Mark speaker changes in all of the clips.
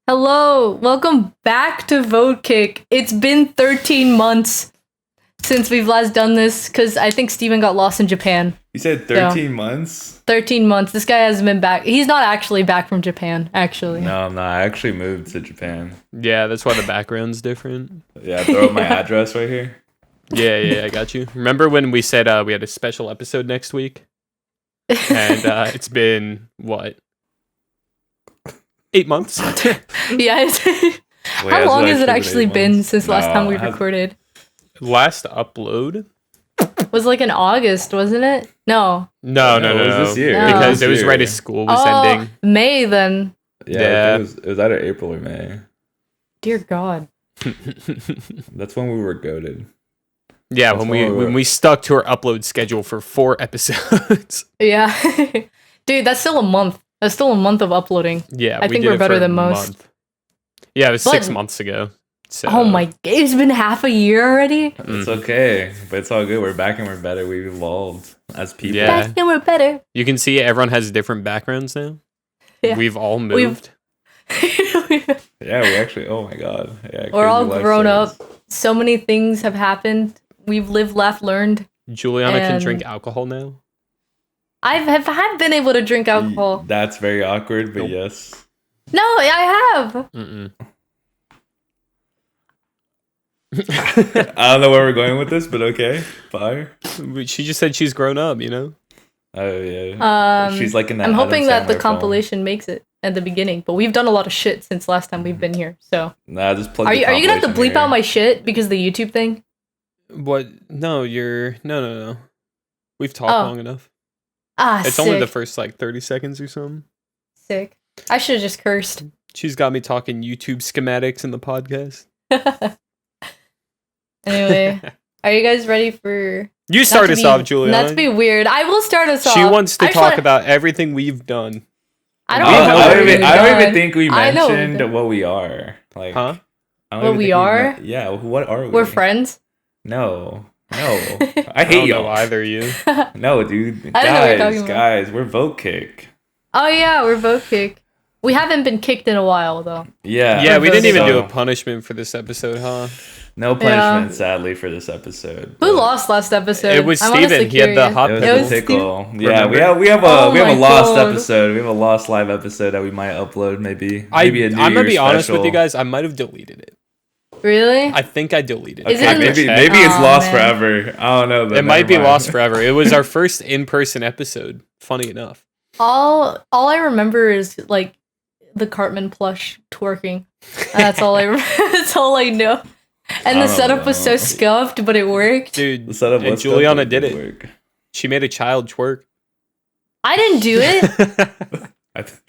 Speaker 1: Hello, welcome back to VoteKick. It's been 13 months since we've last done this because I think Steven got lost in Japan.
Speaker 2: You said 13 months?
Speaker 1: 13 months. This guy hasn't been back. He's not actually back from Japan, actually.
Speaker 2: No, I'm not. I actually moved to Japan.
Speaker 3: Yeah, that's why the background's different.
Speaker 2: Yeah, throw up my address right here.
Speaker 3: Yeah, I got you. Remember when we said we had a special episode next week? And it's been, what? 8 months?
Speaker 1: Yeah. How long has it actually been since last time we recorded?
Speaker 3: Last upload?
Speaker 1: Was like in August, wasn't it? No.
Speaker 3: No.
Speaker 2: It was this year.
Speaker 1: No.
Speaker 3: Because it was right as school was ending.
Speaker 1: May then.
Speaker 2: Yeah. It was either April or May.
Speaker 1: Dear God.
Speaker 2: That's when we were goated.
Speaker 3: Yeah, when we stuck to our upload schedule for 4 episodes.
Speaker 1: Yeah. Dude, that's still a month. That's still a month of uploading.
Speaker 3: Yeah,
Speaker 1: I think we're better than most.
Speaker 3: Yeah, it was 6 months ago. So.
Speaker 1: Oh my, it's been half a year already?
Speaker 2: It's okay, but it's all good. We're back and we're better. We've evolved as people.
Speaker 3: Yeah.
Speaker 1: Back and we're better.
Speaker 3: You can see everyone has different backgrounds now.
Speaker 1: Yeah.
Speaker 3: We've all moved.
Speaker 2: Yeah, we actually, oh my God. Yeah,
Speaker 1: we're all grown up. So many things have happened. We've lived, laughed, learned.
Speaker 3: Juliana can drink alcohol now.
Speaker 1: I have been able to drink alcohol.
Speaker 2: That's very awkward, but yes.
Speaker 1: No, I have.
Speaker 2: I don't know where we're going with this, but okay. Fire.
Speaker 3: She just said she's grown up, you know?
Speaker 2: Oh, yeah. She's like in that
Speaker 1: I'm hoping that the
Speaker 2: Sandler
Speaker 1: compilation makes it at the beginning, but we've done a lot of shit since last time we've been here, so.
Speaker 2: Nah, just plug
Speaker 1: Are
Speaker 2: the
Speaker 1: you gonna have to bleep
Speaker 2: compilation
Speaker 1: out my shit because of the YouTube thing?
Speaker 3: What? No, No. We've talked long enough. It's
Speaker 1: sick.
Speaker 3: only the first, 30 seconds or something.
Speaker 1: Sick. I should have just cursed.
Speaker 3: She's got me talking YouTube schematics in the podcast.
Speaker 1: Anyway, are you guys ready for...
Speaker 3: You start us off, Juliana.
Speaker 1: Not to be weird. I will start us off.
Speaker 3: She wants to talk about everything we've done.
Speaker 1: I don't
Speaker 2: even think we mentioned what we are.
Speaker 3: Huh?
Speaker 1: What we are?
Speaker 2: Yeah, what are we?
Speaker 1: We're friends?
Speaker 2: No. I hate y'all.
Speaker 3: Either you.
Speaker 2: No, dude. Guys, we're VoteKick.
Speaker 1: Oh yeah, we're VoteKick. We haven't been kicked in a while though.
Speaker 3: Yeah, we didn't even do a punishment for this episode, huh?
Speaker 2: No punishment, sadly, for this episode.
Speaker 1: Who lost last episode?
Speaker 3: It was Steven. He had the hot
Speaker 2: pickle. It was the pickle. Yeah, we have a lost episode. We have a lost live episode that we might upload. Maybe a New Year's
Speaker 3: I'm gonna be honest
Speaker 2: special.
Speaker 3: with you guys. I might have deleted it.
Speaker 1: Really?
Speaker 3: I think I deleted
Speaker 1: it.
Speaker 2: Okay, maybe it's lost forever. I don't know.
Speaker 3: It might be lost forever. It was our first in-person episode. Funny enough.
Speaker 1: All I remember is the Cartman plush twerking. That's all That's all I know. And the setup was so scuffed, but it worked.
Speaker 3: Dude,
Speaker 2: the setup was
Speaker 3: Juliana did it. Work. She made a child twerk.
Speaker 1: I didn't do it.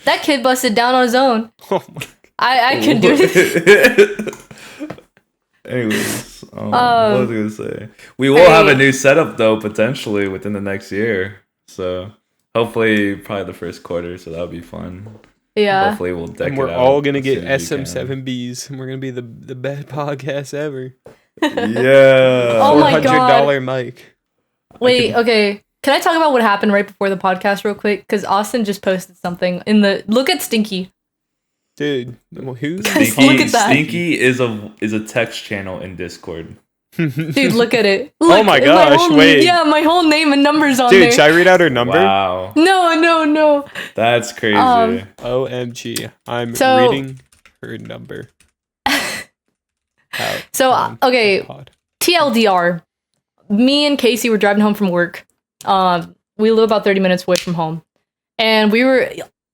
Speaker 1: That kid busted down on his own.
Speaker 3: Oh my God.
Speaker 1: I can do it.
Speaker 2: Anyways, what was I gonna say? We will have a new setup though, potentially within the next year. So hopefully, probably the first quarter. So that'll be fun.
Speaker 1: Yeah.
Speaker 2: Hopefully, we'll deck
Speaker 3: and we're
Speaker 2: it out
Speaker 3: all gonna get SM7Bs, and we're gonna be the best podcast ever.
Speaker 2: Yeah.
Speaker 1: Oh my God.
Speaker 3: $400 mic.
Speaker 1: Wait. Okay. Can I talk about what happened right before the podcast real quick? Because Austin just posted something in the look at Stinky.
Speaker 3: Dude, who?
Speaker 2: Stinky,
Speaker 1: look at that.
Speaker 2: Stinky is a text channel in Discord.
Speaker 1: Dude, look at it. Look,
Speaker 3: oh my gosh, wait.
Speaker 1: Yeah, my whole name and numbers on
Speaker 3: there.
Speaker 1: there.
Speaker 3: Dude, should I read out her number?
Speaker 2: Wow.
Speaker 1: No.
Speaker 2: That's crazy.
Speaker 3: OMG. I'm reading her number.
Speaker 1: So, okay. TLDR. Me and Casey were driving home from work. We live about 30 minutes away from home. And we were...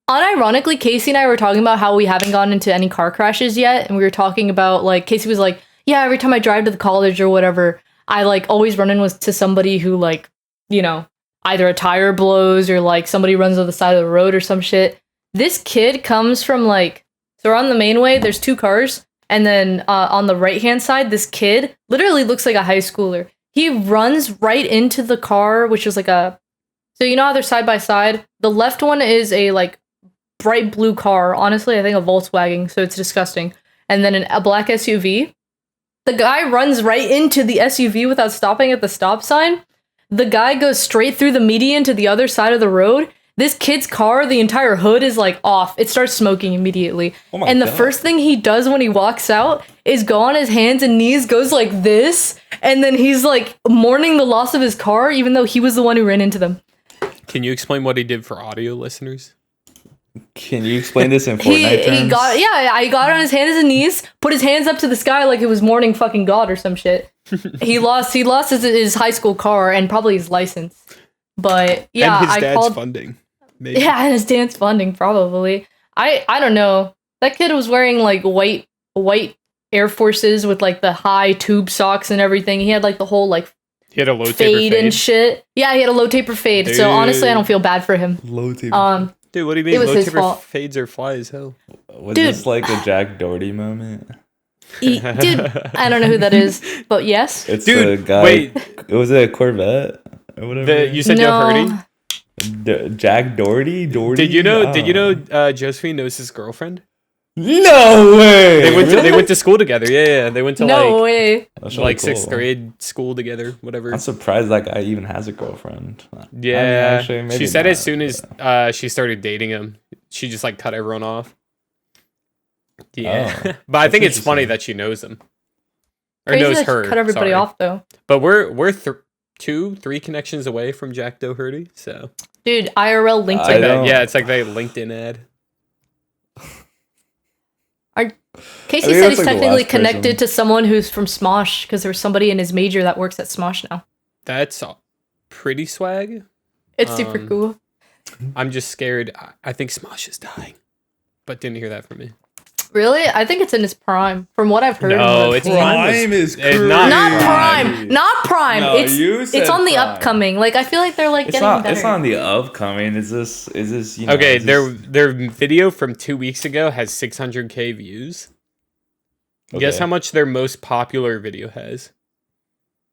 Speaker 1: Unironically, Casey and I were talking about how we haven't gotten into any car crashes yet. And we were talking about, Casey was like, yeah, every time I drive to the college or whatever, I, always run into somebody who, either a tire blows or, somebody runs on the side of the road or some shit. This kid comes from, so we're on the mainway, there's 2 cars. And then on the right-hand side, this kid literally looks like a high schooler. He runs right into the car, which is so you know how they're side by side? The left one is a, bright blue car. Honestly, I think a Volkswagen, so it's disgusting. And then a black SUV. The guy runs right into the SUV without stopping at the stop sign. The guy goes straight through the median to the other side of the road. This kid's car, the entire hood is like off. It starts smoking immediately.
Speaker 2: Oh my
Speaker 1: and the
Speaker 2: God.
Speaker 1: first thing he does when he walks out is go on his hands and knees, goes like this, and then he's like mourning the loss of his car, even though he was the one who ran into them.
Speaker 3: Can you explain what he did for audio listeners?
Speaker 2: Can you explain this in Fortnite terms?
Speaker 1: I got on his hands and knees, put his hands up to the sky like it was mourning fucking God or some shit. he lost his high school car and probably his license. But yeah,
Speaker 3: and his
Speaker 1: I
Speaker 3: dad's
Speaker 1: called
Speaker 3: funding. Maybe.
Speaker 1: Yeah, and his dance funding probably. I don't know. That kid was wearing like white Air Forces with like the high tube socks and everything. He had like the whole like
Speaker 3: He had a low taper
Speaker 1: fade and
Speaker 3: fade.
Speaker 1: shit. Yeah, he had a low taper fade.
Speaker 3: Dude.
Speaker 1: So honestly, I don't feel bad for him.
Speaker 2: Low taper.
Speaker 3: Dude, what do you mean?
Speaker 1: It was
Speaker 3: Low
Speaker 1: his
Speaker 3: taper
Speaker 1: fault.
Speaker 3: fades are fly as hell.
Speaker 2: Was
Speaker 1: Dude.
Speaker 2: this like a Jack Doherty moment?
Speaker 1: Dude, I don't know who that is, but yes.
Speaker 2: It's
Speaker 3: Dude,
Speaker 2: a guy.
Speaker 3: wait.
Speaker 2: Was it a Corvette or whatever?
Speaker 3: You said
Speaker 1: No.
Speaker 3: Joe Hurdy?
Speaker 2: Jack Doherty? Doherty?
Speaker 3: Did you know Josephine knows his girlfriend?
Speaker 2: No way.
Speaker 3: They went to school together. Yeah. They went to
Speaker 1: No way.
Speaker 2: That's really
Speaker 3: like
Speaker 2: cool.
Speaker 3: 6th grade school together, whatever.
Speaker 2: I'm surprised that guy even has a girlfriend.
Speaker 3: Yeah.
Speaker 2: I mean, actually, maybe
Speaker 3: she said
Speaker 2: not,
Speaker 3: as soon as she started dating him, she just like cut everyone off. Yeah.
Speaker 2: Oh,
Speaker 3: but I think
Speaker 2: that's
Speaker 3: it's funny
Speaker 2: interesting.
Speaker 3: that she knows him. Or
Speaker 1: Crazy
Speaker 3: knows
Speaker 1: that
Speaker 3: her.
Speaker 1: she cut everybody
Speaker 3: sorry.
Speaker 1: off though.
Speaker 3: But we're 3 connections away from Jack Doherty, so
Speaker 1: Dude, IRL linked
Speaker 2: I
Speaker 1: him.
Speaker 2: don't-
Speaker 3: yeah, it's like that LinkedIn ad.
Speaker 1: Casey
Speaker 2: I think
Speaker 1: said
Speaker 2: that's,
Speaker 1: he's
Speaker 2: like, the
Speaker 1: technically
Speaker 2: last
Speaker 1: connected
Speaker 2: person.
Speaker 1: to someone who's from Smosh because there's somebody in his major that works at Smosh now.
Speaker 3: That's pretty swag.
Speaker 1: It's super
Speaker 3: Um,
Speaker 1: cool.
Speaker 3: I'm just scared. I think Smosh is dying, but didn't hear that from me.
Speaker 1: Really? I think it's in its prime. From what I've heard.
Speaker 3: No,
Speaker 1: but-
Speaker 3: it's prime
Speaker 2: is
Speaker 3: it's not
Speaker 1: not
Speaker 3: prime.
Speaker 1: prime. Not prime.
Speaker 2: No,
Speaker 1: it's
Speaker 2: you said
Speaker 1: it's on the
Speaker 2: prime.
Speaker 1: upcoming. Like I feel like they're like
Speaker 2: It's
Speaker 1: getting
Speaker 2: not.
Speaker 1: better.
Speaker 2: It's on the upcoming. Is this? You know,
Speaker 3: Okay,
Speaker 2: is this-
Speaker 3: their video from 2 weeks ago has 600K views. Guess
Speaker 2: Okay.
Speaker 3: how much their most popular video has?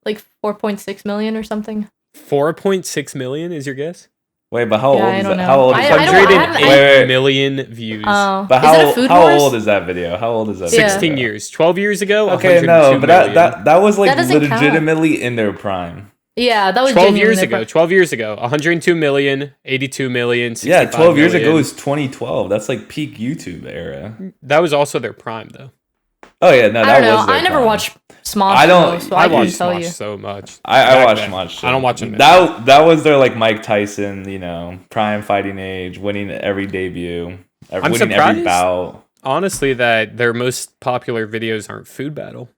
Speaker 1: Like 4.6 million or something.
Speaker 3: 4.6 million is your guess?
Speaker 2: Wait, but how
Speaker 1: Yeah,
Speaker 2: old
Speaker 1: I
Speaker 2: is
Speaker 1: don't
Speaker 2: that?
Speaker 1: know.
Speaker 2: How old is
Speaker 1: I
Speaker 2: that?
Speaker 1: don't- I haven't-
Speaker 3: 108 million views.
Speaker 1: Oh,
Speaker 2: But
Speaker 1: is it a Food
Speaker 2: how
Speaker 1: Wars?
Speaker 2: old is that video? How old is that?
Speaker 1: Yeah.
Speaker 3: 16
Speaker 2: video?
Speaker 3: years. 12 years ago,
Speaker 2: Okay,
Speaker 3: 102
Speaker 2: no, but
Speaker 3: million.
Speaker 2: that was like
Speaker 1: That doesn't count.
Speaker 2: legitimately in their prime.
Speaker 1: Yeah, that was
Speaker 3: 12
Speaker 1: genuine.
Speaker 3: years
Speaker 1: They're
Speaker 3: ago.
Speaker 1: pro-
Speaker 3: 12 years ago. 102 million, 82 million,
Speaker 2: Yeah,
Speaker 3: 65
Speaker 2: 12 years
Speaker 3: million.
Speaker 2: ago is 2012. That's like peak YouTube era.
Speaker 3: That was also their prime, though.
Speaker 2: Oh yeah, no,
Speaker 1: I
Speaker 2: that
Speaker 1: don't know.
Speaker 2: was. Their
Speaker 1: I never
Speaker 2: prime.
Speaker 1: watched Smosh.
Speaker 2: I don't-
Speaker 1: though, so
Speaker 3: I
Speaker 1: I couldn't
Speaker 3: watched
Speaker 1: tell
Speaker 3: Smosh
Speaker 1: you.
Speaker 3: so much.
Speaker 2: I
Speaker 3: back
Speaker 2: watched
Speaker 3: then.
Speaker 2: much.
Speaker 3: I don't watch them.
Speaker 2: That was their like Mike Tyson, prime fighting age, winning every debut,
Speaker 3: I'm
Speaker 2: winning every
Speaker 3: surprised.
Speaker 2: bout.
Speaker 3: Honestly, that their most popular videos aren't Food Battle.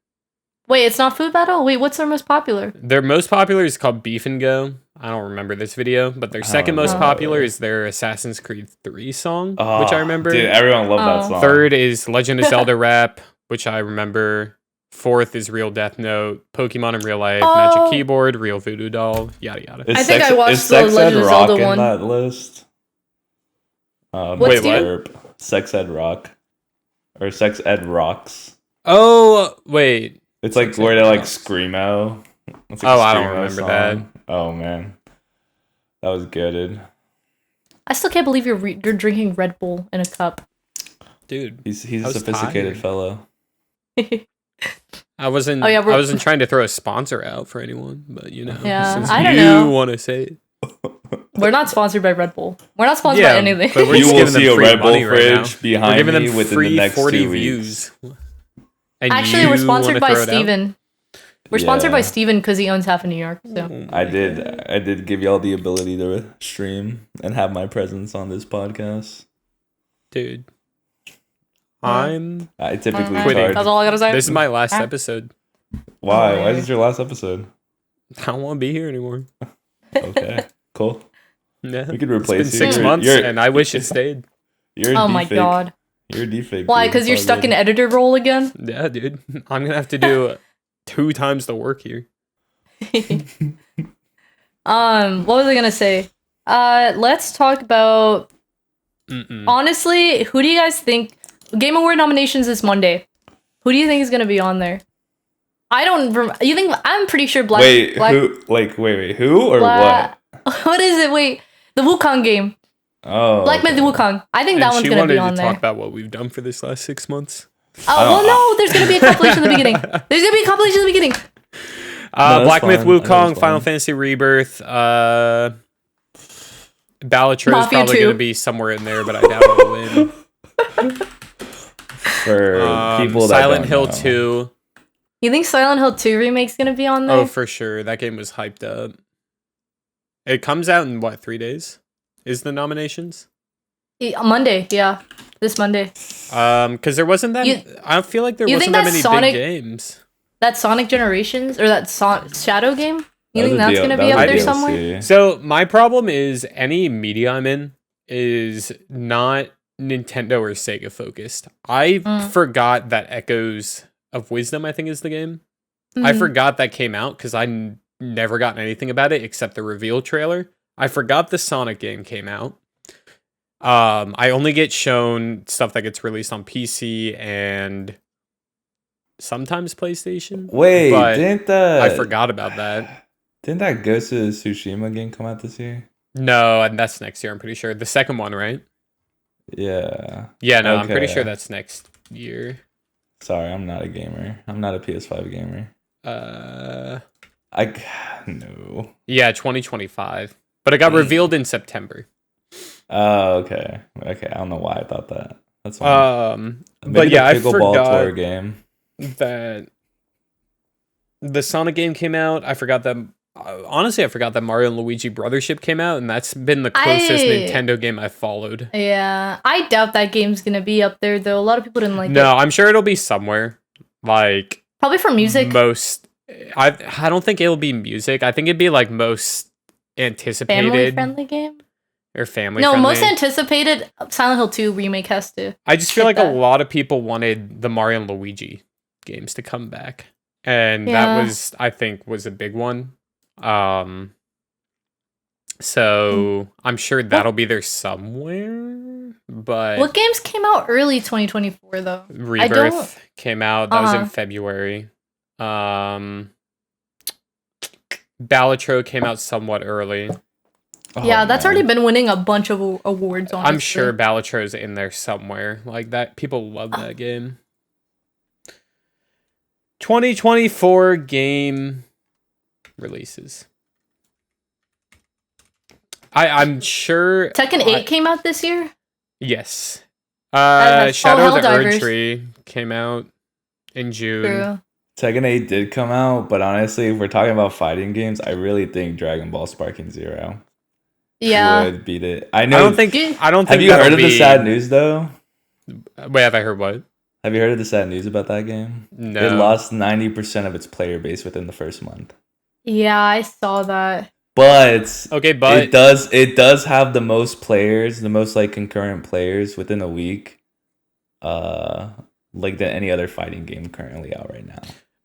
Speaker 1: Wait, it's not Food Battle? Wait, what's their most popular?
Speaker 3: Their most popular is called Beef and Go. I don't remember this video, but their second most
Speaker 1: remember.
Speaker 3: popular is their Assassin's Creed 3 song,
Speaker 2: Oh,
Speaker 3: which I remember.
Speaker 2: Dude, everyone loved that
Speaker 1: Oh.
Speaker 2: song.
Speaker 3: Third is Legend of Zelda Rap, which I remember. Fourth is Real Death Note, Pokemon in Real Life,
Speaker 1: Oh.
Speaker 3: Magic Keyboard, Real Voodoo Doll, yada yada.
Speaker 2: Is
Speaker 1: I think
Speaker 2: Sex-
Speaker 1: I watched
Speaker 2: is
Speaker 1: the
Speaker 2: Sex
Speaker 1: Legend
Speaker 2: Ed
Speaker 1: of
Speaker 2: Rock
Speaker 1: Zelda
Speaker 2: in
Speaker 1: one.
Speaker 2: that list?
Speaker 1: What's
Speaker 3: Wait, what?
Speaker 2: Derp. Sex Ed Rock or Sex Ed Rocks.
Speaker 3: Oh, wait.
Speaker 2: It's like
Speaker 3: Sex
Speaker 2: where
Speaker 3: Ed
Speaker 2: they like
Speaker 3: Rocks.
Speaker 2: screamo. It's
Speaker 3: Oh,
Speaker 2: a
Speaker 3: I don't
Speaker 2: screamo
Speaker 3: remember that.
Speaker 2: Oh man, that was good.
Speaker 1: I still can't believe you're drinking Red Bull in a cup.
Speaker 3: Dude,
Speaker 2: He's
Speaker 3: I
Speaker 2: a
Speaker 3: was
Speaker 2: sophisticated
Speaker 3: tired.
Speaker 2: fellow.
Speaker 3: I wasn't
Speaker 1: Oh, yeah,
Speaker 3: I wasn't trying to throw a sponsor out for anyone, but
Speaker 1: Yeah,
Speaker 3: since
Speaker 1: I don't
Speaker 3: you
Speaker 1: know.
Speaker 3: want to say it.
Speaker 1: We're not sponsored by Red Bull. We're not sponsored by anything.
Speaker 3: but we're
Speaker 2: You
Speaker 3: just
Speaker 2: will
Speaker 3: giving them
Speaker 2: see a
Speaker 3: free
Speaker 2: Red Bull
Speaker 3: money right now.
Speaker 2: fridge
Speaker 3: We're
Speaker 2: behind
Speaker 3: giving them
Speaker 2: me within
Speaker 3: free
Speaker 2: the next
Speaker 3: 40
Speaker 2: 2 weeks.
Speaker 3: views. And
Speaker 1: Actually,
Speaker 3: you
Speaker 1: we're sponsored
Speaker 3: wanna
Speaker 1: by
Speaker 3: throw it out?
Speaker 1: Steven. We're sponsored
Speaker 2: Yeah.
Speaker 1: by Steven because he owns half of New York. So
Speaker 3: Oh
Speaker 2: I
Speaker 3: my
Speaker 2: did.
Speaker 3: God.
Speaker 2: I did give y'all the ability to stream and have my presence on this podcast.
Speaker 3: Dude.
Speaker 1: Mm.
Speaker 2: I typically
Speaker 1: Mhm.
Speaker 3: Quitting.
Speaker 2: charge.
Speaker 1: that's all I gotta say.
Speaker 3: This is my last
Speaker 1: Ah.
Speaker 3: episode.
Speaker 2: Why? Why
Speaker 1: Oh,
Speaker 2: is this your last episode?
Speaker 3: I don't want to be here anymore.
Speaker 2: Okay, cool.
Speaker 3: Yeah.
Speaker 2: We could
Speaker 3: It's
Speaker 2: replace
Speaker 3: been
Speaker 2: you.
Speaker 3: 6
Speaker 2: You're-
Speaker 3: months,
Speaker 2: you're-
Speaker 3: and I wish it stayed.
Speaker 2: You're a
Speaker 1: Oh my
Speaker 2: deepfake.
Speaker 1: god.
Speaker 2: You're a deepfake.
Speaker 1: Why?
Speaker 2: dude.
Speaker 1: Because you're
Speaker 2: It's all
Speaker 1: stuck
Speaker 2: good.
Speaker 1: in editor role again?
Speaker 3: Yeah, dude. I'm gonna have to do 2 times the work here.
Speaker 1: What was I gonna say? Let's talk about honestly, who do you guys think Game Award nominations this Monday? Who do you think is gonna be on there? I don't you think I'm pretty sure Black
Speaker 2: Wait,
Speaker 1: Black,
Speaker 2: who? Like, wait, who or
Speaker 1: Black-
Speaker 2: what?
Speaker 1: What is it? Wait. The Wukong game.
Speaker 2: Oh,
Speaker 1: Black Myth
Speaker 2: okay.
Speaker 1: Wukong. I think that
Speaker 3: And
Speaker 1: one's
Speaker 3: she
Speaker 1: gonna
Speaker 3: wanted
Speaker 1: be on
Speaker 3: to
Speaker 1: there.
Speaker 3: talk about what we've done for this last 6 months.
Speaker 1: Oh well no, there's gonna be a compilation in the beginning. There's gonna be a compilation in the beginning.
Speaker 2: that's
Speaker 3: Black Myth
Speaker 2: fine. I know
Speaker 3: Wukong,
Speaker 2: it's
Speaker 3: Final
Speaker 2: fine.
Speaker 3: Fantasy Rebirth, Balatro is
Speaker 1: Mafia
Speaker 3: probably
Speaker 1: 2.
Speaker 3: going to be somewhere in there, but I doubt it'll win.
Speaker 2: For people that
Speaker 3: Silent
Speaker 2: don't
Speaker 3: Hill
Speaker 2: know.
Speaker 3: 2.
Speaker 1: You think Silent Hill 2 remake's gonna be on there?
Speaker 3: Oh, for sure. That game was hyped up. It comes out in, 3 days? Is the nominations?
Speaker 1: Monday, yeah. This Monday.
Speaker 3: Because there wasn't that... I feel like there
Speaker 1: you
Speaker 3: wasn't
Speaker 1: think
Speaker 3: that many
Speaker 1: Sonic-
Speaker 3: big games.
Speaker 1: That Sonic Generations, or that Shadow game? You
Speaker 2: That
Speaker 1: think
Speaker 2: was a
Speaker 1: that's
Speaker 2: deal-
Speaker 1: gonna
Speaker 2: that
Speaker 1: be
Speaker 2: was
Speaker 1: up
Speaker 2: a
Speaker 1: there
Speaker 2: DLC.
Speaker 1: somewhere?
Speaker 3: So my problem is any media I'm in is not Nintendo or Sega focused. I forgot that Echoes of Wisdom, I think is the game. I forgot that came out because I never gotten anything about it except the reveal trailer. I forgot the Sonic game came out. I only get shown stuff that gets released on PC and sometimes PlayStation.
Speaker 2: Wait,
Speaker 3: but
Speaker 2: I
Speaker 3: I forgot about that.
Speaker 2: Didn't that Ghost of Tsushima game come out this year?
Speaker 3: No, and that's next year, I'm pretty sure. The second one, right?
Speaker 2: Yeah.
Speaker 3: Yeah, no, I'm pretty
Speaker 2: Okay.
Speaker 3: sure that's next year.
Speaker 2: Sorry, I'm not a gamer. I'm not a PS5 gamer. No.
Speaker 3: Yeah, 2025. But it got revealed in September.
Speaker 2: Oh, okay. Okay, I don't know why I thought that. That's fine. Maybe
Speaker 3: But yeah, I
Speaker 2: the Pickleball
Speaker 3: forgot
Speaker 2: Tour game.
Speaker 3: that the Sonic game came out. I forgot that. Honestly, I forgot that Mario and Luigi Brothership came out, and that's been the closest Nintendo game I've followed.
Speaker 1: Yeah, I doubt that game's gonna be up there though. A lot of people didn't like it.
Speaker 3: No, I'm sure it'll be somewhere. Like
Speaker 1: Probably for music.
Speaker 3: I don't think it'll be music. I think it'd be like most anticipated
Speaker 1: Family-friendly game?
Speaker 3: or family.
Speaker 1: No,
Speaker 3: friendly.
Speaker 1: most anticipated Silent Hill 2 remake has to.
Speaker 3: I just feel
Speaker 1: get
Speaker 3: like
Speaker 1: that.
Speaker 3: a lot of people wanted the Mario and Luigi games to come back, and
Speaker 1: Yeah.
Speaker 3: that was, I think, was a big one. So I'm sure that'll be there somewhere. But
Speaker 1: What games came out early 2024 though?
Speaker 3: Rebirth came out. That was in
Speaker 1: Uh-huh.
Speaker 3: February. Balatro came out somewhat early.
Speaker 1: Yeah,
Speaker 2: Oh,
Speaker 1: that's
Speaker 2: man.
Speaker 1: already been winning a bunch of awards. Honestly.
Speaker 3: I'm sure Balatro's in there somewhere. Like that, people love that game. 2024 game releases. I'm sure
Speaker 1: Tekken 8 came out this year.
Speaker 3: Yes.
Speaker 1: That's-
Speaker 3: Shadow of the
Speaker 1: Helldivers.
Speaker 3: Erdtree came out in June.
Speaker 1: True.
Speaker 2: Tekken 8 did come out, but honestly, if we're talking about fighting games, I really think Dragon Ball Sparking Zero
Speaker 1: Yeah.
Speaker 2: would beat it. I
Speaker 3: I
Speaker 2: know.
Speaker 3: don't think.
Speaker 1: Dude.
Speaker 3: I don't think.
Speaker 2: Have you
Speaker 3: that'll
Speaker 2: heard of the
Speaker 3: be-
Speaker 2: sad news though?
Speaker 3: Wait, have I heard what?
Speaker 2: Have you heard of the sad news about that game?
Speaker 3: No.
Speaker 2: It lost 90% of its player base within the first month.
Speaker 1: Yeah, I saw that.
Speaker 2: But
Speaker 3: Okay, but
Speaker 2: it does have the most players, the most like concurrent players within a week, like than any other fighting game currently out right now.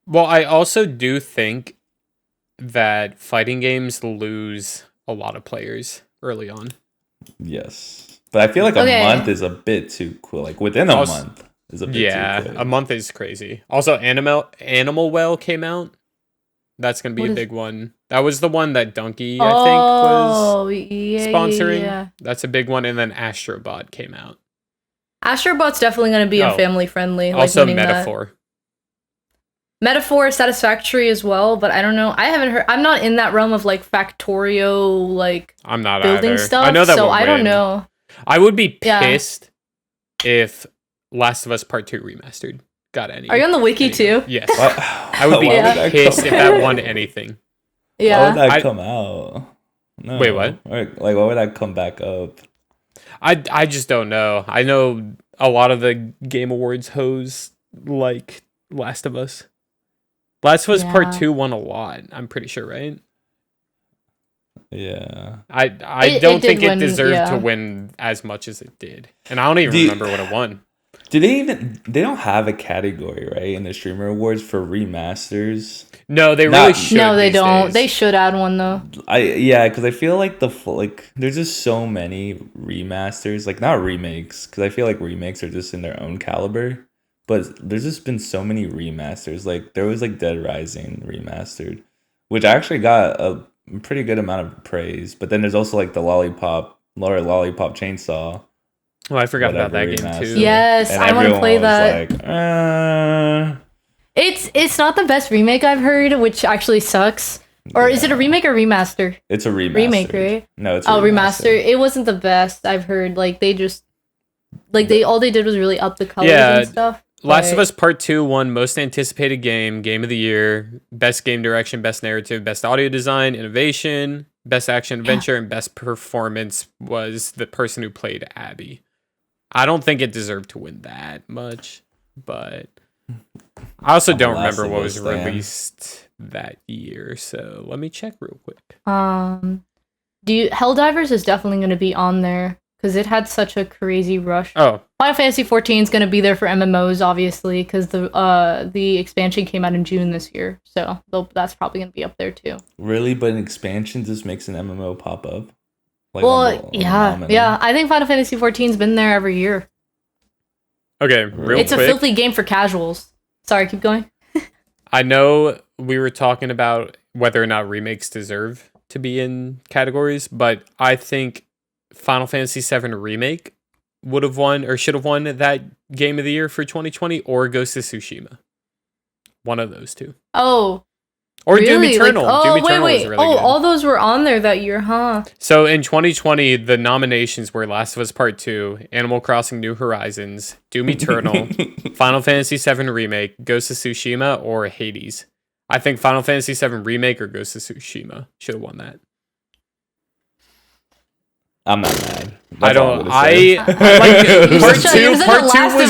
Speaker 3: well, I also do think that fighting games lose a lot of players early on.
Speaker 2: Yes, but I feel like
Speaker 1: Okay.
Speaker 2: a month is a bit too cool. Like within a
Speaker 3: Also-
Speaker 2: month is a bit
Speaker 3: Yeah,
Speaker 2: too quick.
Speaker 3: a month is crazy. Also, Animal Well came out. That's gonna be
Speaker 1: What
Speaker 3: a
Speaker 1: is-
Speaker 3: big one. That was the one that Donkey, I think, was
Speaker 1: yeah,
Speaker 3: sponsoring.
Speaker 1: Yeah.
Speaker 3: That's a big one, and then Astrobot came out.
Speaker 1: Astrobot's definitely going to be
Speaker 3: Oh.
Speaker 1: a family friendly. Like
Speaker 3: Also,
Speaker 1: winning that.
Speaker 3: Metaphor.
Speaker 1: Metaphor, Satisfactory as well, but I don't know. I haven't heard. I'm not in that realm of like Factorio, like
Speaker 3: I'm not
Speaker 1: building
Speaker 3: either.
Speaker 1: stuff.
Speaker 3: I know that
Speaker 1: so
Speaker 3: will
Speaker 1: I don't
Speaker 3: win.
Speaker 1: know.
Speaker 3: I would be
Speaker 1: Yeah.
Speaker 3: pissed if Last of Us Part 2 remastered got any.
Speaker 1: Are you on the wiki too?
Speaker 3: Yes.
Speaker 2: Why-
Speaker 3: I would be
Speaker 2: why that
Speaker 3: pissed
Speaker 2: come
Speaker 3: if
Speaker 2: out?
Speaker 3: that won anything.
Speaker 2: Why
Speaker 1: Yeah.
Speaker 2: would that
Speaker 3: I-
Speaker 2: come out? No.
Speaker 3: Wait, what?
Speaker 2: Like, why would that come back up?
Speaker 3: I just don't know. I know a lot of the Game Awards hoes like Last of Us. Last of Us Part
Speaker 1: Yeah.
Speaker 3: 2 won a lot. I'm pretty sure, right?
Speaker 2: Yeah.
Speaker 3: I
Speaker 1: It
Speaker 3: don't
Speaker 1: did
Speaker 3: think it
Speaker 1: win,
Speaker 3: deserved
Speaker 1: yeah.
Speaker 3: to win as much as it did. And I don't even
Speaker 2: Do you-
Speaker 3: remember what it won.
Speaker 2: Do they even? They don't have a category, right, in the streamer awards for remasters.
Speaker 3: No, they
Speaker 2: Not-
Speaker 3: really should.
Speaker 1: No, they
Speaker 3: these
Speaker 1: don't.
Speaker 3: days.
Speaker 1: They should add one though.
Speaker 2: Yeah, because I feel like there's just so many remasters, like not remakes, because I feel like remakes are just in their own caliber. But there's just been so many remasters. Like there was like Dead Rising remastered, which actually got a pretty good amount of praise. But then there's also like the Lollipop Chainsaw.
Speaker 3: Oh, I forgot about that
Speaker 2: whatever
Speaker 3: game
Speaker 2: remaster.
Speaker 3: too.
Speaker 1: Yes,
Speaker 2: And
Speaker 1: I want to
Speaker 2: everyone
Speaker 1: play
Speaker 2: was
Speaker 1: that.
Speaker 2: Like,
Speaker 1: It's not the best remake I've heard, which actually sucks. Or is it a remake or remaster?
Speaker 2: It's a remaster.
Speaker 1: Remake, right?
Speaker 2: No, it's a
Speaker 1: remaster. It wasn't the best, I've heard. Like, they just... Like, all they did was really up the colors and stuff.
Speaker 3: Last of Us Part 2 won Most Anticipated Game, Game of the Year, Best Game Direction, Best Narrative, Best Audio Design, Innovation, Best Action Adventure, and Best Performance was the person who played Abby. I don't think it deserved to win that much, but I also don't remember what was released that year, so let me check real quick.
Speaker 1: Helldivers is definitely going to be on there because it had such a crazy rush.
Speaker 3: Oh,
Speaker 1: Final Fantasy 14 is going to be there for MMOs, obviously, because the expansion came out in June this year, so that's probably going to be up there too.
Speaker 2: Really, but an expansion just makes an MMO pop up. Like
Speaker 1: yeah. I think Final Fantasy 14's been there every year.
Speaker 3: Okay,
Speaker 1: It's a filthy game for casuals. Sorry, keep going.
Speaker 3: I know we were talking about whether or not remakes deserve to be in categories, but I think Final Fantasy VII Remake would have won or should have won that Game of the Year for 2020, or Ghost of Tsushima. One of those two.
Speaker 1: Oh.
Speaker 3: Or really? Doom Eternal. Doom Eternal
Speaker 1: wait.
Speaker 3: was really good.
Speaker 1: All those were on there that year, huh?
Speaker 3: So in 2020, the nominations were Last of Us Part 2, Animal Crossing New Horizons, Doom Eternal, Final Fantasy VII Remake, Ghost of Tsushima, or Hades. I think Final Fantasy VII Remake or Ghost of Tsushima should have won that.
Speaker 2: I'm not mad.
Speaker 3: Part 2 was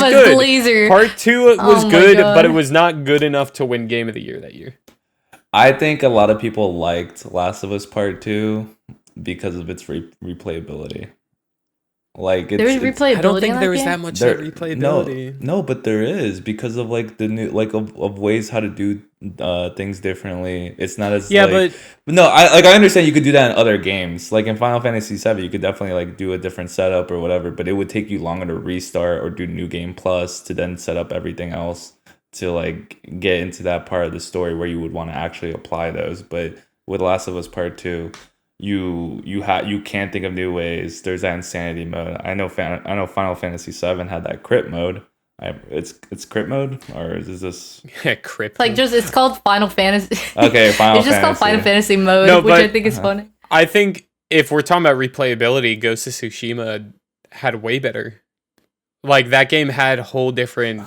Speaker 3: good.
Speaker 1: Blazer.
Speaker 3: Part 2 was good, but it was not good enough to win Game of the Year that year.
Speaker 2: I think a lot of people liked Last of Us Part 2 because of its replayability. Like
Speaker 1: there's replayability.
Speaker 3: I don't think there was that much replayability.
Speaker 2: No, but there is because of like the new of ways how to do things differently. It's not as but no, I understand you could do that in other games. Like in Final Fantasy VII, you could definitely like do a different setup or whatever, but it would take you longer to restart or do New Game Plus to then set up everything else to like get into that part of the story where you would want to actually apply those. But with Last of Us Part 2, you can't think of new ways. There's that insanity mode. I know Final Fantasy VII had that crit mode. It's crit mode, or is this
Speaker 3: crit?
Speaker 1: Like it's called Final Fantasy.
Speaker 2: Okay, Final.
Speaker 1: It's just called Final Fantasy mode, which I think is funny.
Speaker 3: I think if we're talking about replayability, Ghost of Tsushima had way better. Like that game had whole different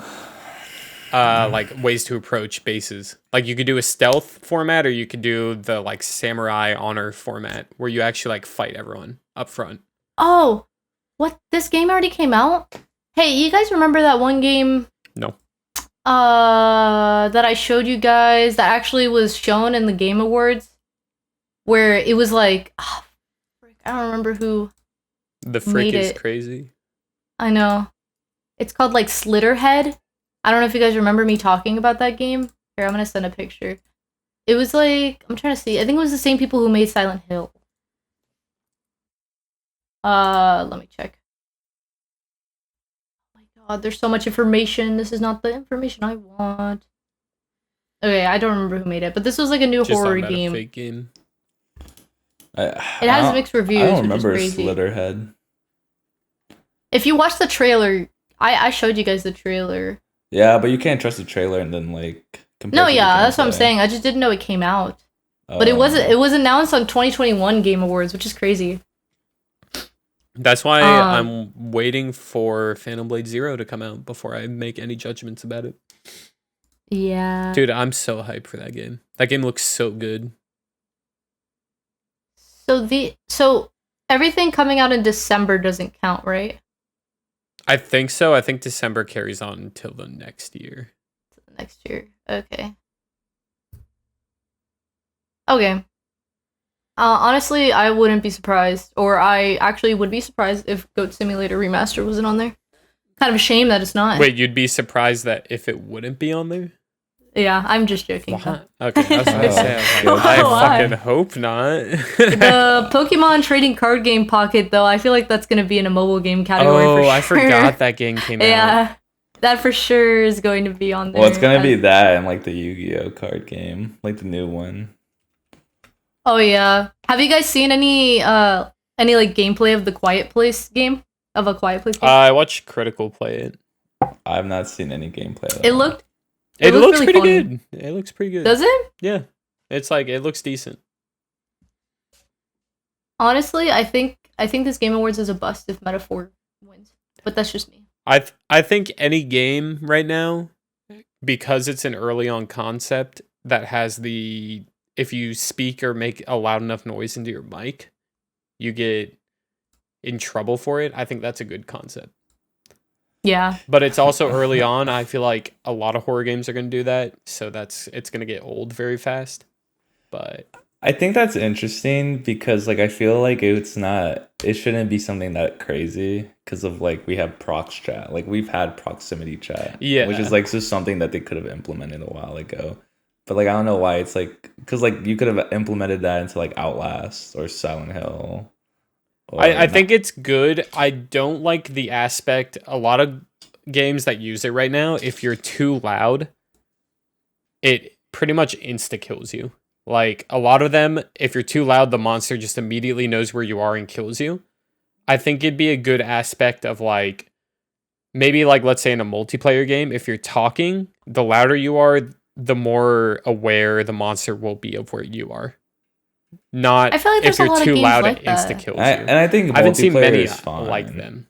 Speaker 3: like ways to approach bases. Like you could do a stealth format, or you could do the like samurai honor format where you actually like fight everyone up front.
Speaker 1: Oh, what? This game already came out? Hey, you guys remember that one game?
Speaker 3: No.
Speaker 1: That I showed you guys that actually was shown in the Game Awards, where it was like, I don't remember who.
Speaker 3: The frick is crazy.
Speaker 1: I know. It's called like Slitterhead. I don't know if you guys remember me talking about that game. Here, I'm gonna send a picture. It was like, I'm trying to see. I think it was the same people who made Silent Hill. Let me check. Oh my god, there's so much information. This is not the information I want. Okay, I don't remember who made it, but this was like a new horror game.
Speaker 3: A fake game.
Speaker 1: It has mixed reviews.
Speaker 2: I don't remember
Speaker 1: crazy.
Speaker 2: Slitterhead.
Speaker 1: If you watch the trailer, I showed you guys the trailer.
Speaker 2: Yeah, but you can't trust the trailer and then like
Speaker 1: compare. No, yeah, that's what I'm saying. I just didn't know it came out. But it was announced on 2021 Game Awards, which is crazy.
Speaker 3: That's why I'm waiting for Phantom Blade Zero to come out before I make any judgments about it.
Speaker 1: Yeah.
Speaker 3: Dude, I'm so hyped for that game. That game looks so good.
Speaker 1: So everything coming out in December doesn't count, right?
Speaker 3: I think so. I think December carries on until the next year.
Speaker 1: Next year. Okay. Okay. Honestly, I wouldn't be surprised, or I actually would be surprised if Goat Simulator Remaster wasn't on there. Kind of a shame that it's not.
Speaker 3: Wait, you'd be surprised that if it wouldn't be on there?
Speaker 1: Yeah, I'm just joking.
Speaker 3: Okay, I was gonna say, I fucking hope not.
Speaker 1: The Pokemon trading card game Pocket, though, I feel like that's gonna be in a mobile game category.
Speaker 3: Oh,
Speaker 1: for sure.
Speaker 3: I forgot that game came out.
Speaker 1: Yeah, that for sure is going to be on there.
Speaker 2: Well, it's gonna be that and like the Yu-Gi-Oh card game, like the new one.
Speaker 1: Oh yeah, have you guys seen any like gameplay of the Quiet Place game? Of a Quiet Place game?
Speaker 3: I watched Critical play it.
Speaker 2: I've not seen any gameplay of that.
Speaker 1: It looks
Speaker 3: really
Speaker 1: pretty
Speaker 3: good. It looks pretty good.
Speaker 1: Does it?
Speaker 3: Yeah. It's like it looks decent.
Speaker 1: Honestly, I think this Game Awards is a bust if Metaphor wins, but that's just me.
Speaker 3: I think any game right now, because it's an early on concept that has the if you speak or make a loud enough noise into your mic, you get in trouble for it. I think that's a good concept.
Speaker 1: Yeah.
Speaker 3: But it's also early on. I feel like a lot of horror games are going to do that, so it's going to get old very fast. But
Speaker 2: I think that's interesting because like I feel like it shouldn't be something that crazy because of like we have prox chat. Like we've had proximity chat.
Speaker 3: Yeah.
Speaker 2: Which is like just something that they could have implemented a while ago. But like I don't know why it's like because like you could have implemented that into like Outlast or Silent Hill.
Speaker 3: I think it's good. I don't like the aspect a lot of games that use it right now, if you're too loud, it pretty much insta kills you. Like a lot of them, if you're too loud, the monster just immediately knows where you are and kills you. I think it'd be a good aspect of like maybe like let's say in a multiplayer game, if you're talking, the louder you are, the more aware the monster will be of where you are. Not
Speaker 1: I feel like
Speaker 3: if
Speaker 1: there's a
Speaker 3: you're
Speaker 1: lot of
Speaker 3: too
Speaker 1: games
Speaker 3: loud,
Speaker 1: like
Speaker 3: it
Speaker 1: that.
Speaker 3: insta kills you.
Speaker 2: And I think
Speaker 3: I haven't seen
Speaker 2: multiplayer
Speaker 3: many
Speaker 2: is fine.
Speaker 3: like them.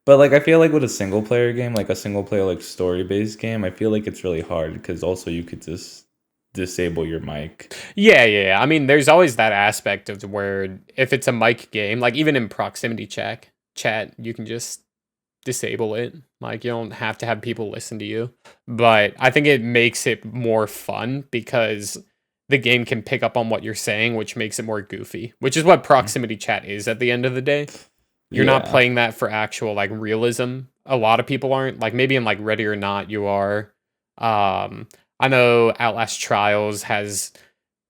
Speaker 2: But like I feel like with a single player game, like a single player like story based game, I feel like it's really hard because also you could just disable your mic.
Speaker 3: Yeah. I mean, there's always that aspect of where if it's a mic game, like even in proximity chat, you can just disable it. Like you don't have to have people listen to you. But I think it makes it more fun because the game can pick up on what you're saying, which makes it more goofy, which is what proximity chat is at the end of the day. You're not playing that for actual like realism. A lot of people aren't. Like maybe in like Ready or Not you are. I know Outlast Trials has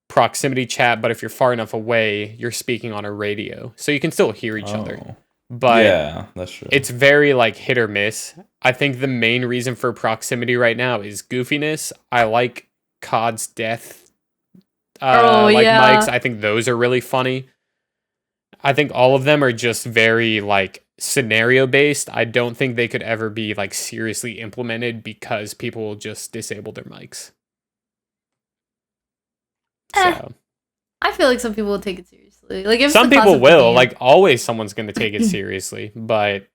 Speaker 3: proximity chat, but if you're far enough away, you're speaking on a radio. So you can still hear each other. But
Speaker 2: yeah, that's true.
Speaker 3: It's very like hit or miss. I think the main reason for proximity right now is goofiness. I like COD's death mics. I think those are really funny. I think all of them are just very like scenario based. I don't think they could ever be like seriously implemented because people will just disable their mics. So
Speaker 1: I feel like some people will take it seriously. Like if
Speaker 3: some people will, like always someone's going to take it seriously, but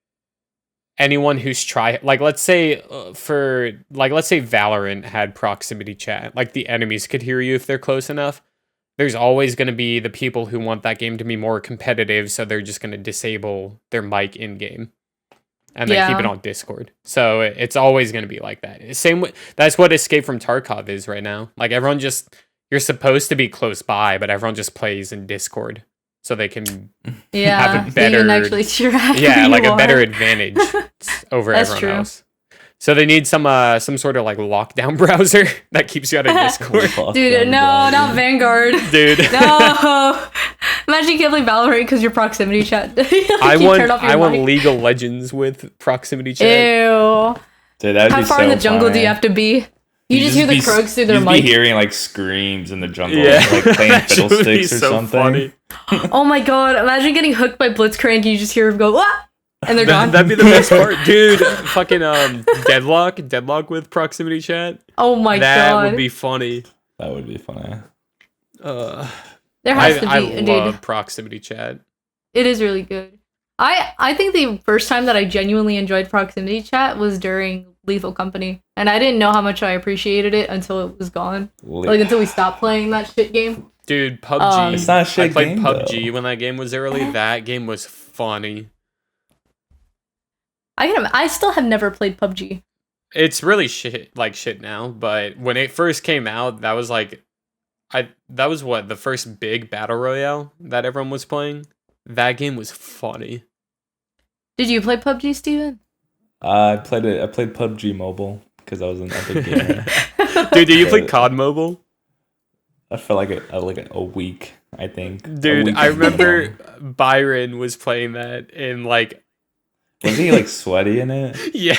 Speaker 3: anyone who's like let's say Valorant had proximity chat, like the enemies could hear you if they're close enough. There's always going to be the people who want that game to be more competitive, so they're just going to disable their mic in game, and then keep it on Discord. So it's always going to be like that. That's what Escape from Tarkov is right now. Like everyone you're supposed to be close by, but everyone just plays in Discord, so they can have a better,
Speaker 1: so you can actually track
Speaker 3: a better advantage over
Speaker 1: That's
Speaker 3: everyone
Speaker 1: true.
Speaker 3: else. So they need some sort of like lockdown browser that keeps you out of Discord.
Speaker 1: Dude, no, not Vanguard.
Speaker 3: Dude.
Speaker 1: No. Imagine you can't play Valorant because your proximity chat.
Speaker 3: I want League of Legends with proximity chat.
Speaker 1: Ew.
Speaker 2: Dude, that'd
Speaker 1: How
Speaker 2: be
Speaker 1: far in
Speaker 2: so
Speaker 1: the jungle
Speaker 2: funny.
Speaker 1: do you have to be? You just hear the croaks through their
Speaker 2: mic.
Speaker 1: mic.
Speaker 2: You'd be hearing like screams in the jungle,
Speaker 3: Yeah.
Speaker 2: like playing
Speaker 3: That would be
Speaker 2: fiddlesticks or
Speaker 3: so
Speaker 2: something.
Speaker 3: funny.
Speaker 1: Oh my god, imagine getting hooked by Blitzcrank and you just hear him go, "Wah!" And they're gone.
Speaker 3: That'd be the best part. Dude, fucking Deadlock with proximity chat.
Speaker 1: Oh my god.
Speaker 3: That would be funny.
Speaker 2: That would be funny.
Speaker 1: There has to be,
Speaker 3: I
Speaker 1: dude.
Speaker 3: love proximity chat.
Speaker 1: It is really good. I think the first time that I genuinely enjoyed proximity chat was during Lethal Company, and I didn't know how much I appreciated it until it was gone. Like until we stopped playing that shit game.
Speaker 3: Dude, PUBG.
Speaker 2: It's not a shit
Speaker 3: I played
Speaker 2: game,
Speaker 3: PUBG
Speaker 2: though.
Speaker 3: when that game was early. That game was funny.
Speaker 1: I still have never played PUBG.
Speaker 3: It's really shit now, but when it first came out, that was the first big battle royale that everyone was playing. That game was funny.
Speaker 1: Did you play PUBG, Steven?
Speaker 2: I played PUBG Mobile because I was an epic gamer.
Speaker 3: Dude, did you play COD Mobile?
Speaker 2: I felt like a week, I think.
Speaker 3: Dude, I remember Byron was playing that in like...
Speaker 2: Wasn't he like sweaty in it?
Speaker 3: Yeah.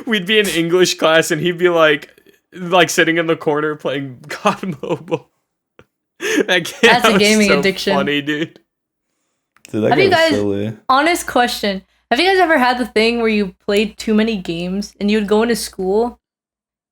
Speaker 3: We'd be in English class and he'd be like sitting in the corner playing COD Mobile. That's
Speaker 1: a gaming addiction.
Speaker 3: Funny, dude.
Speaker 2: Dude, that
Speaker 1: Have you
Speaker 2: guy was
Speaker 1: guys-
Speaker 2: silly.
Speaker 1: Honest question. Have you guys ever had the thing where you played too many games and you would go into school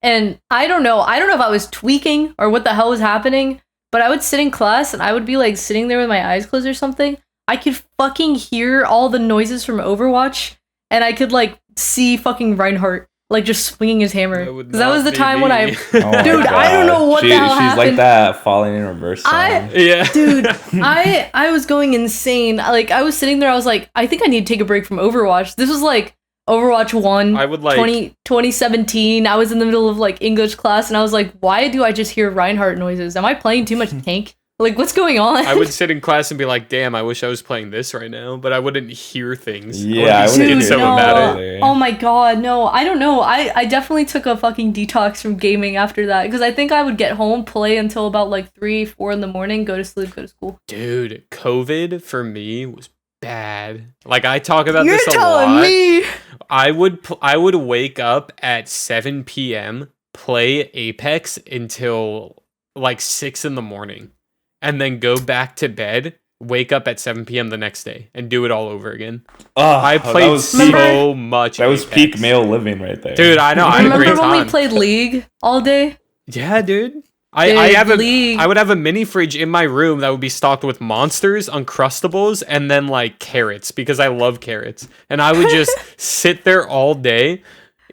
Speaker 1: and I don't know if I was tweaking or what the hell was happening, but I would sit in class and I would be like sitting there with my eyes closed or something. I could fucking hear all the noises from Overwatch, and I could like see fucking Reinhardt like just swinging his hammer. That was the time when I, dude, I don't know what the hell happened.
Speaker 2: She's like that falling in reverse song.
Speaker 1: Dude, I was going insane. Like I was sitting there, I was like, I think I need to take a break from Overwatch. This was like Overwatch 1,
Speaker 3: I would like
Speaker 1: 2017. I was in the middle of like English class, and I was like, why do I just hear Reinhardt noises? Am I playing too much tank? Like, what's going on?
Speaker 3: I would sit in class and be like, damn, I wish I was playing this right now, but I wouldn't hear things.
Speaker 2: Yeah, I
Speaker 3: wouldn't get so
Speaker 1: no. Oh my god, no. I don't know. I definitely took a fucking detox from gaming after that, because I think I would get home, play until about like 3, 4 in the morning, go to sleep, go to school.
Speaker 3: Dude, COVID for me was bad. Like, I talk about
Speaker 1: You're
Speaker 3: this a
Speaker 1: telling
Speaker 3: lot.
Speaker 1: me.
Speaker 3: I would wake up at 7 p.m., play Apex until like 6 in the morning, and then go back to bed, wake up at 7 p.m. the next day, and do it all over again. I played so much
Speaker 2: That was
Speaker 3: Apex.
Speaker 2: peak male living right there.
Speaker 3: Dude, I know. I had a great
Speaker 1: Remember when
Speaker 3: time.
Speaker 1: we played League all day?
Speaker 3: Yeah, dude. I would have a mini fridge in my room that would be stocked with monsters, Uncrustables, and then like carrots, because I love carrots. And I would just sit there all day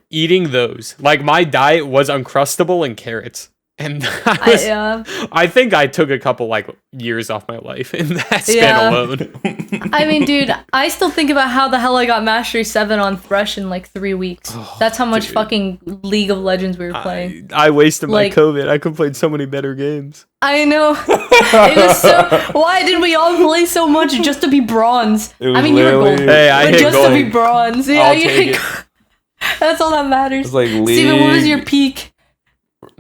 Speaker 3: eating those. Like, my diet was Uncrustable and carrots. And I think I took a couple like years off my life in that span alone.
Speaker 1: I mean, dude, I still think about how the hell I got Mastery 7 on Thresh in like 3 weeks. That's how much fucking League of Legends we were playing.
Speaker 3: I wasted my COVID. I could play so many better games.
Speaker 1: I know. It was so. Why did we all play so much just to be bronze? I mean, you were gold.
Speaker 3: Hey, I hit
Speaker 1: just
Speaker 3: gold.
Speaker 1: to be bronze. Yeah,
Speaker 3: I'll take it.
Speaker 1: That's all that matters.
Speaker 2: It's like
Speaker 1: Steven, what was your peak?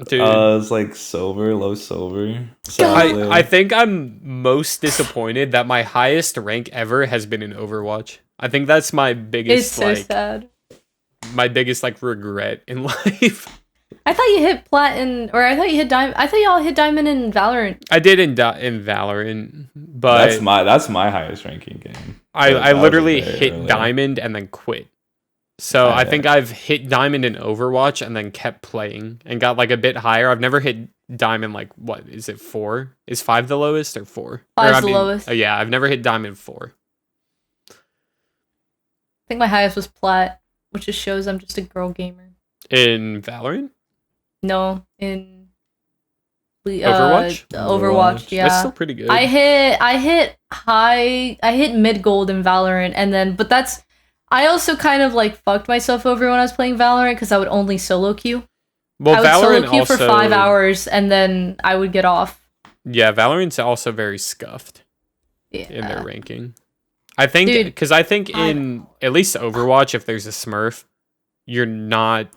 Speaker 3: Dude.
Speaker 2: It's like silver, low silver.
Speaker 3: I think I'm most disappointed that my highest rank ever has been in Overwatch. I think that's my biggest
Speaker 1: It's so sad.
Speaker 3: My biggest like regret in life.
Speaker 1: I thought you hit platinum, or I thought you hit diamond. I thought y'all hit diamond in Valorant.
Speaker 3: I did in Valorant, but
Speaker 2: that's my highest ranking game.
Speaker 3: I literally hit diamond and then quit. So I think I've hit diamond in Overwatch and then kept playing and got like a bit higher. I've never hit diamond like, what is it, 4? Is 5 the lowest or 4?
Speaker 1: 5's the lowest.
Speaker 3: Yeah, I've never hit diamond 4.
Speaker 1: I think my highest was plat, which just shows I'm just a girl gamer.
Speaker 3: In Valorant?
Speaker 1: No, in
Speaker 3: Overwatch?
Speaker 1: Overwatch, yeah.
Speaker 3: That's still pretty good.
Speaker 1: I hit mid gold in Valorant, and then I also kind of like fucked myself over when I was playing Valorant because I would only solo queue.
Speaker 3: Well,
Speaker 1: I would
Speaker 3: Valorant
Speaker 1: solo queue
Speaker 3: also,
Speaker 1: for 5 hours and then I would get off.
Speaker 3: Yeah, Valorant's also very scuffed in their ranking. I think because in at least Overwatch, if there's a Smurf, you're not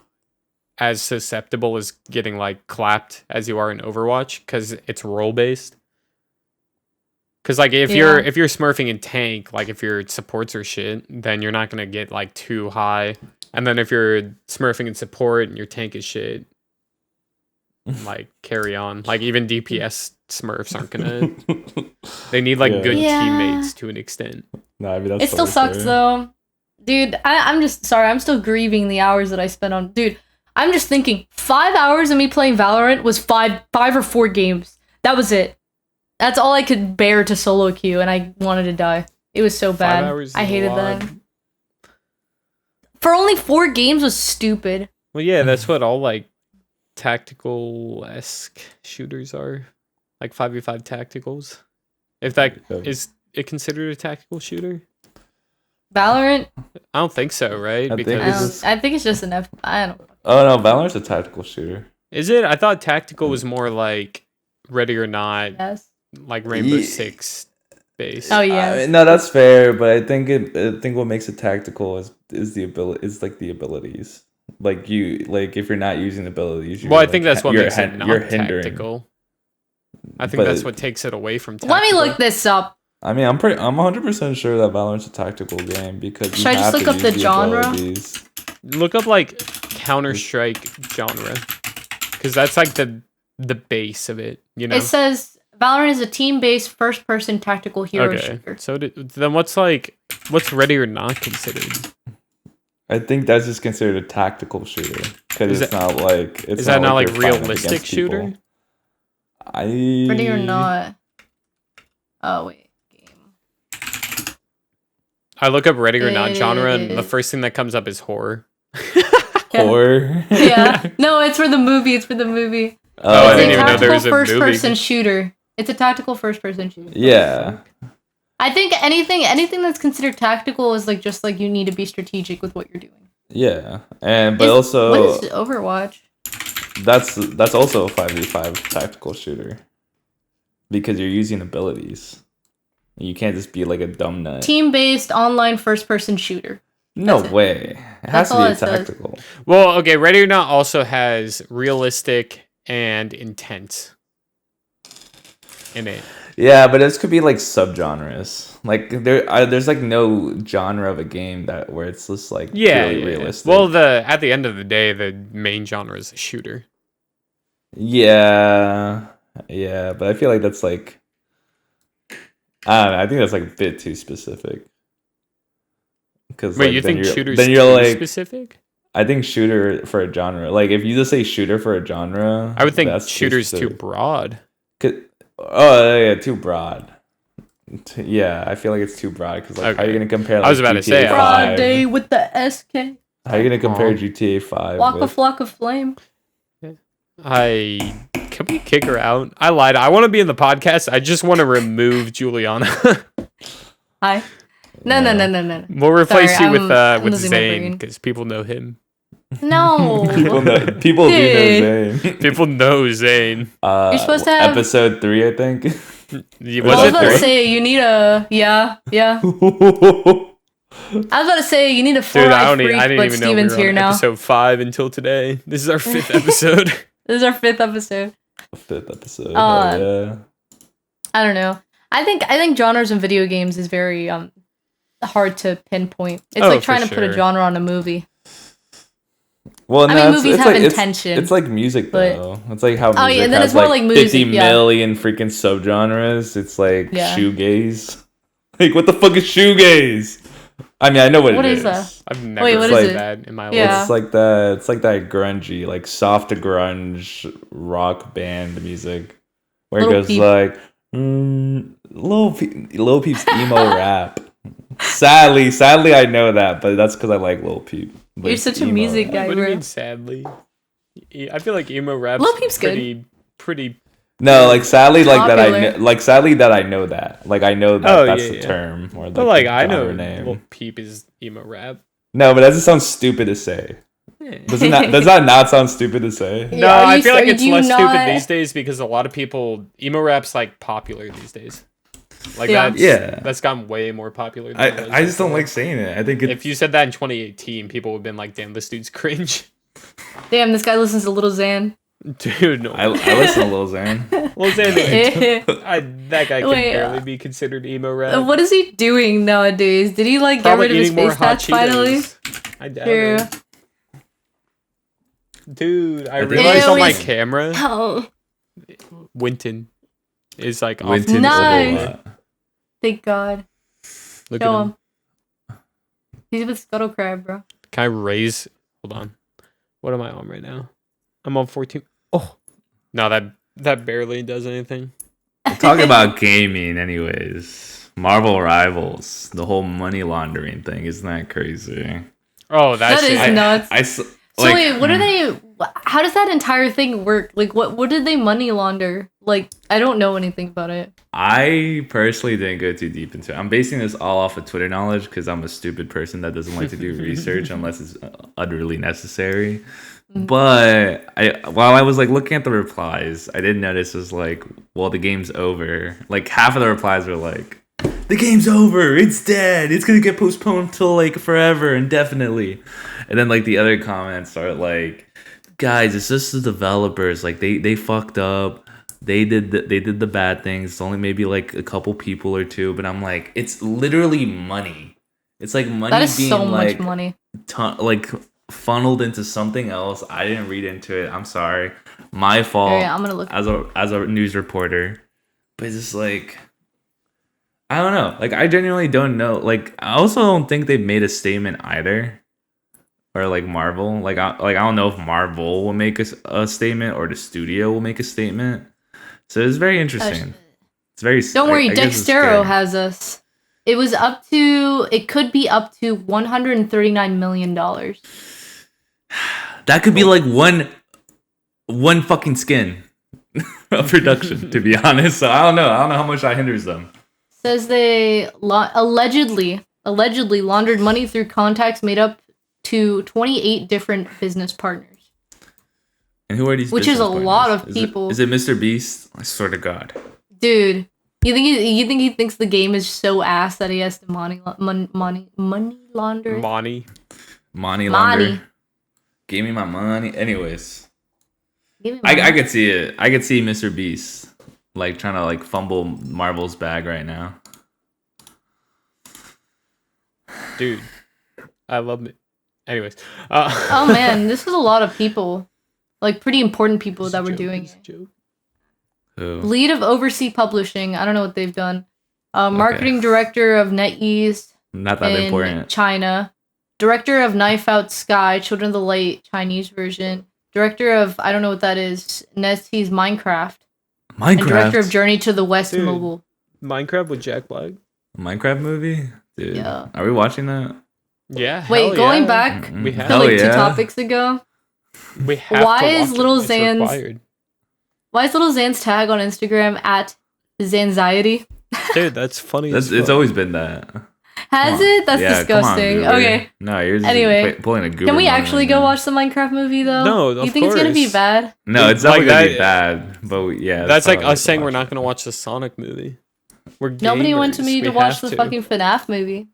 Speaker 3: as susceptible as getting like clapped as you are in Overwatch because it's role based. Because like if you're smurfing in tank, like if your supports are shit, then you're not gonna get like too high. And then if you're smurfing in support and your tank is shit, like carry on. Like even DPS smurfs aren't gonna. They need like good teammates to an extent.
Speaker 2: No, I mean, that's
Speaker 1: it still sucks though, dude. I'm just sorry. I'm still grieving the hours that I spent on. Dude, I'm just thinking 5 hours of me playing Valorant was five or 4 games. That was it. That's all I could bear to solo queue, and I wanted to die. It was so bad. I hated that. For only 4 games was stupid.
Speaker 3: Well, yeah, that's what all like tactical-esque shooters are, like 5v5 tacticals. If that is it considered a tactical shooter?
Speaker 1: Valorant?
Speaker 3: I don't think so, right?
Speaker 1: I think it's just an F. I don't know.
Speaker 2: Oh no, Valorant's a tactical shooter.
Speaker 3: Is it? I thought tactical was more like Ready or Not.
Speaker 1: Yes.
Speaker 3: Like Rainbow Six base.
Speaker 1: Oh yeah.
Speaker 2: No, that's fair, but I think what makes it tactical is the ability. Is like the abilities. Like if you're not using the abilities.
Speaker 3: Well, I think that's what makes it not
Speaker 2: hindering.
Speaker 3: tactical. I think that's what takes it away from tactical.
Speaker 1: Let me look this up.
Speaker 2: I mean, I'm 100% sure that Valorant's a tactical game because
Speaker 1: should I just look up the genre?
Speaker 2: Abilities.
Speaker 3: Look up like Counter-Strike genre, because that's like the base of it. You know.
Speaker 1: It says Valorant is a team-based first-person tactical hero shooter.
Speaker 3: So then what's Ready or Not considered?
Speaker 2: I think that's just considered a tactical shooter because it's not like
Speaker 3: is that not like
Speaker 2: you're fighting
Speaker 3: realistic
Speaker 2: against
Speaker 3: shooter?
Speaker 2: people.
Speaker 1: Ready or not? Oh wait, game.
Speaker 3: I look up Ready or Not genre, and the first thing that comes up is horror.
Speaker 2: Horror.
Speaker 1: Yeah. No, it's for the movie. It's for the movie.
Speaker 3: Oh, I didn't
Speaker 1: It's a
Speaker 3: even know there
Speaker 1: tactical
Speaker 3: was a movie.
Speaker 1: first-person shooter. It's a tactical first-person shooter.
Speaker 2: Yeah.
Speaker 1: I think anything that's considered tactical is like just like you need to be strategic with what you're doing.
Speaker 2: Yeah, but also
Speaker 1: what is Overwatch?
Speaker 2: That's also a 5v5 tactical shooter because you're using abilities. You can't just be like a dumb nut.
Speaker 1: Team-based online first-person shooter.
Speaker 2: No way. It has to be a tactical.
Speaker 3: Well, okay, Ready or Not also has realistic and intense in it.
Speaker 2: Yeah, but this could be like subgenres. Like there's like no genre of a game where it's just like purely realistic.
Speaker 3: Well, at the end of the day, the main genre is a shooter.
Speaker 2: Yeah, but I feel like that's like I don't know. I think that's like a bit too specific.
Speaker 3: Wait,
Speaker 2: like,
Speaker 3: you think shooters
Speaker 2: then you're like
Speaker 3: specific?
Speaker 2: I think shooter for a genre. Like if you just say shooter for a genre,
Speaker 3: I would think shooter's too broad.
Speaker 2: Oh yeah, too broad. Yeah, I feel like it's too broad because like, how are you gonna compare? Like,
Speaker 3: I was about GTA to say
Speaker 1: broad day with the SK.
Speaker 2: How are you gonna compare GTA 5?
Speaker 1: Flock of flame.
Speaker 3: Can we kick her out? I lied. I want to be in the podcast. I just want to remove Juliana.
Speaker 1: Hi. No.
Speaker 3: We'll replace you with
Speaker 1: losing my
Speaker 3: Zane
Speaker 1: brain.
Speaker 3: because people know him.
Speaker 1: No.
Speaker 2: people do know Zane.
Speaker 3: People know Zane.
Speaker 1: You're supposed to have
Speaker 2: episode 3, I think.
Speaker 3: Was
Speaker 1: I was about to
Speaker 3: it
Speaker 1: say you need a yeah. I was about to say you need a
Speaker 3: Dude, I
Speaker 1: freak,
Speaker 3: didn't
Speaker 1: but
Speaker 3: even know
Speaker 1: Steven's
Speaker 3: we were
Speaker 1: here
Speaker 3: on
Speaker 1: now.
Speaker 3: episode 5 until today. This is our 5th episode.
Speaker 1: This is our 5th episode.
Speaker 2: 5th episode.
Speaker 1: Yeah. I don't know. I think genres in video games is very hard to pinpoint. It's like trying to put a genre on a movie.
Speaker 2: Well,
Speaker 1: I mean, movies have intention.
Speaker 2: It's like music, though. It's like how music
Speaker 1: and then
Speaker 2: has
Speaker 1: it's more like music,
Speaker 2: 50 million freaking subgenres. It's like shoegaze. Like, what the fuck is shoegaze? I mean, I know what it is.
Speaker 1: What is that?
Speaker 3: I've never played that in my life.
Speaker 2: It's like that. It's like that grungy, like soft grunge rock band music, where it goes like Lil Peep's emo rap. Sadly, I know that, but that's because I like Lil Peep.
Speaker 1: You're such a music guy,
Speaker 3: What do
Speaker 1: bro.
Speaker 3: you mean, sadly? I feel like emo rap's
Speaker 1: Lil Peep's
Speaker 3: pretty.
Speaker 2: No, like sadly, like
Speaker 1: popular.
Speaker 2: that I know that. Like I know that that's the term. Or
Speaker 3: But like I know
Speaker 2: name.
Speaker 3: Lil Peep is emo rap.
Speaker 2: No, but that just sounds stupid to say. Does that not sound stupid to say?
Speaker 3: No, I feel like it's less stupid these days because a lot of people emo rap's like popular these days. Like that's gotten way more popular than it was
Speaker 2: I just don't like saying it. I think
Speaker 3: if you said that in 2018, people would have been like, "Damn, this dude's cringe."
Speaker 1: Damn, this guy listens to Lil Xan.
Speaker 3: Dude, no.
Speaker 2: I listen to Lil Xan.
Speaker 3: Lil Xan, that guy can barely be considered emo rap.
Speaker 1: What is he doing nowadays? Did he like
Speaker 3: Probably
Speaker 1: get rid of his face tats finally?
Speaker 3: I doubt it. Dude, I realized on my camera, Winton is like off.
Speaker 1: Nice. Thank God.
Speaker 3: Look
Speaker 1: Show
Speaker 3: at him.
Speaker 1: He's with Scuttle Crab, bro.
Speaker 3: Can I raise? Hold on. What am I on right now? I'm on 14. Oh, no, that barely does anything.
Speaker 2: Talk about gaming, anyways. Marvel Rivals, the whole money laundering thing, isn't that crazy?
Speaker 3: Oh, that
Speaker 1: is nuts.
Speaker 2: So
Speaker 1: wait, what are they? How does that entire thing work? Like, what did they money launder? Like, I don't know anything about it.
Speaker 2: I personally didn't go too deep into it. I'm basing this all off of Twitter knowledge because I'm a stupid person that doesn't like to do research unless it's utterly necessary. But while I was like looking at the replies, I did notice was like, well, the game's over. Like half of the replies were like, the game's over, it's dead, it's gonna get postponed till like forever, indefinitely. And then like the other comments are like, guys, it's just the developers, like they fucked up. They did the bad things. It's only maybe like a couple people or two, but I'm like, it's literally money. It's like money.
Speaker 1: That is
Speaker 2: being
Speaker 1: so
Speaker 2: like,
Speaker 1: much money.
Speaker 2: Like funneled into something else. I didn't read into it. I'm sorry, my fault.
Speaker 1: I'm gonna look
Speaker 2: as a news reporter. But it's just like, I don't know. Like I genuinely don't know. Like I also don't think they've made a statement either. or like Marvel. I don't know if Marvel will make a statement or the studio will make a statement. So it's very interesting. It's very.
Speaker 1: Don't worry, Dextero has us. It could be up to $139 million.
Speaker 2: That could be like one fucking skin of production, to be honest. So I don't know how much that hinders them.
Speaker 1: Says they allegedly laundered money through contacts made up to 28 different business partners.
Speaker 2: And who are these?
Speaker 1: Which is a lot of people.
Speaker 2: Is it Mr. Beast? I swear to God,
Speaker 1: dude. You think he thinks the game is so ass that he has to money launder?
Speaker 2: Money launder. Give me my money. Anyways, I could see it. I could see Mr. Beast like trying to like fumble Marvel's bag right now.
Speaker 3: Dude, I love it. Anyways,
Speaker 1: oh man, this was a lot of people, like pretty important people that were doing it. Lead of Overseas Publishing. I don't know what they've done. Marketing director of NetEase.
Speaker 2: Not that important.
Speaker 1: China. Director of Knife Out Sky, Children of the Light, Chinese version. Director of, I don't know what that is, NetEase Minecraft. And director of Journey to the West Mobile.
Speaker 3: Minecraft with Jack Black.
Speaker 2: A Minecraft movie? Dude. Yeah. Are we watching that?
Speaker 3: Yeah.
Speaker 1: Wait, going back to like 2 topics ago.
Speaker 3: We have
Speaker 1: Why is Little Zan's tag on Instagram at Zanxiety?
Speaker 3: Dude, that's funny.
Speaker 2: It's always been that.
Speaker 1: Has it? That's disgusting.
Speaker 2: On,
Speaker 1: okay.
Speaker 2: No, you're just pulling a goober.
Speaker 1: Can we actually go watch the Minecraft movie though?
Speaker 3: No,
Speaker 1: you think it's gonna be bad?
Speaker 2: No, it's definitely gonna be bad. But
Speaker 3: that's like us saying we're not gonna watch the Sonic movie.
Speaker 1: Nobody wanted me to watch the fucking FNAF movie.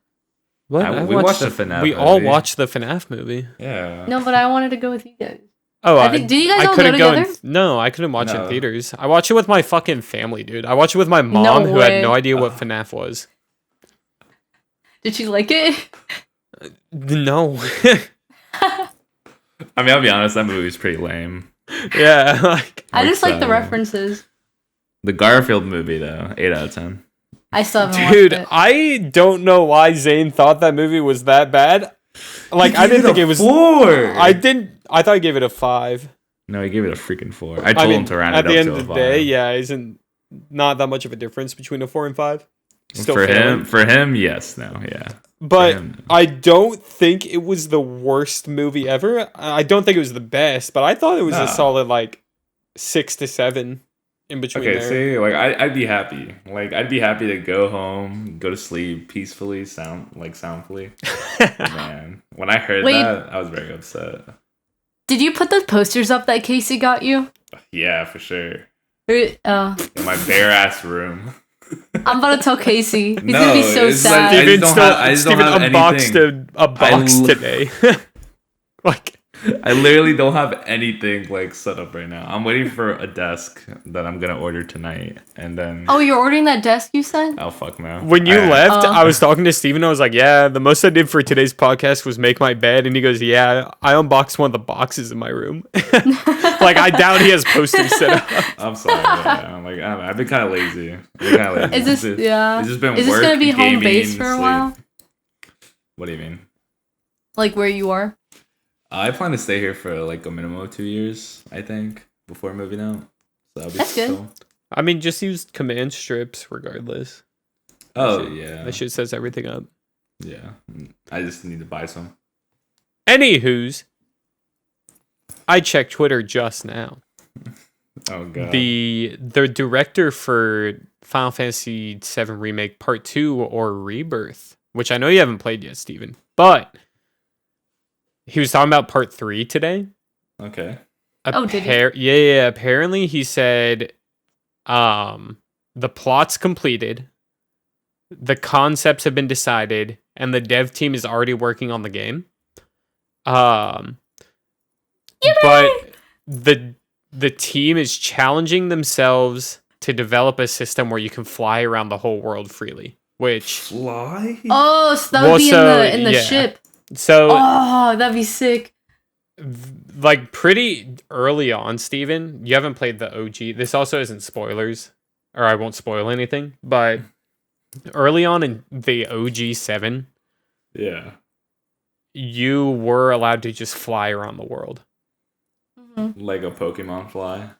Speaker 3: What?
Speaker 2: We watched the FNAF.
Speaker 3: We all watched the FNAF movie.
Speaker 2: Yeah.
Speaker 1: No, but I wanted to go with you guys.
Speaker 3: Oh,
Speaker 1: did you guys all go together?
Speaker 3: No, I couldn't watch it in theaters. I watched it with my fucking family, dude. I watched it with my mom, who had no idea what FNAF was.
Speaker 1: Did she like it?
Speaker 3: No.
Speaker 2: I mean, I'll be honest, that movie's pretty lame.
Speaker 3: Yeah.
Speaker 1: I just like the references.
Speaker 2: The Garfield movie, though, 8 out of 10.
Speaker 1: I still haven't watched it.
Speaker 3: Dude, I don't know why Zane thought that movie was that bad. Like, I didn't think it was
Speaker 2: 4.
Speaker 3: I thought he gave it a 5.
Speaker 2: No, he gave it a freaking 4. I told him to round it up to a 5.
Speaker 3: At the end of the day, yeah, isn't not that much of a difference between a 4 and 5.
Speaker 2: Still for him, yes, no, yeah.
Speaker 3: But I don't think it was the worst movie ever. I don't think it was the best, but I thought it was a solid like 6 to 7 in between. Okay,
Speaker 2: see, like I'd be happy. Like I'd be happy to go home, go to sleep peacefully, soundfully. Man, when I heard that, I was very upset.
Speaker 1: Did you put the posters up that Casey got you?
Speaker 2: Yeah, for sure.
Speaker 1: In
Speaker 2: my bare ass room.
Speaker 1: I'm about to tell Casey. He's gonna be so sad.
Speaker 3: Steven unboxed a box today. Like,
Speaker 2: I literally don't have anything like set up right now. I'm waiting for a desk that I'm gonna order tonight, and then.
Speaker 1: Oh, you're ordering that desk you said?
Speaker 2: Oh fuck, man!
Speaker 3: When you left, I was talking to Steven. I was like, "Yeah, the most I did for today's podcast was make my bed," and he goes, "Yeah, I unboxed one of the boxes in my room." Like, I doubt he has posters set up.
Speaker 2: I'm sorry, I'm like, I've been kind of lazy.
Speaker 1: Is this
Speaker 2: It's just been
Speaker 1: Is this
Speaker 2: work,
Speaker 1: gonna be
Speaker 2: gaming,
Speaker 1: home base for a while?
Speaker 2: What do you mean?
Speaker 1: Like where you are?
Speaker 2: I plan to stay here for like a minimum of 2 years, I think, before moving out. So
Speaker 1: that's good.
Speaker 3: I mean, just use command strips regardless.
Speaker 2: Yeah.
Speaker 3: That shit sets everything up.
Speaker 2: Yeah. I just need to buy some.
Speaker 3: Anywho's, I checked Twitter just now.
Speaker 2: Oh god.
Speaker 3: The director for Final Fantasy VII Remake Part 2 or Rebirth, which I know you haven't played yet, Steven, but he was talking about Part 3 today.
Speaker 2: Okay.
Speaker 1: Did he?
Speaker 3: Yeah. Apparently he said the plot's completed, the concepts have been decided, and the dev team is already working on the game. But the team is challenging themselves to develop a system where you can fly around the whole world freely. Which
Speaker 2: fly?
Speaker 1: Oh, so that would be in the ship.
Speaker 3: So
Speaker 1: that'd be sick.
Speaker 3: Like pretty early on, Steven, you haven't played the OG. This also isn't spoilers, or I won't spoil anything, but early on in the OG 7,
Speaker 2: yeah,
Speaker 3: you were allowed to just fly around the world.
Speaker 2: Like a Pokemon fly?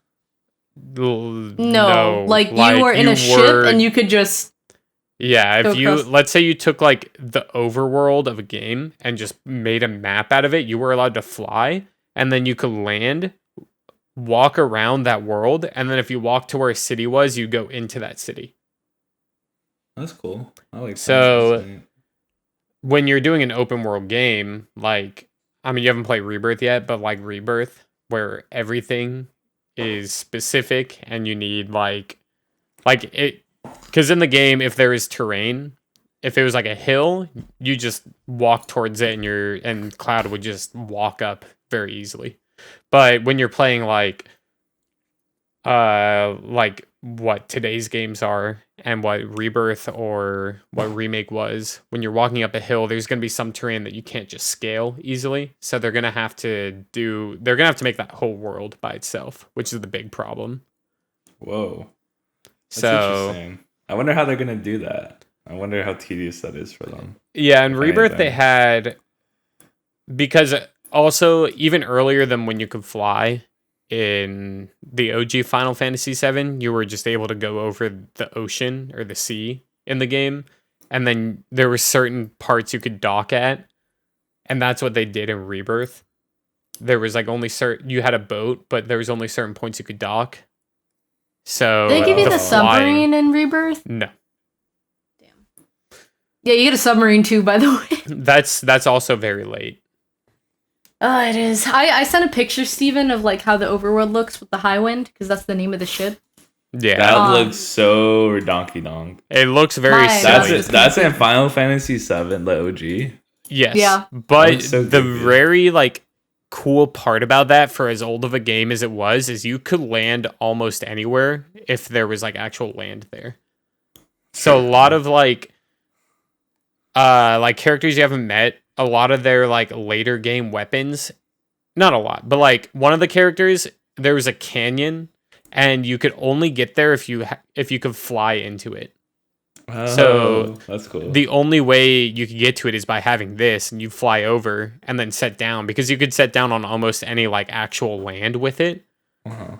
Speaker 1: No, like you were in a ship and you could just...
Speaker 3: Yeah, if let's say you took like the overworld of a game and just made a map out of it, you were allowed to fly, and then you could land, walk around that world, and then if you walk to where a city was, you go into that city.
Speaker 2: That's cool. I like that.
Speaker 3: So when you're doing an open world game, like, I mean, you haven't played Rebirth yet, but like Rebirth, where everything is specific and you need like it, because in the game, if there is terrain, if it was like a hill, you just walk towards it and Cloud would just walk up very easily. But when you're playing like what today's games are and what Rebirth or what Remake was, when you're walking up a hill, there's going to be some terrain that you can't just scale easily. So they're going to have to make that whole world by itself, which is the big problem.
Speaker 2: Whoa. That's interesting. I wonder how they're going to do that. I wonder how tedious that is for them.
Speaker 3: Yeah, in Rebirth they had, because also even earlier than when you could fly, in the OG Final Fantasy VII, you were just able to go over the ocean or the sea in the game, and then there were certain parts you could dock at, and that's what they did in Rebirth. There was like only you had a boat, but there was only certain points you could dock. So
Speaker 1: did they give you the submarine in Rebirth?
Speaker 3: No.
Speaker 1: Damn. Yeah, you get a submarine too, by the way.
Speaker 3: That's also very late.
Speaker 1: Oh, it is. I sent a picture, Steven, of like how the overworld looks with the high wind, because that's the name of the ship.
Speaker 2: Yeah, that looks so Donkey Donk.
Speaker 3: It looks very silly.
Speaker 2: That's in Final Fantasy VII, the OG.
Speaker 3: Yes.
Speaker 1: Yeah.
Speaker 3: But so the very like cool part about that, for as old of a game as it was, is you could land almost anywhere if there was like actual land there. So a lot of like characters you haven't met, a lot of their like later game weapons, not a lot, but like one of the characters, there was a canyon and you could only get there if you could fly into it.
Speaker 2: Oh,
Speaker 3: so
Speaker 2: that's cool.
Speaker 3: The only way you could get to it is by having this, and you fly over and then set down, because you could set down on almost any like actual land with it.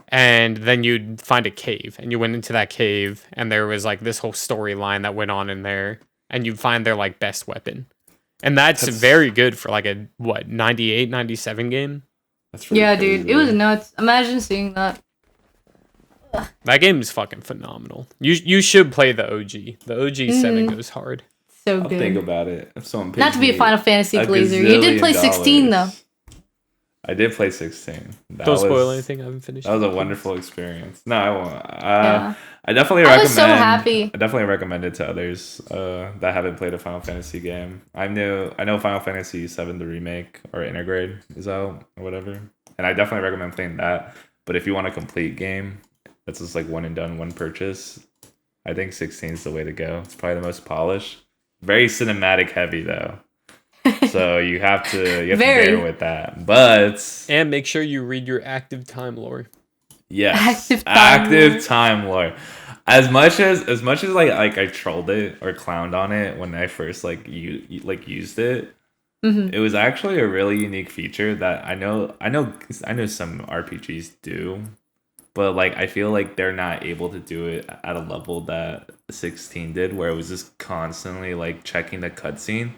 Speaker 3: And then you'd find a cave, and you went into that cave, and there was like this whole storyline that went on in there, and you'd find their like best weapon. And that's very good for like a 98, 97 game.
Speaker 2: That's really crazy,
Speaker 1: dude, it was nuts. Imagine seeing that.
Speaker 3: That game is fucking phenomenal. You should play the OG. The OG 7 goes hard.
Speaker 1: So good.
Speaker 2: I'll think about it. If someone
Speaker 1: not to be a Final Fantasy glazer. You did play 16 though.
Speaker 2: I did play 16.
Speaker 3: Don't spoil anything. I haven't finished.
Speaker 2: That was a wonderful experience. No, I won't. I definitely recommend. I was
Speaker 1: so happy.
Speaker 2: I definitely recommend it to others that haven't played a Final Fantasy game. I know Final Fantasy VII, the remake or Intergrade is out or whatever, and I definitely recommend playing that. But if you want a complete game that's just like one and done, one purchase, I think 16 is the way to go. It's probably the most polished. Very cinematic heavy though. So you have to bear with that. And
Speaker 3: make sure you read your active time lore.
Speaker 2: Yes. Active time lore. As much as like I trolled it or clowned on it when I first used it, it was actually a really unique feature that I know some RPGs do, but like I feel like they're not able to do it at a level that 16 did, where it was just constantly like checking the cutscene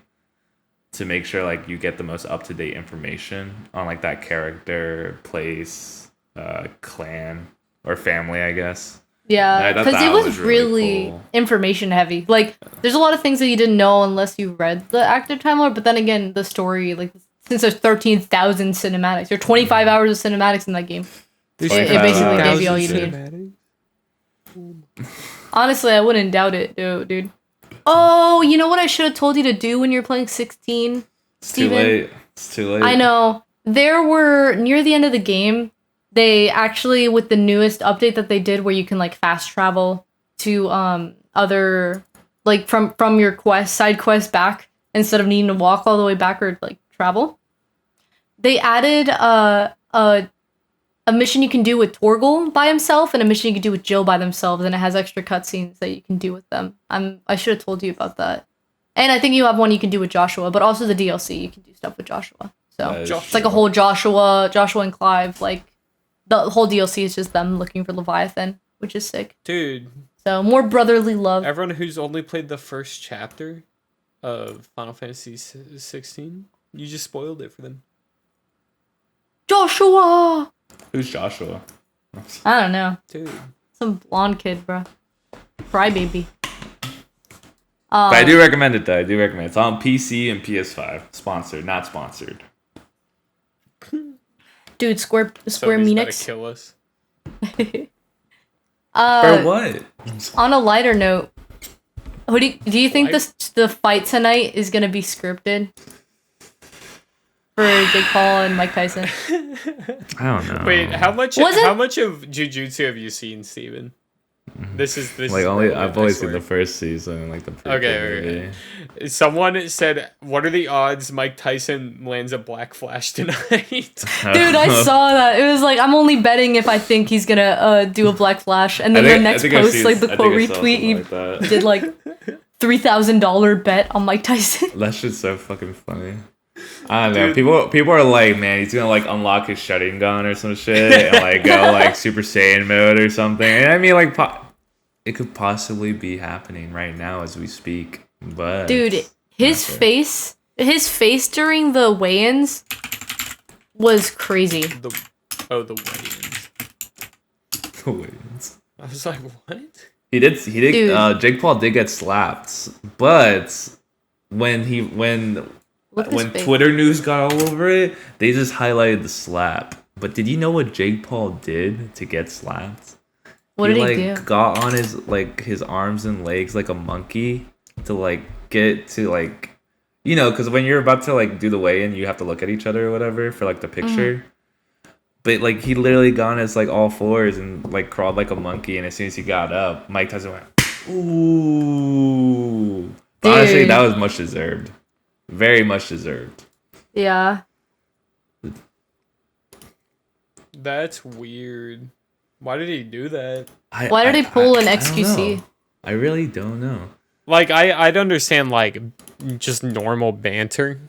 Speaker 2: to make sure like you get the most up-to-date information on like that character, place, clan, or family, I guess.
Speaker 1: Yeah, because it was really cool. Information heavy. Like, there's a lot of things that you didn't know unless you read the active time lore, but then again, the story, like, since there's 13,000 cinematics, there are 25 hours of cinematics in that game. It basically gave you all you need. Honestly, I wouldn't doubt it, dude. Oh, you know what I should have told you to do when you're playing 16, Steven?
Speaker 2: It's too late.
Speaker 1: I know. There were, near the end of the game, they actually, with the newest update that they did where you can, like, fast travel to other, like, from your side quest back, instead of needing to walk all the way back or, like, travel, they added a mission you can do with Torgal by himself and a mission you can do with Jill by themselves, and it has extra cutscenes that you can do with them. I should have told you about that. And I think you have one you can do with Joshua, but also the DLC you can do stuff with Joshua. So it's like a whole Joshua and Clive. Like the whole DLC is just them looking for Leviathan, which is sick,
Speaker 3: dude.
Speaker 1: So more brotherly love.
Speaker 3: Everyone who's only played the first chapter of Final Fantasy 16, you just spoiled it for them.
Speaker 1: Joshua.
Speaker 2: Who's Joshua?
Speaker 1: I don't know,
Speaker 3: dude.
Speaker 1: Some blonde kid, bro. Crybaby.
Speaker 2: But I do recommend it though. I do recommend it. It's on PC and PS5. Sponsored, not sponsored.
Speaker 1: Dude, Square Enix.
Speaker 3: Kill us.
Speaker 2: For what?
Speaker 1: On a lighter note, do you think the fight tonight is gonna be scripted for Jake Paul and Mike Tyson?
Speaker 2: I don't know.
Speaker 3: Wait, how much of Jujutsu have you seen, Steven? This is
Speaker 2: like only I've only seen the first season, like the
Speaker 3: okay. Someone said, "What are the odds Mike Tyson lands a Black Flash tonight?"
Speaker 1: Dude, I saw that. It was like I'm only betting if I think he's gonna do a Black Flash, and then the next post, like the quote retweet, he did like $3,000 bet on Mike Tyson.
Speaker 2: That shit's so fucking funny. I don't know. People are like, man, he's gonna like unlock his shutting gun or some shit and like go like Super Saiyan mode or something. And I mean, like, it could possibly be happening right now as we speak. But
Speaker 1: dude, his face during the weigh-ins was crazy.
Speaker 3: The weigh-ins.
Speaker 2: The weigh-ins.
Speaker 3: I was like, what?
Speaker 2: He did. Dude. Jake Paul did get slapped, but when Twitter news got all over it, they just highlighted the slap. But did you know what Jake Paul did to get slapped?
Speaker 1: What did he do?
Speaker 2: Got on his arms and legs like a monkey to like get to like, you know, because when you're about to like do the weigh-in, you have to look at each other or whatever for like the picture. Mm-hmm. But like he literally got on his like all fours and like crawled like a monkey, and as soon as he got up, Mike Tyson went, ooh. Honestly, that was much deserved. Very much deserved.
Speaker 1: Yeah.
Speaker 3: That's weird. Why did he do that?
Speaker 1: Why did he pull an XQC?
Speaker 2: I really don't know.
Speaker 3: Like, I'd understand, like, just normal banter.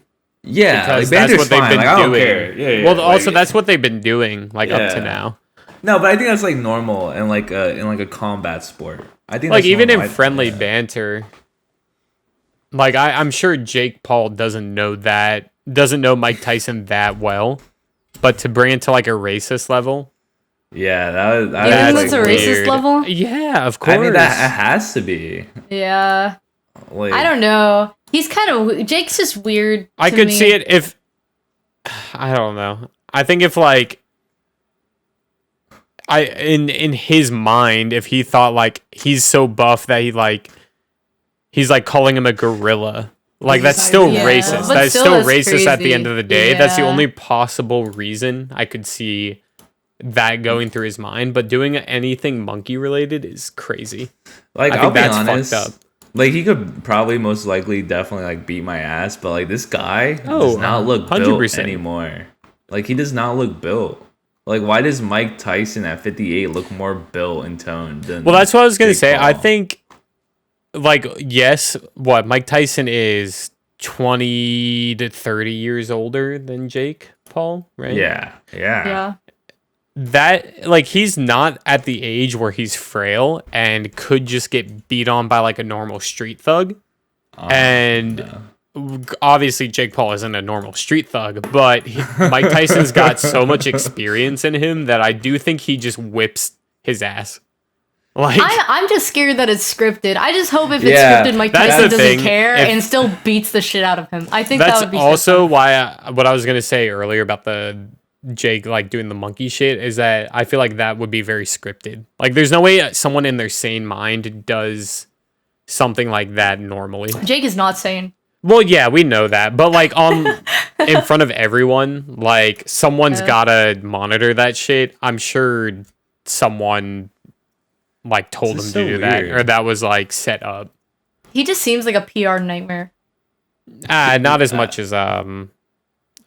Speaker 2: Yeah,
Speaker 3: because
Speaker 2: like,
Speaker 3: that's what they've been
Speaker 2: like,
Speaker 3: doing.
Speaker 2: Yeah,
Speaker 3: well, also, that's what they've been doing, like, up to now.
Speaker 2: No, but I think that's, like, normal in, like, a combat sport. I think
Speaker 3: like,
Speaker 2: that's
Speaker 3: even
Speaker 2: normal.
Speaker 3: In friendly banter... Like, I'm sure Jake Paul doesn't know Mike Tyson that well, but to bring it to, like, a racist level...
Speaker 2: Yeah, that's
Speaker 1: a racist level?
Speaker 3: Yeah, of course.
Speaker 2: I mean, that has to be.
Speaker 1: Yeah.
Speaker 2: Like,
Speaker 1: I don't know. He's kind of... Jake's just weird
Speaker 3: I could see it if... I don't know. I think if, like... In his mind, if he thought, like, he's so buff that he's like calling him a gorilla. Like, that's still racist. That is still racist crazy. At the end of the day. Yeah. That's the only possible reason I could see that going through his mind. But doing anything monkey related is crazy.
Speaker 2: Like, I'll be honest, fucked up. Like, he could probably most likely definitely like beat my ass, but like this guy does not look 100%. Built anymore. Like, he does not look built. Like, why does Mike Tyson at 58 look more built and toned than
Speaker 3: Well, that's what I was gonna say. Paul? I think, like, yes, Mike Tyson is 20 to 30 years older than Jake Paul, right?
Speaker 2: Yeah.
Speaker 3: That, like, he's not at the age where he's frail and could just get beat on by, like, a normal street thug. Obviously Jake Paul isn't a normal street thug, but Mike Tyson's got so much experience in him that I do think he just whips his ass. Like,
Speaker 1: I'm just scared that it's scripted. I just hope if it's scripted, Mike Tyson doesn't care and still beats the shit out of him. I think that would be
Speaker 3: also why what I was gonna say earlier about the Jake like doing the monkey shit is that I feel like that would be very scripted. Like, there's no way someone in their sane mind does something like that normally.
Speaker 1: Jake is not sane.
Speaker 3: Well, yeah, we know that, but like in front of everyone, like someone's gotta monitor that shit. I'm sure someone like told him to do that, or that was like set up.
Speaker 1: He just seems like a PR nightmare.
Speaker 3: Not as much as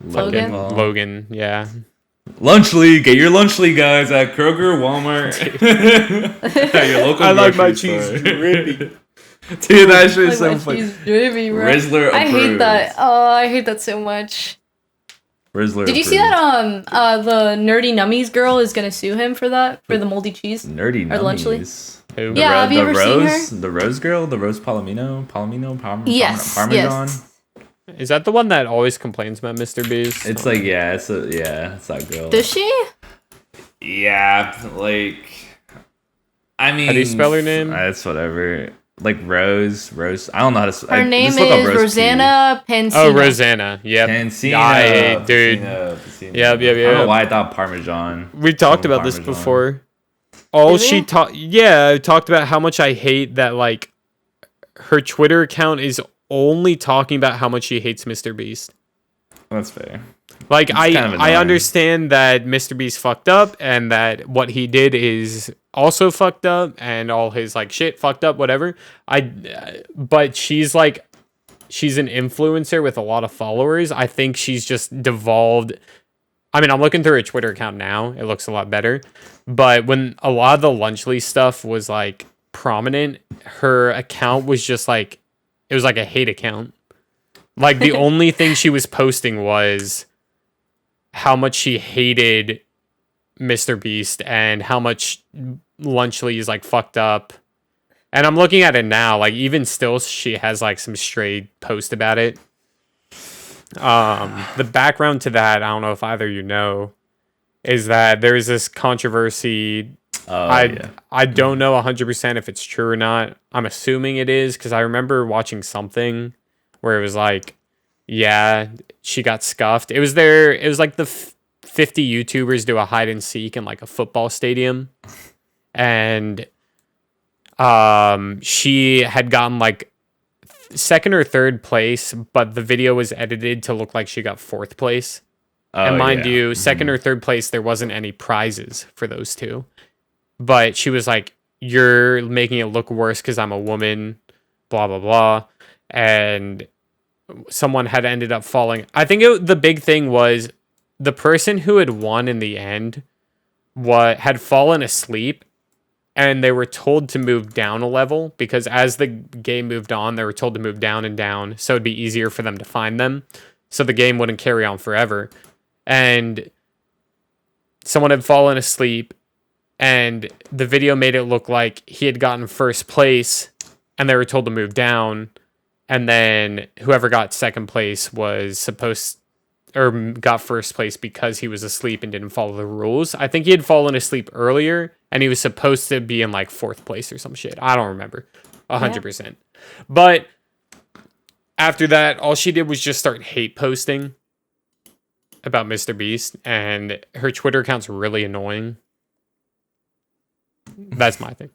Speaker 1: Logan,
Speaker 3: yeah.
Speaker 2: Lunch League, get your Lunch League, guys, at Kroger, Walmart. Your local
Speaker 3: I like my
Speaker 2: store.
Speaker 3: cheese drippy.
Speaker 2: Dude, that shit is
Speaker 1: Like,
Speaker 2: so
Speaker 1: my
Speaker 2: funny.
Speaker 1: cheese gravy, bro.
Speaker 2: Rizzler
Speaker 1: I hate
Speaker 2: approves.
Speaker 1: that. Oh, I hate that so much.
Speaker 2: Rizzler
Speaker 1: Did you see
Speaker 2: approves.
Speaker 1: that the Nerdy Nummies girl is gonna sue him for that, for the moldy cheese?
Speaker 2: Nerdy
Speaker 1: Or Lunchley?
Speaker 2: Nummies.
Speaker 3: Who?
Speaker 1: Yeah, have you ever seen
Speaker 2: Rose,
Speaker 1: her?
Speaker 2: the Rose girl, the Rose Palomino,
Speaker 1: Yes,
Speaker 2: Parmesan.
Speaker 1: yes.
Speaker 3: Is that the one that always complains about Mr. Beast?
Speaker 2: It's like it's that girl.
Speaker 1: Does she?
Speaker 2: Yeah, like I mean,
Speaker 3: How do you spell her name?
Speaker 2: That's whatever. Like Rose. I don't know how to.
Speaker 1: Her name
Speaker 2: just look up
Speaker 1: is
Speaker 2: Rose
Speaker 1: Rosanna Pansina.
Speaker 3: Oh, Rosanna. Yep.
Speaker 2: Pansina,
Speaker 3: dude.
Speaker 2: Pansina.
Speaker 3: Yep.
Speaker 2: I don't know why I thought Parmesan.
Speaker 3: We talked about this before. All she talked, I talked about how much I hate that, like, her Twitter account is only talking about how much she hates Mr. Beast.
Speaker 2: That's fair.
Speaker 3: Like,
Speaker 2: It's kind of
Speaker 3: I
Speaker 2: annoying.
Speaker 3: understand that Mr. Beast fucked up and that what he did is also fucked up and all his, like, shit fucked up, whatever. But she's an influencer with a lot of followers. I think she's just devolved. I mean, I'm looking through her Twitter account now. It looks a lot better. But when a lot of the Lunchley stuff was, like, prominent, her account was just, like, it was like a hate account. Like, the only thing she was posting was how much she hated Mr. Beast and how much Lunchley is, like, fucked up. And I'm looking at it now. Like, even still, she has, like, some stray post about it. The background to that, I don't know if either you know, is that there is this controversy. I don't know 100% if it's true or not. I'm assuming it is because I remember watching something where it was like, yeah, she got scuffed. It was like the 50 YouTubers do a hide and seek in like a football stadium. And she had gotten like second or third place, but the video was edited to look like she got fourth place. And mind you, second or third place, there wasn't any prizes for those two. But she was like, you're making it look worse because I'm a woman, blah, blah, blah. And someone had ended up falling. I think the big thing was the person who had won in the end had fallen asleep, and they were told to move down a level because as the game moved on, they were told to move down and down so it'd be easier for them to find them. So the game wouldn't carry on forever. And someone had fallen asleep, and the video made it look like he had gotten first place, and they were told to move down. And then whoever got second place was got first place because he was asleep and didn't follow the rules. I think he had fallen asleep earlier, and he was supposed to be in like fourth place or some shit. I don't remember 100%. But after that, all she did was just start hate posting about Mr. Beast, and her Twitter account's really annoying. That's my thing.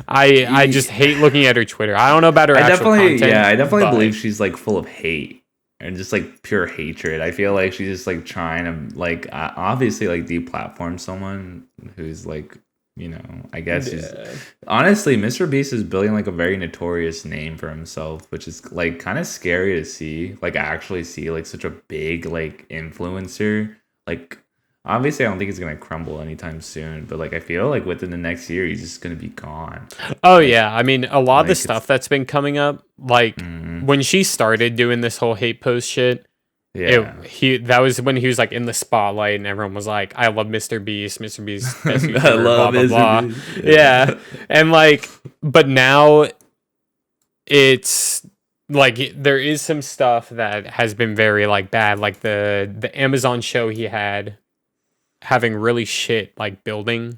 Speaker 3: I just hate looking at her Twitter. I don't know about her actual content.
Speaker 2: Yeah, I definitely believe she's like full of hate and just like pure hatred. I feel like she's just like trying to like obviously like deplatform someone who's like, you know, I guess honestly, Mr. Beast is building like a very notorious name for himself, which is like kind of scary to see. Like actually see like such a big like influencer. Like obviously I don't think he's gonna crumble anytime soon, but like I feel like within the next year he's just gonna be gone.
Speaker 3: Oh yeah, I mean a lot of the stuff that's been coming up, like when she started doing this whole hate post shit, that was when he was like in the spotlight and everyone was like, I love Mr. Beast, best YouTuber,
Speaker 2: I love
Speaker 3: blah, blah, blah.
Speaker 2: Beast.
Speaker 3: Yeah. And like, but now it's like there is some stuff that has been very like bad, like the Amazon show he had having really shit like building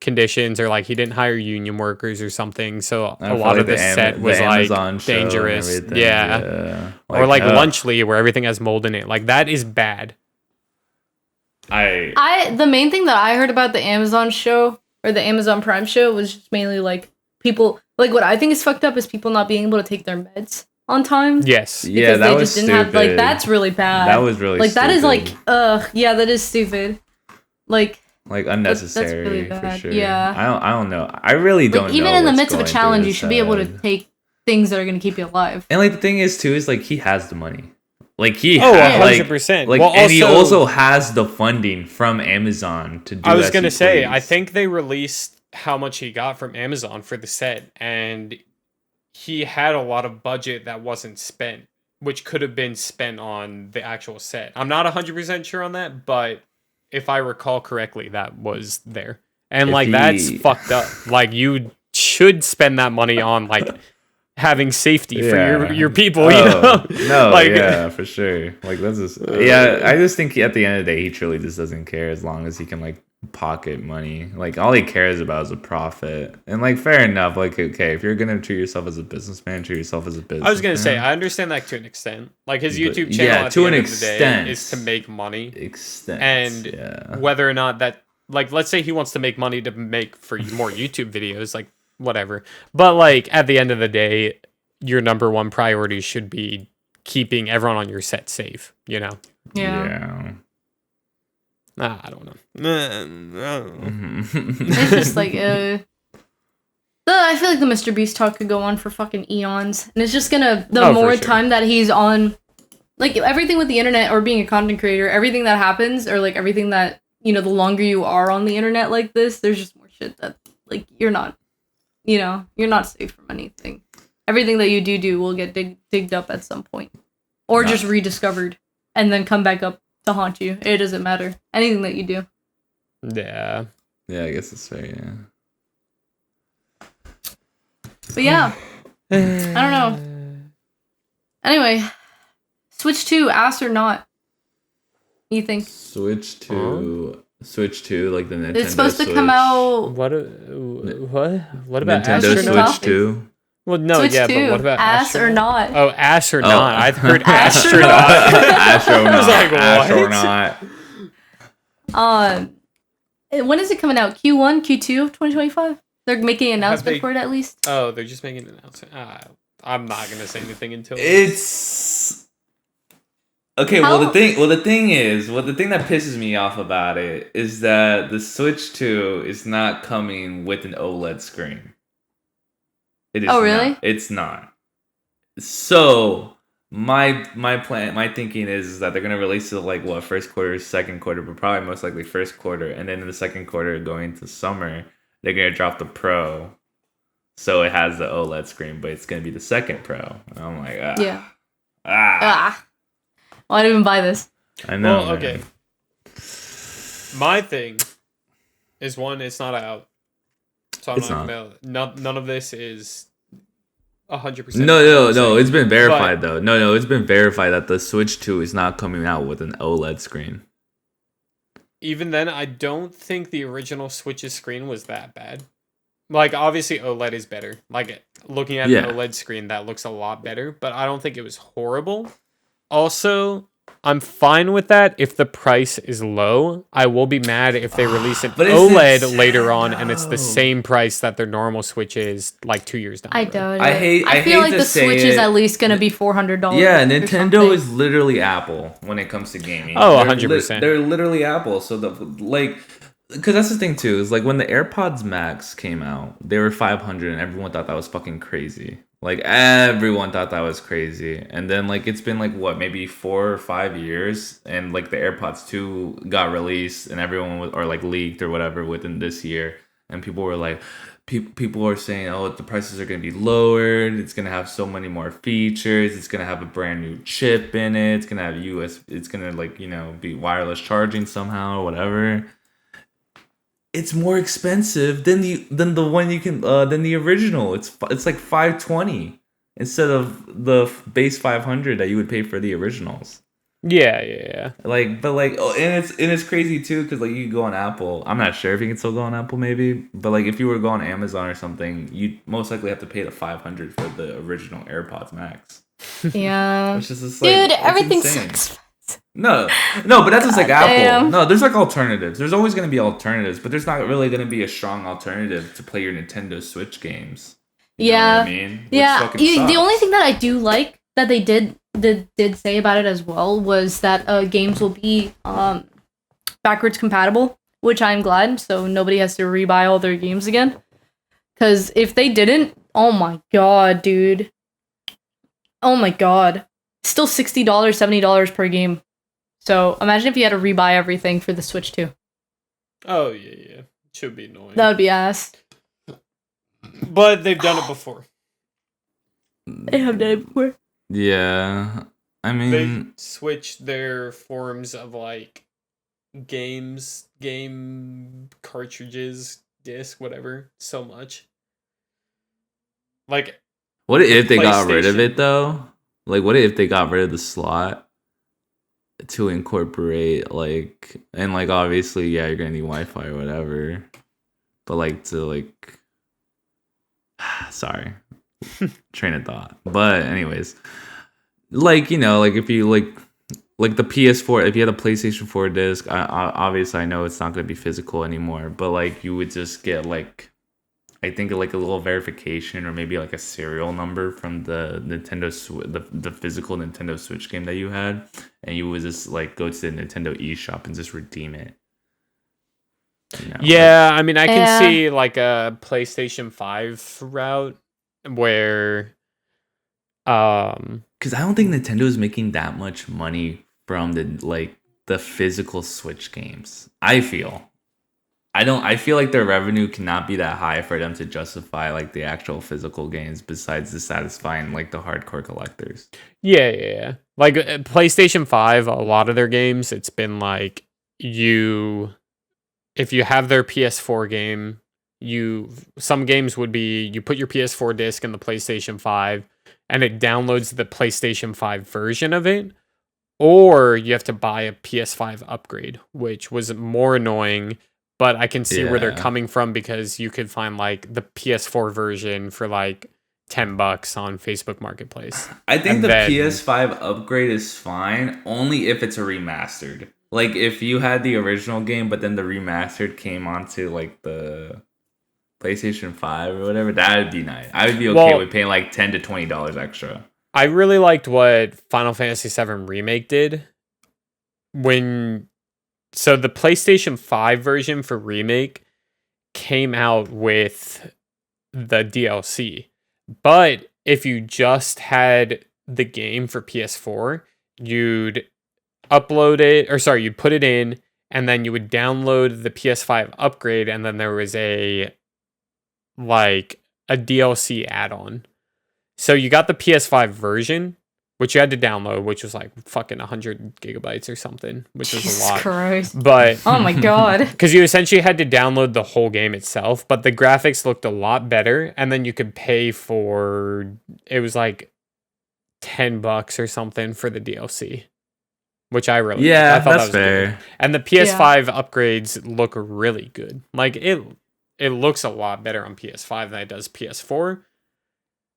Speaker 3: conditions, or like he didn't hire union workers or something, so a lot of the set was like dangerous. Or like Lunchley where everything has mold in it. Like that is bad.
Speaker 1: The main thing that I heard about the Amazon show or the Amazon Prime show was just mainly like people, like what I think is fucked up is people not being able to take their meds on time.
Speaker 3: Yes.
Speaker 2: Yeah, that was stupid.
Speaker 1: Like that's really bad.
Speaker 2: That was really
Speaker 1: like
Speaker 2: stupid.
Speaker 1: That is like yeah, that is stupid. Like
Speaker 2: unnecessary,
Speaker 1: that's really bad.
Speaker 2: for sure.
Speaker 1: Yeah.
Speaker 2: I don't know. I really don't know.
Speaker 1: Even in the midst of a
Speaker 2: what's
Speaker 1: challenge,
Speaker 2: going
Speaker 1: you should be able to take things that are going to keep you alive.
Speaker 2: And like the thing is too is like he has the money. Like he
Speaker 3: 100%.
Speaker 2: Like well, and he also has the funding from Amazon to do.
Speaker 3: I was gonna say, I think they released how much he got from Amazon for the set, and he had a lot of budget that wasn't spent, which could have been spent on the actual set. I'm not 100% sure on that, but if I recall correctly, that was there. And that's fucked up. Like, you should spend that money on like having safety for your people, you know?
Speaker 2: No, like, yeah, for sure. Like, that's just I just think at the end of the day, he truly just doesn't care as long as he can like pocket money. Like, all he cares about is a profit. And like, fair enough. Like, okay, if you're gonna treat yourself as a businessman, treat yourself as a businessman.
Speaker 3: I was gonna say, I understand that to an extent. Like, his YouTube channel at the end of the day is to make money. And whether or not that, like, let's say he wants to make money to make for more YouTube videos, like, whatever. But like, at the end of the day, your number one priority should be keeping everyone on your set safe, you know?
Speaker 2: Yeah.
Speaker 3: I don't know.
Speaker 1: It's just like, I feel like the Mr. Beast talk could go on for fucking eons. And it's just gonna, more time that he's on, like, everything with the internet or being a content creator, everything that happens, or like everything that, you know, the longer you are on the internet like this, there's just more shit that, like, you're not safe from anything. Everything that you do will get digged up at some point. Or just rediscovered and then come back up to haunt you. It doesn't matter. Anything that you do.
Speaker 3: Yeah.
Speaker 2: Yeah, I guess it's fair, yeah.
Speaker 1: But yeah. I don't know. Anyway. Switch 2, ass or not? What do you think?
Speaker 2: Switch 2, like the Nintendo
Speaker 1: It's supposed
Speaker 2: Switch.
Speaker 1: To come out...
Speaker 3: What about
Speaker 2: Nintendo Switch 2?
Speaker 3: Well, no,
Speaker 1: Switch
Speaker 3: yeah,
Speaker 1: 2,
Speaker 3: but what about
Speaker 1: ass or not?
Speaker 3: Oh, ass or not. I've heard astronaut.
Speaker 2: Astronaut.
Speaker 3: I was like, what?
Speaker 2: Astronaut.
Speaker 1: When is it coming out? Q1, Q2 of 2025? They're making an announcement for it at least?
Speaker 3: Oh, they're just making an announcement. I'm not going to say anything until...
Speaker 2: It's... Okay, well the thing that pisses me off about it is that the Switch 2 is not coming with an OLED screen. It is
Speaker 1: really?
Speaker 2: Not. It's not. So my thinking is that they're gonna release it like what, first quarter, second quarter, but probably most likely first quarter, and then in the second quarter going to summer, they're gonna drop the Pro, so it has the OLED screen, but it's gonna be the second Pro. And I'm like,
Speaker 1: Well, I didn't even buy this.
Speaker 2: I know.
Speaker 3: Well, okay. My thing is, one, it's not out. So I'm none of this is 100%.
Speaker 2: No. It's been verified though. No. It's been verified that the Switch 2 is not coming out with an OLED screen.
Speaker 3: Even then, I don't think the original Switch's screen was that bad. Like, obviously, OLED is better. Like, looking at an OLED screen, that looks a lot better. But I don't think it was horrible. Also, I'm fine with that if the price is low. I will be mad if they release an OLED later on and it's the same price that their normal Switch is like 2 years down.
Speaker 1: I doubt it. I feel like the Switch is at least going to be $400.
Speaker 2: Yeah, Nintendo is literally Apple when it comes to gaming.
Speaker 3: Oh, 100%.
Speaker 2: They're literally Apple. So because that's the thing too, is like when the AirPods Max came out, they were $500 and everyone thought that was fucking crazy. Like, everyone thought that was crazy. And then, like, it's been, like, what, maybe 4 or 5 years? And, like, the AirPods 2 got released and everyone was, or, like, leaked or whatever within this year. And people were, like, people are saying, oh, the prices are going to be lowered. It's going to have so many more features. It's going to have a brand new chip in it. It's going to have it's going to, like, you know, be wireless charging somehow or whatever. It's more expensive than the one you can than the original. It's like $520 instead of the base $500 that you would pay for the originals.
Speaker 3: Yeah.
Speaker 2: Like, but like, and it's crazy too because like you could go on Apple. I'm not sure if you can still go on Apple, maybe, but like if you were to go on Amazon or something, you'd most likely have to pay the $500 for the original AirPods Max.
Speaker 1: Yeah,
Speaker 2: which is just like,
Speaker 1: dude, everything
Speaker 2: insane.
Speaker 1: sucks.
Speaker 2: No, but that's just like Apple.
Speaker 1: Damn.
Speaker 2: No, there's like alternatives. There's always going to be alternatives, but there's not really going to be a strong alternative to play your Nintendo Switch games. You know what I mean?
Speaker 1: The only thing that I do like that they did say about it as well was that games will be backwards compatible, which I'm glad. So nobody has to rebuy all their games again. Because if they didn't, oh my god, dude. Oh my god. Still $60, $70 per game. So imagine if you had to rebuy everything for the Switch 2.
Speaker 3: Oh, yeah. Should be annoying.
Speaker 1: That would be ass.
Speaker 3: But they've done it before.
Speaker 1: They have done it before.
Speaker 2: Yeah, I mean,
Speaker 3: they switched their forms of like game cartridges, disc, whatever, so much. Like,
Speaker 2: what if they got rid of
Speaker 3: PlayStation-
Speaker 2: it though? Like, what if they got rid of the slot to incorporate like, and like obviously, yeah, you're gonna need Wi-Fi or whatever, but like to like, sorry, train of thought. But anyways, like like if you like the PS4, if you had a PlayStation 4 disc, obviously I know it's not going to be physical anymore, but like you would just get like, I think like a little verification or maybe like a serial number from the Nintendo the physical Nintendo Switch game that you had, and you would just like go to the Nintendo eShop and just redeem it.
Speaker 3: Yeah, I mean, I can see like a PlayStation 5 route where
Speaker 2: because I don't think Nintendo is making that much money from the physical Switch games. I feel like their revenue cannot be that high for them to justify like the actual physical games besides the satisfying like the hardcore collectors.
Speaker 3: Yeah. Like PlayStation 5, a lot of their games, it's been like if you have their PS4 game, some games would be you put your PS4 disc in the PlayStation 5 and it downloads the PlayStation 5 version of it, or you have to buy a PS5 upgrade, which was more annoying, but I can see where they're coming from because you could find like the PS4 version for like $10 on Facebook Marketplace.
Speaker 2: I think the PS5 upgrade is fine only if it's a remastered. Like if you had the original game but then the remastered came onto like the PlayStation 5 or whatever, that would be nice. I would be okay with paying like $10 to $20 extra.
Speaker 3: I really liked what Final Fantasy VII Remake did. So the PlayStation 5 version for Remake came out with the DLC. But if you just had the game for PS4, you'd you'd put it in, and then you would download the PS5 upgrade, and then there was a DLC add-on. So you got the PS5 version, which you had to download, which was like fucking 100 gigabytes or something, which was a lot.
Speaker 1: Christ.
Speaker 3: But
Speaker 1: oh my god.
Speaker 3: Because you essentially had to download the whole game itself, but the graphics looked a lot better, and then you could pay for, it was like $10 or something for the DLC, which I really liked. I thought
Speaker 2: that's
Speaker 3: that was
Speaker 2: fair.
Speaker 3: good. And the PS5 upgrades look really good. Like it looks a lot better on PS5 than it does PS4.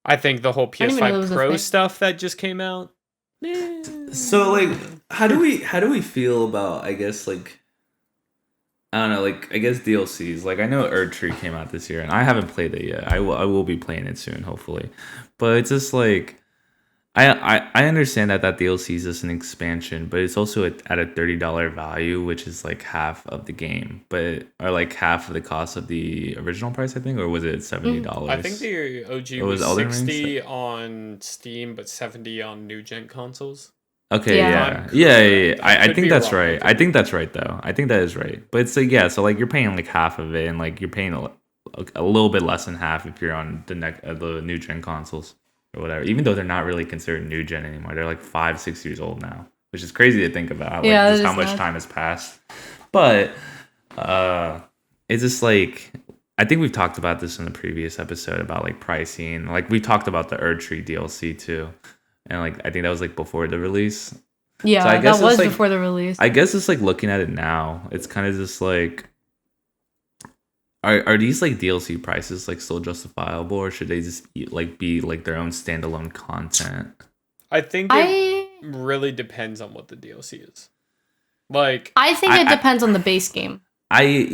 Speaker 3: I think the whole PS5 Pro stuff that just came out.
Speaker 2: So like, how do we feel about, I guess, like, I don't know, like, I guess DLCs. Like, I know Erdtree came out this year, and I haven't played it yet. I will be playing it soon, hopefully. But it's just like, I understand that DLC is just an expansion, but it's also at a $30 value, which is like half of the game, or like half of the cost of the original price, I think, or was it $70?
Speaker 3: I think the OG was 60 on Steam, but 70 on new gen consoles.
Speaker 2: Okay, yeah. I think that's right. I think that's right, though. I think that is right. But it's like, so like you're paying like half of it, and like you're paying a little bit less than half if you're on the new gen consoles or whatever. Even though they're not really considered new gen anymore, they're like 5-6 years old now, which is crazy to think about. Like just how much time has passed. But it's just like, I think we've talked about this in the previous episode about like pricing. Like we talked about the Erdtree DLC too. And like I think that was like before the release.
Speaker 1: Yeah,
Speaker 2: so I guess
Speaker 1: that was
Speaker 2: like,
Speaker 1: before the release.
Speaker 2: I guess it's like looking at it now, it's kind of just like, are these like DLC prices like still justifiable, or should they just be like their own standalone content?
Speaker 3: I think it really depends on what the DLC is. Like,
Speaker 1: I think it depends on the base game.
Speaker 2: I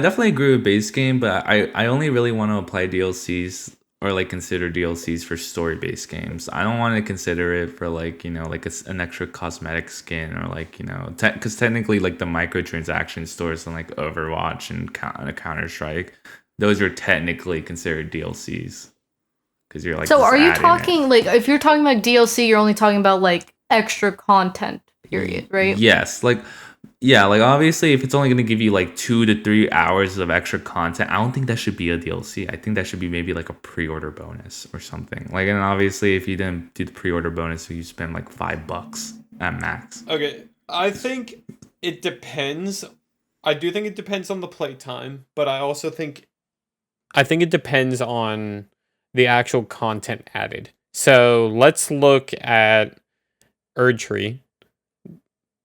Speaker 2: definitely agree with base game, but I only really want to apply DLCs or like consider DLCs for story-based games. I don't want to consider it for like, like an extra cosmetic skin, or like, because technically like the microtransaction stores in like Overwatch and Counter-Strike, those are technically considered DLCs because you're like.
Speaker 1: So are you talking like, if you're talking about DLC, you're only talking about like extra content, period, right?
Speaker 2: Yes, like Yeah, like obviously, if it's only gonna give you like 2 to 3 hours of extra content, I don't think that should be a DLC. I think that should be maybe like a pre-order bonus or something. Like, and obviously, if you didn't do the pre-order bonus, you spend like $5 at max.
Speaker 3: Okay, I think it depends. I do think it depends on the playtime, but I also think it depends on the actual content added. So let's look at Erdtree.